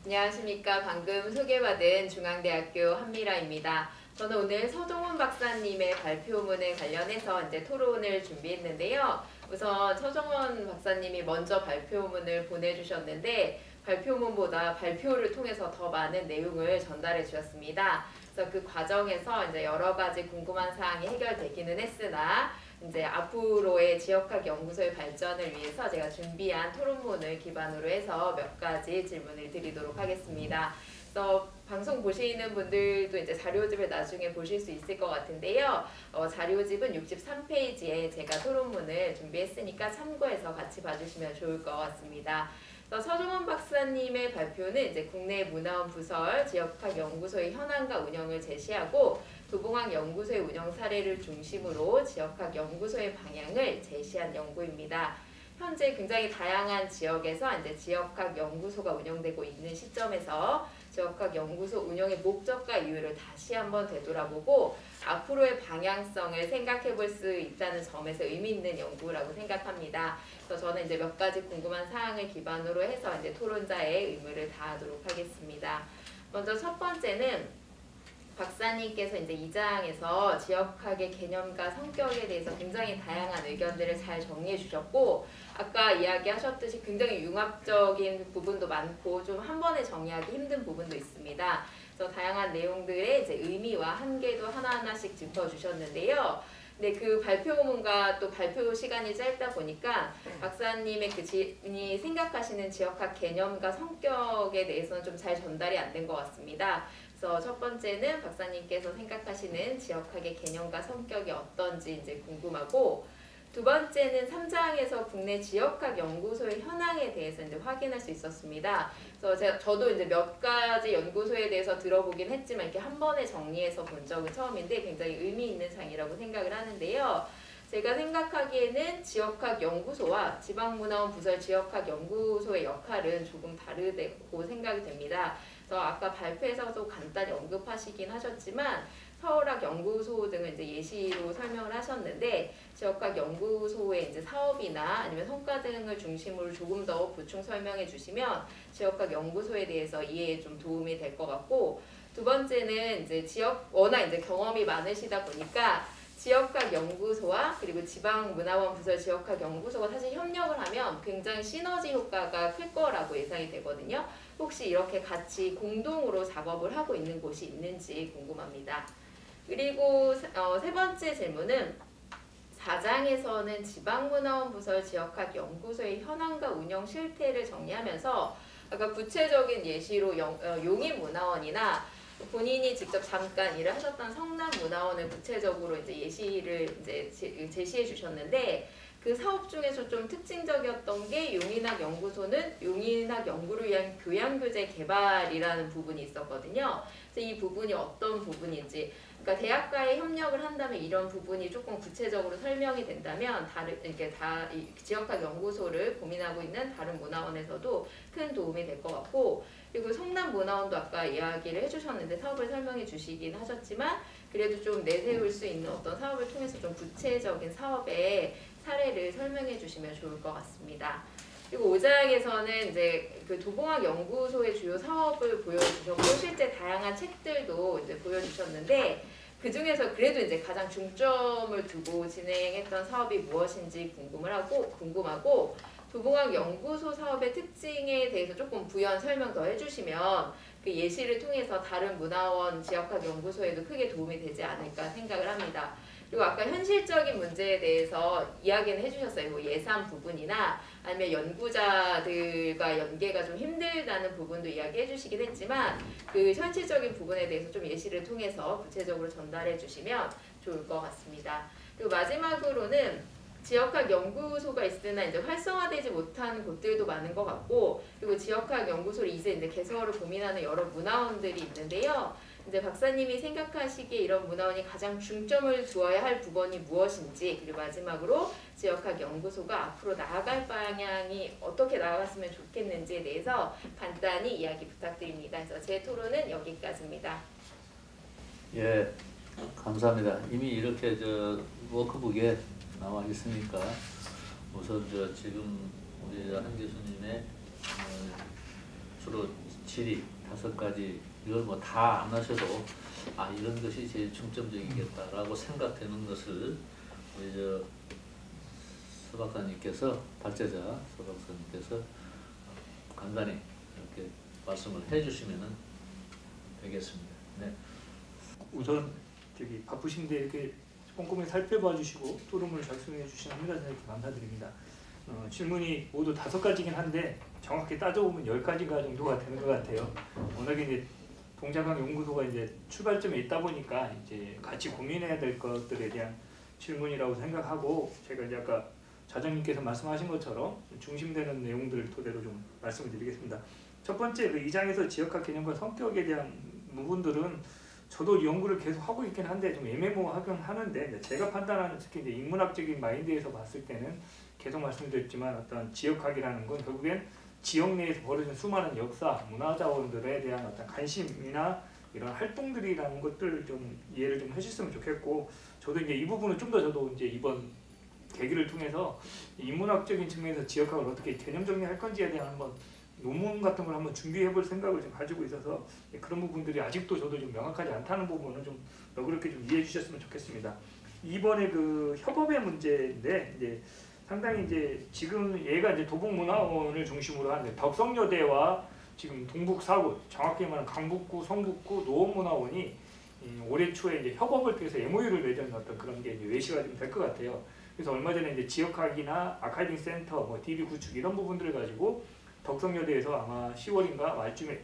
안녕하십니까. 방금 소개받은 중앙대학교 한미라입니다. 저는 오늘 서종원 박사님의 발표문에 관련해서 이제 토론을 준비했는데요. 우선 서종원 박사님이 먼저 발표문을 보내주셨는데 발표문보다 발표를 통해서 더 많은 내용을 전달해 주셨습니다. 그래서 그 과정에서 이제 여러 가지 궁금한 사항이 해결되기는 했으나 이제 앞으로의 지역학 연구소의 발전을 위해서 제가 준비한 토론문을 기반으로 해서 몇 가지 질문을 드리도록 하겠습니다. 그래서 방송 보시는 분들도 이제 자료집을 나중에 보실 수 있을 것 같은데요. 자료집은 63페이지에 제가 토론문을 준비했으니까 참고해서 같이 봐주시면 좋을 것 같습니다. 서종원 박사님의 발표는 이제 국내 문화원 부설 지역학 연구소의 현황과 운영을 제시하고 도봉학 연구소의 운영 사례를 중심으로 지역학 연구소의 방향을 제시한 연구입니다. 현재 굉장히 다양한 지역에서 이제 지역학 연구소가 운영되고 있는 시점에서 지역학 연구소 운영의 목적과 이유를 다시 한번 되돌아보고 앞으로의 방향성을 생각해 볼 수 있다는 점에서 의미 있는 연구라고 생각합니다. 그래서 저는 이제 몇 가지 궁금한 사항을 기반으로 해서 이제 토론자의 의무를 다하도록 하겠습니다. 먼저 첫 번째는 박사님께서 이제 2장에서 지역학의 개념과 성격에 대해서 굉장히 다양한 의견들을 잘 정리해 주셨고, 아까 이야기하셨듯이 굉장히 융합적인 부분도 많고 좀 한 번에 정리하기 힘든 부분도 있습니다. 그래서 다양한 내용들의 이제 의미와 한계도 하나하나씩 짚어주셨는데요. 네, 그 발표문과 또 발표 시간이 짧다 보니까 박사님의 그 지인이 생각하시는 지역학 개념과 성격에 대해서는 좀 잘 전달이 안 된 것 같습니다. 그래서 첫 번째는 박사님께서 생각하시는 지역학의 개념과 성격이 어떤지 이제 궁금하고, 두 번째는 3장에서 국내 지역학 연구소의 현황에 대해서 이제 확인할 수 있었습니다. 그래서 저도 이제 몇 가지 연구소에 대해서 들어보긴 했지만 이렇게 한 번에 정리해서 본 적은 처음인데 굉장히 의미 있는 장이라고 생각을 하는데요. 제가 생각하기에는 지역학 연구소와 지방문화원 부설 지역학 연구소의 역할은 조금 다르다고 생각이 됩니다. 그래서 아까 발표에서도 간단히 언급하시긴 하셨지만 서울학 연구소 등을 이제 예시로 설명을 하셨는데, 지역학 연구소의 이제 사업이나 아니면 성과 등을 중심으로 조금 더 보충 설명해 주시면 지역학 연구소에 대해서 이해에 좀 도움이 될 것 같고, 두 번째는 이제 워낙 이제 경험이 많으시다 보니까 지역학 연구소와 그리고 지방문화원 부설 지역학 연구소가 사실 협력을 하면 굉장히 시너지 효과가 클 거라고 예상이 되거든요. 혹시 이렇게 같이 공동으로 작업을 하고 있는 곳이 있는지 궁금합니다. 그리고 세 번째 질문은 4장에서는 지방문화원 부설 지역학 연구소의 현황과 운영 실태를 정리하면서 아까 구체적인 예시로 용인문화원이나 본인이 직접 잠깐 일을 하셨던 성남문화원을 구체적으로 이제 예시를 이제 제시해 주셨는데, 그 사업 중에서 좀 특징적이었던 게 용인학 연구소는 용인학 연구를 위한 교양교재 개발이라는 부분이 있었거든요. 그래서 이 부분이 어떤 부분인지, 그러니까 대학과에 협력을 한다면 이런 부분이 조금 구체적으로 설명이 된다면 이렇게 이 지역학 연구소를 고민하고 있는 다른 문화원에서도 큰 도움이 될 것 같고, 그리고 성남문화원도 아까 이야기를 해주셨는데 사업을 설명해 주시긴 하셨지만 그래도 좀 내세울 수 있는 어떤 사업을 통해서 좀 구체적인 사업의 사례를 설명해 주시면 좋을 것 같습니다. 그리고 5장에서는 이제 그 도봉학 연구소의 주요 사업을 보여주셨고 실제 다양한 책들도 이제 보여주셨는데, 그 중에서 그래도 이제 가장 중점을 두고 진행했던 사업이 무엇인지 궁금하고 도봉학 연구소 사업의 특징에 대해서 조금 부연 설명 더 해주시면 그 예시를 통해서 다른 문화원 지역학 연구소에도 크게 도움이 되지 않을까 생각을 합니다. 그리고 아까 현실적인 문제에 대해서 이야기는 해주셨어요. 뭐 예산 부분이나 아니면 연구자들과 연계가 좀 힘들다는 부분도 이야기해 주시긴 했지만 그 현실적인 부분에 대해서 좀 예시를 통해서 구체적으로 전달해 주시면 좋을 것 같습니다. 그리고 마지막으로는 지역학 연구소가 있으나 이제 활성화되지 못한 곳들도 많은 것 같고, 그리고 지역학 연구소를 이제 개설을 고민하는 여러 문화원들이 있는데요. 이제 박사님이 생각하시기에 이런 문화원이 가장 중점을 두어야 할 부분이 무엇인지, 그리고 마지막으로 지역학 연구소가 앞으로 나아갈 방향이 어떻게 나아갔으면 좋겠는지에 대해서 간단히 이야기 부탁드립니다. 그래서 제 토론은 여기까지입니다. 예, 감사합니다. 이미 이렇게 워크북에 나와 있으니까 우선 지금 우리 한 교수님의 주로 질의 5가지 이걸 뭐 다 안 하셔도 이런 것이 제일 중점적이겠다라고 생각되는 것을 우리 서 박사님께서 발제자 서 박사님께서 간단히 이렇게 말씀을 해주시면 되겠습니다. 네. 우선 바쁘신데 이렇게 꼼꼼히 살펴봐 주시고 토론을 작성해 주신 합니다 선생님께 감사드립니다. 질문이 모두 5가지긴 한데 정확히 따져보면 10가지가 정도가 되는 것 같아요. 워낙에 이제 동작학 연구소가 이제 출발점에 있다 보니까 이제 같이 고민해야 될 것들에 대한 질문이라고 생각하고, 제가 이제 아까 자장님께서 말씀하신 것처럼 중심되는 내용들을 토대로 좀 말씀을 드리겠습니다. 첫 번째, 2장에서 지역학 개념과 성격에 대한 부분들은 저도 연구를 계속 하고 있긴 한데 좀 애매모호하긴 하는데, 제가 판단하는 특히 이제 인문학적인 마인드에서 봤을 때는 계속 말씀드렸지만 어떤 지역학이라는 건 결국엔 지역 내에서 벌어진 수많은 역사, 문화 자원들에 대한 어떤 관심이나 이런 활동들이라는 것들 좀 이해를 좀 하셨으면 좋겠고, 저도 이제 이 부분은 좀 더 저도 이제 이번 계기를 통해서 인문학적인 측면에서 지역학을 어떻게 개념 정리할 건지에 대한 한번 논문 같은 걸 한번 준비해볼 생각을 좀 가지고 있어서 그런 부분들이 아직도 저도 좀 명확하지 않다는 부분은 좀 너그럽게 좀 이해해 주셨으면 좋겠습니다. 이번에 그 협업의 문제인데 이제 상당히 이제 지금 얘가 이제 도봉문화원을 중심으로 한 덕성여대와 지금 동북 4구, 정확히 말하면 강북구, 성북구, 노원문화원이 올해 초에 이제 협업을 통해서 MOU를 맺은 어떤 그런 게 이제 외시가 좀 될 것 같아요. 그래서 얼마 전에 이제 지역학이나 아카이딩 센터, 뭐 DB 구축 이런 부분들을 가지고 덕성여대에서 아마 10월인가 말쯤에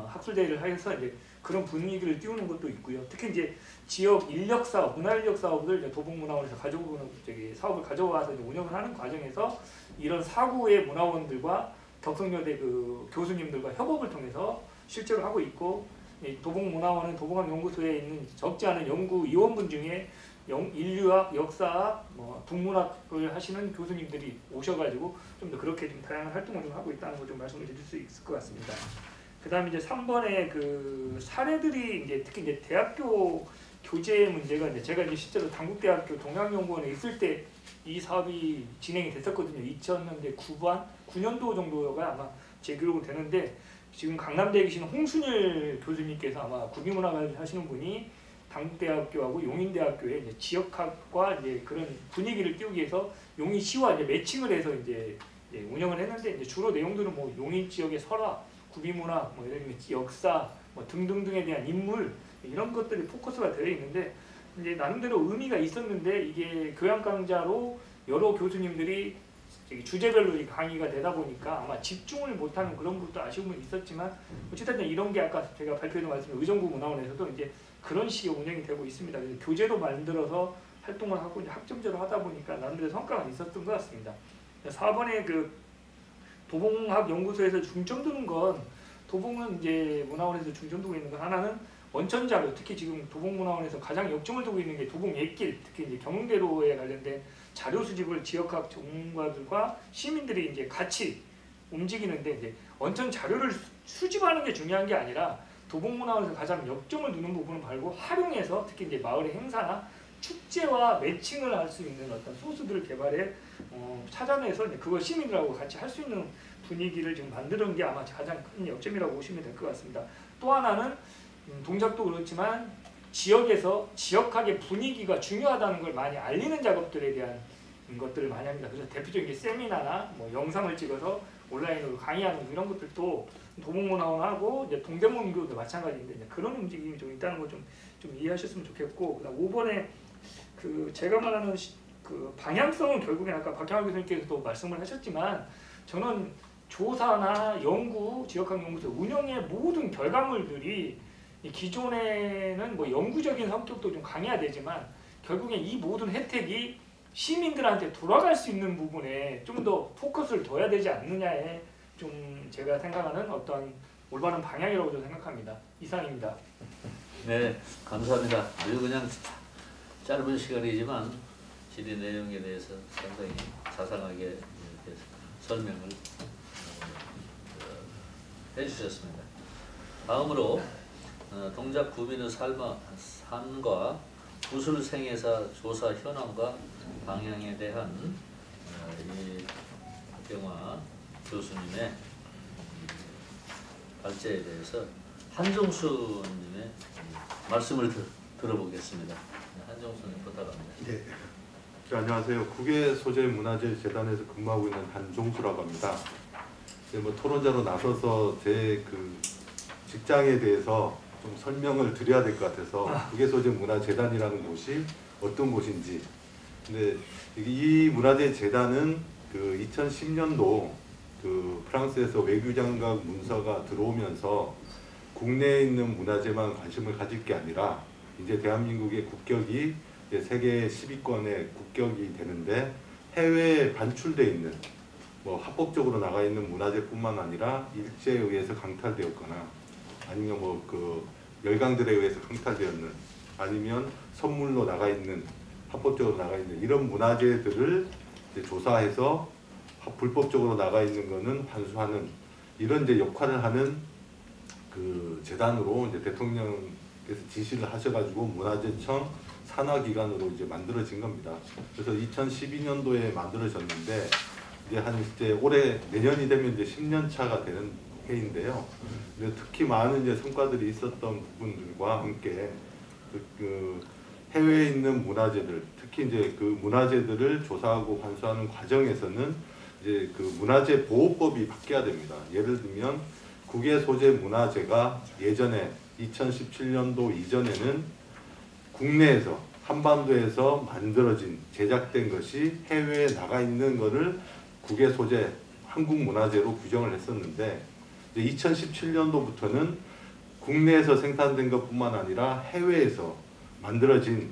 학술대회를 하여서 이제 그런 분위기를 띄우는 것도 있고요. 특히 이제 지역 인력 사업, 문화 인력 사업을 이제 도봉문화원에서 가져오는 사업을 가져와서 이제 운영을 하는 과정에서 이런 4구의 문화원들과 덕성여대 그 교수님들과 협업을 통해서 실제로 하고 있고, 도봉문화원은 도봉학연구소에 있는 적지 않은 연구 위원분 중에 인류학, 역사학, 뭐 북문학을 하시는 교수님들이 오셔가지고 좀 더 그렇게 좀 다양한 활동을 좀 하고 있다는 걸 좀 말씀을 드릴 수 있을 것 같습니다. 그다음에 이제 3번에 그 사례들이 이제 특히 이제 대학교 교재 문제가 이제 제가 이제 실제로 당국대학교 동양연구원에 있을 때 이 사업이 진행이 됐었거든요. 2000년대 9년도 정도가 아마 제 기록으로 되는데, 지금 강남대에 계신 홍순일 교수님께서 아마 국유문학을 하시는 분이 당국대학교하고 용인대학교의 이제 지역학과 이제 그런 분위기를 띄우기 위해서 용인시와 이제 매칭을 해서 이제 운영을 했는데, 이제 주로 내용들은 뭐 용인 지역의 설화, 구비문화, 뭐 이런 역사, 뭐 등등등에 대한 인물 이런 것들이 포커스가 되어 있는데, 이제 나름대로 의미가 있었는데 이게 교양 강좌로 여러 교수님들이 주제별로 강의가 되다 보니까 아마 집중을 못하는 그런 부분도 아쉬움은 있었지만, 어쨌든 이런 게 아까 제가 발표에도 말씀드린 의정부 문화원에서도 이제 그런 식의 운영이 되고 있습니다. 그래서 교재도 만들어서 활동을 하고 이제 학점제로 하다 보니까 나름대로 성과가 있었던 것 같습니다. 4번에 그 도봉학연구소에서 중점 두는 건, 도봉은 이제 문화원에서 중점 두고 있는 건 하나는 원천 자료, 특히 지금 도봉문화원에서 가장 역점을 두고 있는 게 도봉 옛길, 특히 이제 경흥대로에 관련된 자료 수집을 지역학 전문가들과 시민들이 이제 같이 움직이는데, 이제 원천 자료를 수집하는 게 중요한 게 아니라 도봉문화원에서 가장 역점을 두는 부분은 바로 활용해서 특히 이제 마을의 행사나 축제와 매칭을 할 수 있는 어떤 소스들을 개발해 찾아내서 이제 그걸 시민들하고 같이 할 수 있는 분위기를 지금 만드는 게 아마 가장 큰 역점이라고 보시면 될 것 같습니다. 또 하나는 동작도 그렇지만 지역에서 지역학의 분위기가 중요하다는 걸 많이 알리는 작업들에 대한 것들을 많이 합니다. 그래서 대표적인 게 세미나나 뭐 영상을 찍어서 온라인으로 강의하는 이런 것들도 도봉문화원하고 이제 동대문교도 마찬가지인데, 이제 그런 움직임이 좀 있다는 걸 좀 이해하셨으면 좋겠고, 그다음 5번에 그 제가 말하는 그 방향성은 결국엔 아까 박형학 교수님께서도 말씀을 하셨지만, 저는 조사나 연구, 지역학 연구소 운영의 모든 결과물들이 기존에는 뭐 영구적인 성격도 좀 강해야 되지만 결국엔 이 모든 혜택이 시민들한테 돌아갈 수 있는 부분에 좀 더 포커스를 둬야 되지 않느냐에 좀 제가 생각하는 어떤 올바른 방향이라고 저는 생각합니다. 이상입니다. 네, 감사합니다. 아주 그냥 짧은 시간이지만 질의 내용에 대해서 상당히 자상하게 이렇게 설명을 해주셨습니다. 다음으로 동작 구민의 삶과 구술생애사 조사 현황과 방향에 대한 이 박경화 교수님의 발제에 대해서 한종수님의 말씀을 들어보겠습니다. 한종수님 부탁합니다. 네. 안녕하세요. 국외소재문화재재단에서 근무하고 있는 한종수라고 합니다. 뭐 토론자로 나서서 제 그 직장에 대해서 좀 설명을 드려야 될 것 같아서 국외소재문화재단이라는 곳이 어떤 곳인지. 근데 이 문화재재단은 그 2010년도 그 프랑스에서 외교장관 문서가 들어오면서 국내에 있는 문화재만 관심을 가질 게 아니라 이제 대한민국의 국격이 이제 세계 10위권의 국격이 되는데 해외에 반출돼 있는 뭐 합법적으로 나가 있는 문화재뿐만 아니라 일제에 의해서 강탈되었거나 아니면 뭐 그 열강들에 의해서 강탈되었는 아니면 선물로 나가 있는 합법적으로 나가 있는 이런 문화재들을 이제 조사해서 불법적으로 나가 있는 거는 환수하는 이런 이제 역할을 하는 그 재단으로 이제 대통령께서 지시를 하셔가지고 문화재청 산하기관으로 이제 만들어진 겁니다. 그래서 2012년도에 만들어졌는데 이제 올해 내년이 되면 이제 10년 차가 되는 해인데요. 특히 많은 이제 성과들이 있었던 부분들과 함께 그 해외에 있는 문화재들, 특히 이제 그 문화재들을 조사하고 환수하는 과정에서는 이제 그 문화재 보호법이 바뀌어야 됩니다. 예를 들면 국외 소재 문화재가 예전에 2017년도 이전에는 국내에서 한반도에서 만들어진 제작된 것이 해외에 나가 있는 것을 국외 소재 한국 문화재로 규정을 했었는데 2017년도부터는 국내에서 생산된 것뿐만 아니라 해외에서 만들어진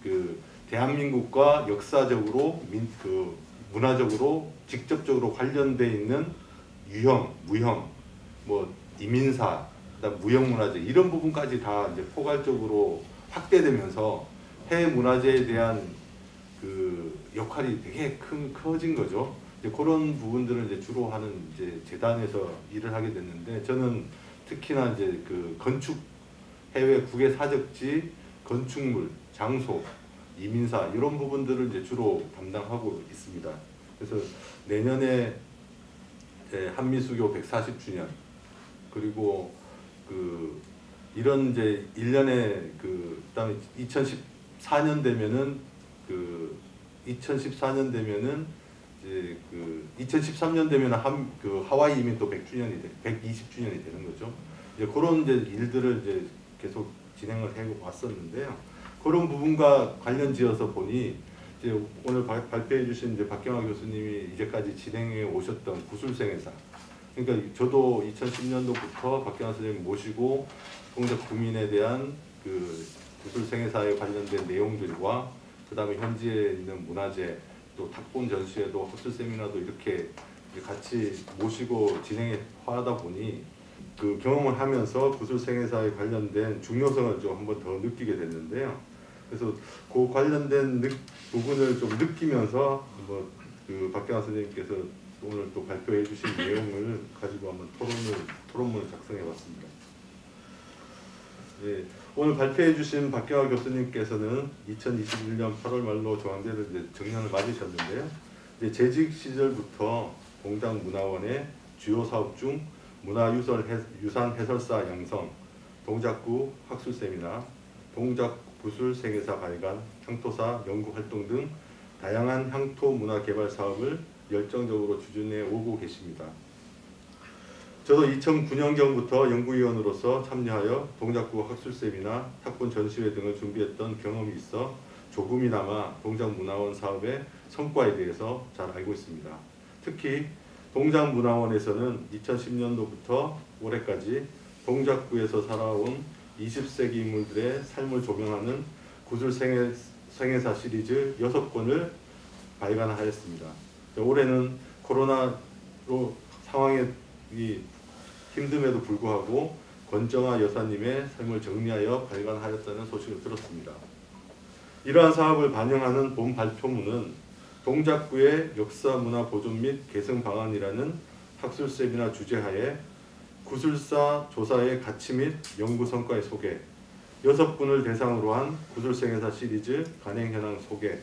그 대한민국과 역사적으로 문화적으로 직접적으로 관련돼 있는 유형, 무형, 뭐 이민사, 그다음 무형문화재 이런 부분까지 다 이제 포괄적으로 확대되면서 해외 문화재에 대한 그 역할이 되게 커진 거죠. 이제 그런 부분들을 이제 주로 하는 이제 재단에서 일을 하게 됐는데 저는 특히나 이제 그 건축 해외 국외 사적지 건축물, 장소, 이민사 이런 부분들을 이제 주로 담당하고 있습니다. 그래서 내년에 한미수교 140주년 그리고 그 이런 이제 1년에 그다음에 2014년 되면은 이제 2013년 되면 하와이 이민 또 120주년이 되는 거죠. 이제 그런 이제 일들을 이제 계속 진행을 해 왔었는데요. 그런 부분과 관련지어서 보니 이제 오늘 발표해 주신 이제 박경화 교수님이 이제까지 진행해 오셨던 구술생애사. 그러니까 저도 2010년도부터 박경화 선생님 모시고 동작 구민에 대한 그 구술생애사에 관련된 내용들과 그다음에 현지에 있는 문화재 또 탁본 전시회도 학술 세미나도 이렇게 같이 모시고 진행해 하다 보니 그 경험을 하면서 구술생애사에 관련된 중요성을 좀 한번 더 느끼게 됐는데요. 그래서 그 관련된 부분을 좀 느끼면서 한번 그 박경화 선생님께서 오늘 또 발표해 주신 내용을 가지고 한번 토론문을 작성해 봤습니다. 예, 오늘 발표해 주신 박경화 교수님께서는 2021년 8월 말로 중앙대를 이제 정년을 맞으셨는데요. 이제 재직 시절부터 동작문화원의 주요 사업 중 문화유산 해설사 양성, 동작구 학술 세미나, 동작구술 생애사 발간, 향토사 연구 활동 등 다양한 향토 문화 개발 사업을 열정적으로 추진해 오고 계십니다. 저도 2009년경부터 연구위원으로서 참여하여 동작구 학술 세미나, 탁본 전시회 등을 준비했던 경험이 있어 조금이나마 동작문화원 사업의 성과에 대해서 잘 알고 있습니다. 특히 동작문화원에서는 2010년도부터 올해까지 동작구에서 살아온 20세기 인물들의 삶을 조명하는 구술생애사 시리즈 6권을 발간하였습니다. 올해는 코로나로 상황이 힘듦에도 불구하고 권정아 여사님의 삶을 정리하여 발간하였다는 소식을 들었습니다. 이러한 사업을 반영하는 본 발표문은 동작구의 역사 문화 보존 및 개선 방안이라는 학술 세미나 주제하에 구술사 조사의 가치 및 연구 성과의 소개, 6분을 대상으로 한 구술생애사 시리즈 간행 현황 소개,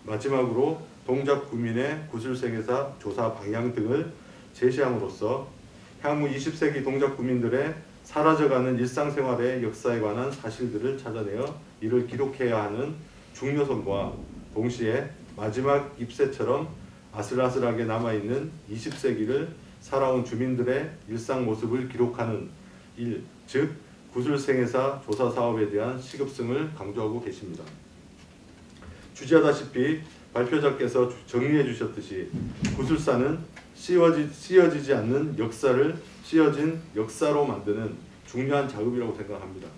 마지막으로 동작구민의 구술생애사 조사 방향 등을 제시함으로써 향후 20세기 동작구민들의 사라져가는 일상생활의 역사에 관한 사실들을 찾아내어 이를 기록해야 하는 중요성과 동시에 마지막 잎새처럼 아슬아슬하게 남아있는 20세기를 살아온 주민들의 일상 모습을 기록하는 일, 즉 구술생애사 조사 사업에 대한 시급성을 강조하고 계십니다. 주지하다시피 발표자께서 정리해 주셨듯이 구술사는 씌어지지 않는 역사를 씌어진 역사로 만드는 중요한 작업이라고 생각합니다.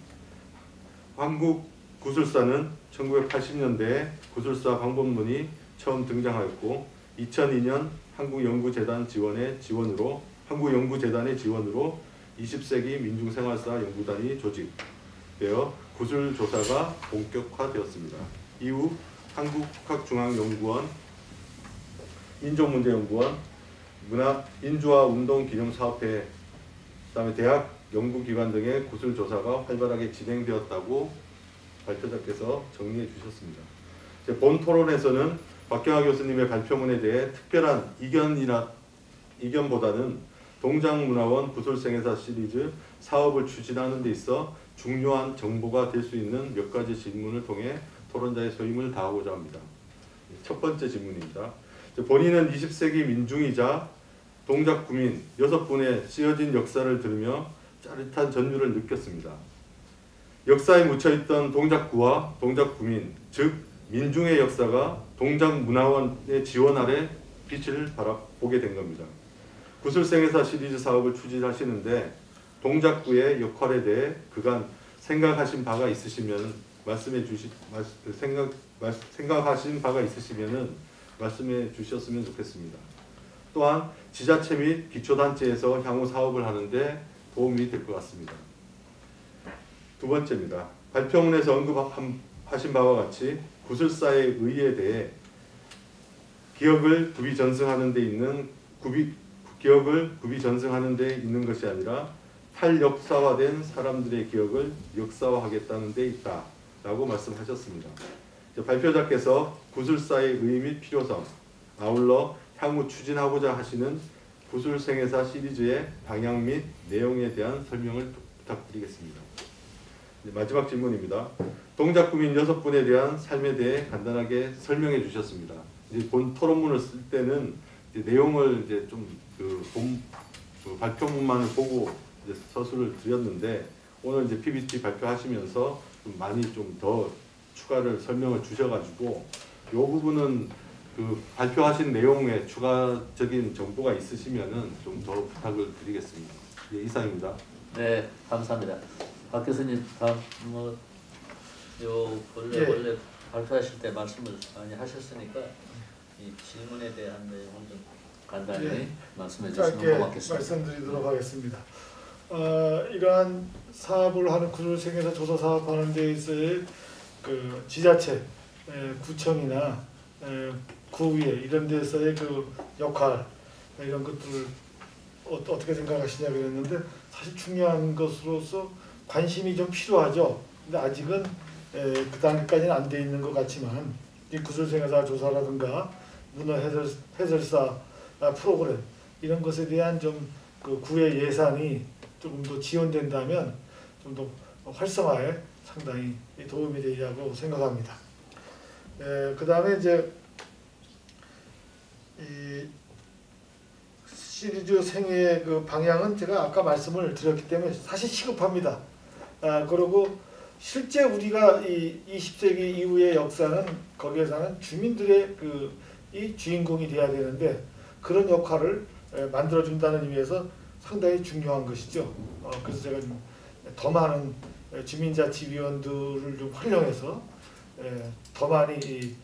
한국 구술사는 1980년대에 구술사 방법론이 처음 등장하였고 2002년 한국연구재단의 지원으로 20세기 민중생활사 연구단이 조직되어 구술조사가 본격화되었습니다. 이후 한국국학중앙연구원 인종문제연구원, 인주와 운동기념사업회, 그다음에 대학 연구기관 등의 구술조사가 활발하게 진행되었다고 발표자께서 정리해 주셨습니다. 본 토론에서는 박경하 교수님의 발표문에 대해 특별한 이견보다는 동작문화원 구술생애사 시리즈 사업을 추진하는 데 있어 중요한 정보가 될 수 있는 몇 가지 질문을 통해 토론자의 소임을 다하고자 합니다. 첫 번째 질문입니다. 본인은 20세기 민중이자 동작구민 6분의 쓰여진 역사를 들으며 짜릿한 전율을 느꼈습니다. 역사에 묻혀있던 동작구와 동작구민, 즉 민중의 역사가 동작문화원의 지원 아래 빛을 바라보게 된 겁니다. 구술생애사 시리즈 사업을 추진하시는데 동작구의 역할에 대해 그간 생각하신 바가 있으시면 말씀해 주셨으면 좋겠습니다. 또한 지자체 및 기초단체에서 향후 사업을 하는데 도움이 될 것 같습니다. 두 번째입니다. 발표문에서 언급하신 바와 같이 구술사의 의의에 대해 기억을 구비 전승하는 데 있는 것이 아니라 탈역사화된 사람들의 기억을 역사화하겠다는 데 있다 라고 말씀하셨습니다. 발표자께서 구술사의 의의 및 필요성, 아울러 향후 추진하고자 하시는 구술생애사 시리즈의 방향 및 내용에 대한 설명을 부탁드리겠습니다. 마지막 질문입니다. 동작구민 6분에 대한 삶에 대해 간단하게 설명해 주셨습니다. 이제 본 토론문을 쓸 때는 이제 내용을 이제 좀 발표문만을 보고 이제 서술을 드렸는데 오늘 이제 PPT 발표하시면서 좀 많이 좀 더 추가를 설명을 주셔가지고 이 부분은 그 발표하신 내용에 추가적인 정보가 있으시면은 좀 더 부탁을 드리겠습니다. 예, 이상입니다. 네, 감사합니다. 박 교수님, 다음 원래 발표하실 때 말씀을 많이 하셨으니까 이 질문에 대한 내용을 좀 간단히 말씀해 주시면 고맙겠습니다. 말씀드리도록 하겠습니다. 이러한 사업을 하는 구술생애사 조사 사업하는 데 있어의 그 지자체, 구청이나 구의회 이런 데서의 그 역할 이런 것들을 어떻게 생각하시냐 그랬는데 사실 중요한 것으로서 관심이 좀 필요하죠. 근데 아직은 그 단계까지는 안 돼 있는 것 같지만 이 구술생애사 조사라든가 문화 해설사 프로그램 이런 것에 대한 좀 그 구의 예산이 조금 더 지원된다면 좀 더 활성화에 상당히 도움이 되리라고 생각합니다. 그 다음에 이제 이 시리즈 생애 그 방향은 제가 아까 말씀을 드렸기 때문에 사실 시급합니다. 그리고 실제 우리가 이 20세기 이후의 역사는 거기에 사는 주민들의 이 주인공이 돼야 되는데 그런 역할을 만들어준다는 의미에서 상당히 중요한 것이죠. 그래서 제가 좀 더 많은 주민자치위원들을 좀 활용해서 더 많이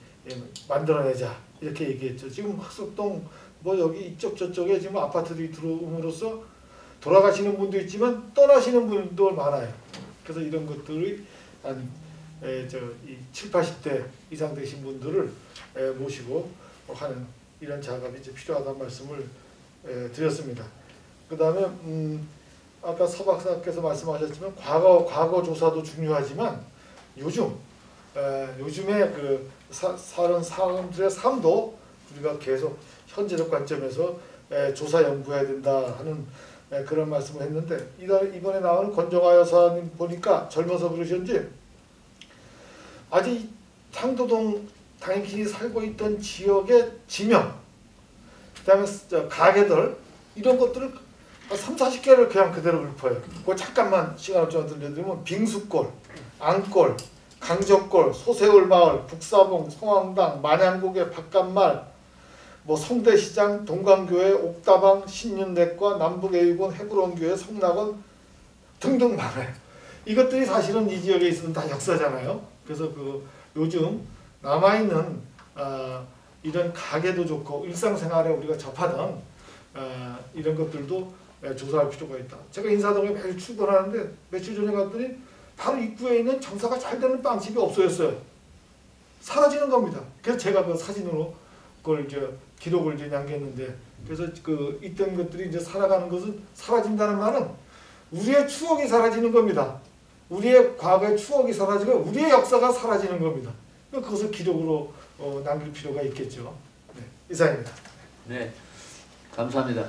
만들어내자 이렇게 얘기했죠. 지금 흑석동 뭐 여기 이쪽 저쪽에 지금 아파트들이 들어옴으로써 돌아가시는 분도 있지만 떠나시는 분도 많아요. 그래서 이런 것들이 한 7, 80대 이상 되신 분들을 모시고 하는 이런 작업이 이제 필요하다는 말씀을 드렸습니다. 그 다음에 아까 서 박사께서 말씀하셨지만 과거 조사도 중요하지만 요즘에 그 사는 사람들의 삶도 우리가 계속 현재적 관점에서 조사 연구해야 된다 하는 그런 말씀을 했는데 이번에 나오는 권정화 여사님 보니까 젊어서 그러셨는지 아직 상도동 당신이 살고 있던 지역의 지명 그다음에 가게들 이런 것들을 3, 40개를 그냥 그대로 읊어요. 그거 잠깐만 시간을 좀 들려드리면 빙수골, 앙골, 강적골, 소세울마을, 북사봉, 성황당, 만양고개, 바깥말, 뭐 성대시장, 동강교회, 옥다방, 신윤내과, 남북애육원, 해구론교회, 성락원 등등 많아요. 이것들이 사실은 이 지역에 있으면 다 역사잖아요. 그래서 요즘 남아있는 이런 가게도 좋고 일상생활에 우리가 접하던 이런 것들도 조사할 필요가 있다. 제가 인사동에 매일 출근하는데 며칠 전에 갔더니 바로 입구에 있는 장사가 잘 되는 빵집이 없어졌어요. 사라지는 겁니다. 그래서 제가 그 사진으로 그걸 이제 기록을 이제 남겼는데, 그래서 그 있던 것들이 이제 살아가는 것은, 사라진다는 말은 우리의 추억이 사라지는 겁니다. 우리의 과거의 추억이 사라지고 우리의 역사가 사라지는 겁니다. 그것을 기록으로 남길 필요가 있겠죠. 네, 이상입니다. 네, 감사합니다.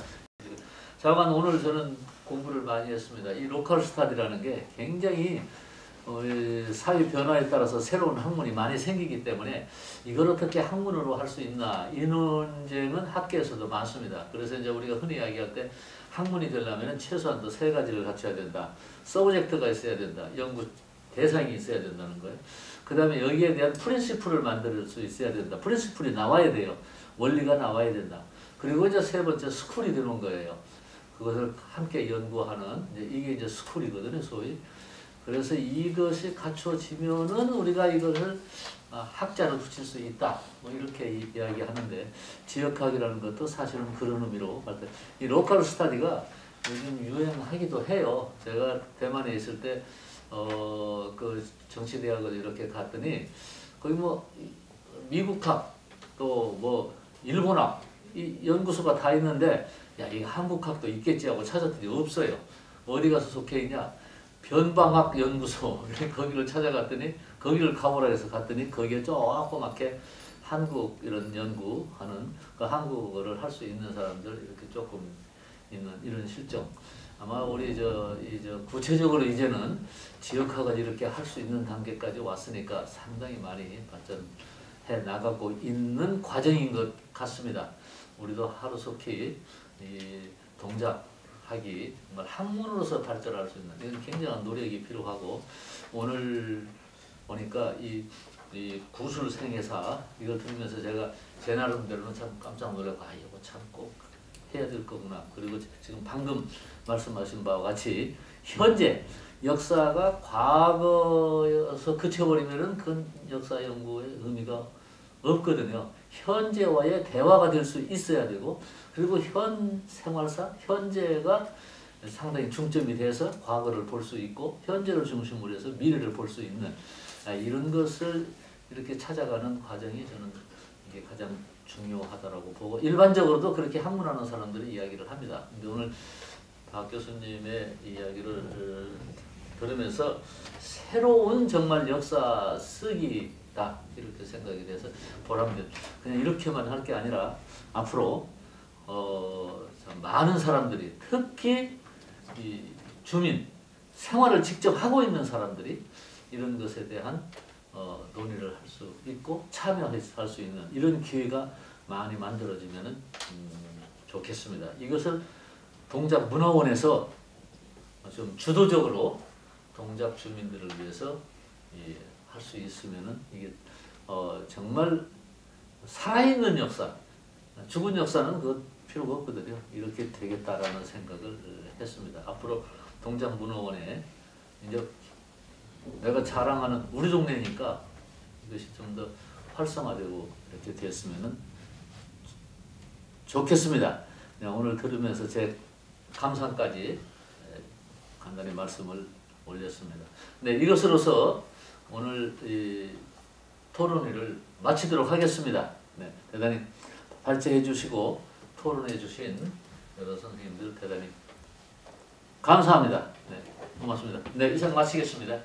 다만 오늘 저는 공부를 많이 했습니다. 이 로컬 스타디라는 게 굉장히 사회 변화에 따라서 새로운 학문이 많이 생기기 때문에 이걸 어떻게 학문으로 할 수 있나, 이 논쟁은 학계에서도 많습니다. 그래서 이제 우리가 흔히 이야기할 때 학문이 되려면 최소한도 3가지를 갖춰야 된다. 서브젝트가 있어야 된다. 연구 대상이 있어야 된다는 거예요. 그 다음에 여기에 대한 프린시플을 만들 수 있어야 된다. 프린시플이 나와야 돼요. 원리가 나와야 된다. 그리고 이제 3번째 스쿨이 되는 거예요. 그것을 함께 연구하는, 이게 이제 스쿨이거든요, 소위. 그래서 이것이 갖춰지면은 우리가 이것을 학자로 붙일 수 있다. 뭐 이렇게 이야기하는데, 지역학이라는 것도 사실은 그런 의미로 말때 이 로컬 스터디가 요즘 유행하기도 해요. 제가 대만에 있을 때 그 정치대학을 이렇게 갔더니 거기 뭐 미국학 또 뭐 일본학 이 연구소가 다 있는데, 야 이거 한국학도 있겠지 하고 찾았더니 없어요. 어디 가서 속해 있냐? 변방학 연구소. 거기를 찾아갔더니, 거기를 가보라 해서 갔더니 거기에 조그맣게 한국 이런 연구하는 그 한국어를 할 수 있는 사람들 이렇게 조금 있는 이런 실정. 아마 우리 구체적으로 이제는 지역학을 이렇게 할 수 있는 단계까지 왔으니까 상당히 많이 발전해 나가고 있는 과정인 것 같습니다. 우리도 하루속히 이 동작학이 정말 학문으로서 발전할 수 있는 이런 굉장한 노력이 필요하고, 오늘 보니까 이 구술생애사 이걸 들으면서 제가 제 나름대로는 참 깜짝 놀라고, 이거 참 꼭 해야 될 거구나. 그리고 지금 방금 말씀하신 바와 같이 현재 역사가 과거여서 그쳐버리면은 그 역사 연구의 의미가 없거든요. 현재와의 대화가 될 수 있어야 되고, 그리고 현 생활사, 현재가 상당히 중점이 돼서 과거를 볼 수 있고, 현재를 중심으로 해서 미래를 볼 수 있는 이런 것을 이렇게 찾아가는 과정이 저는 이게 가장 중요하다라고 보고, 일반적으로도 그렇게 학문하는 사람들이 이야기를 합니다. 근데 오늘 박 교수님의 이야기를 들으면서 새로운 정말 역사 쓰기다 이렇게 생각이 돼서 보람된, 그냥 이렇게만 할 게 아니라 앞으로 많은 사람들이, 특히 이 주민 생활을 직접 하고 있는 사람들이 이런 것에 대한 논의를 할 수 있고 참여할 수 있는 이런 기회가 많이 만들어지면 좋겠습니다. 이것을 동작문화원에서 좀 주도적으로 동작 주민들을 위해서 할 수 있으면은 이게 정말 살아있는 역사, 죽은 역사는 그 필요가 없거든요. 이렇게 되겠다라는 생각을 했습니다. 앞으로 동작문화원에 이제 내가 자랑하는 우리 동네니까 이것이 좀 더 활성화되고 이렇게 됐으면은 좋겠습니다. 오늘 들으면서 제 감상까지 간단히 말씀을 올렸습니다. 네, 이것으로서 오늘 이 토론회를 마치도록 하겠습니다. 네, 대단히 발제해 주시고 토론해 주신 여러 선생님들 대단히 감사합니다. 네, 고맙습니다. 네, 이상 마치겠습니다.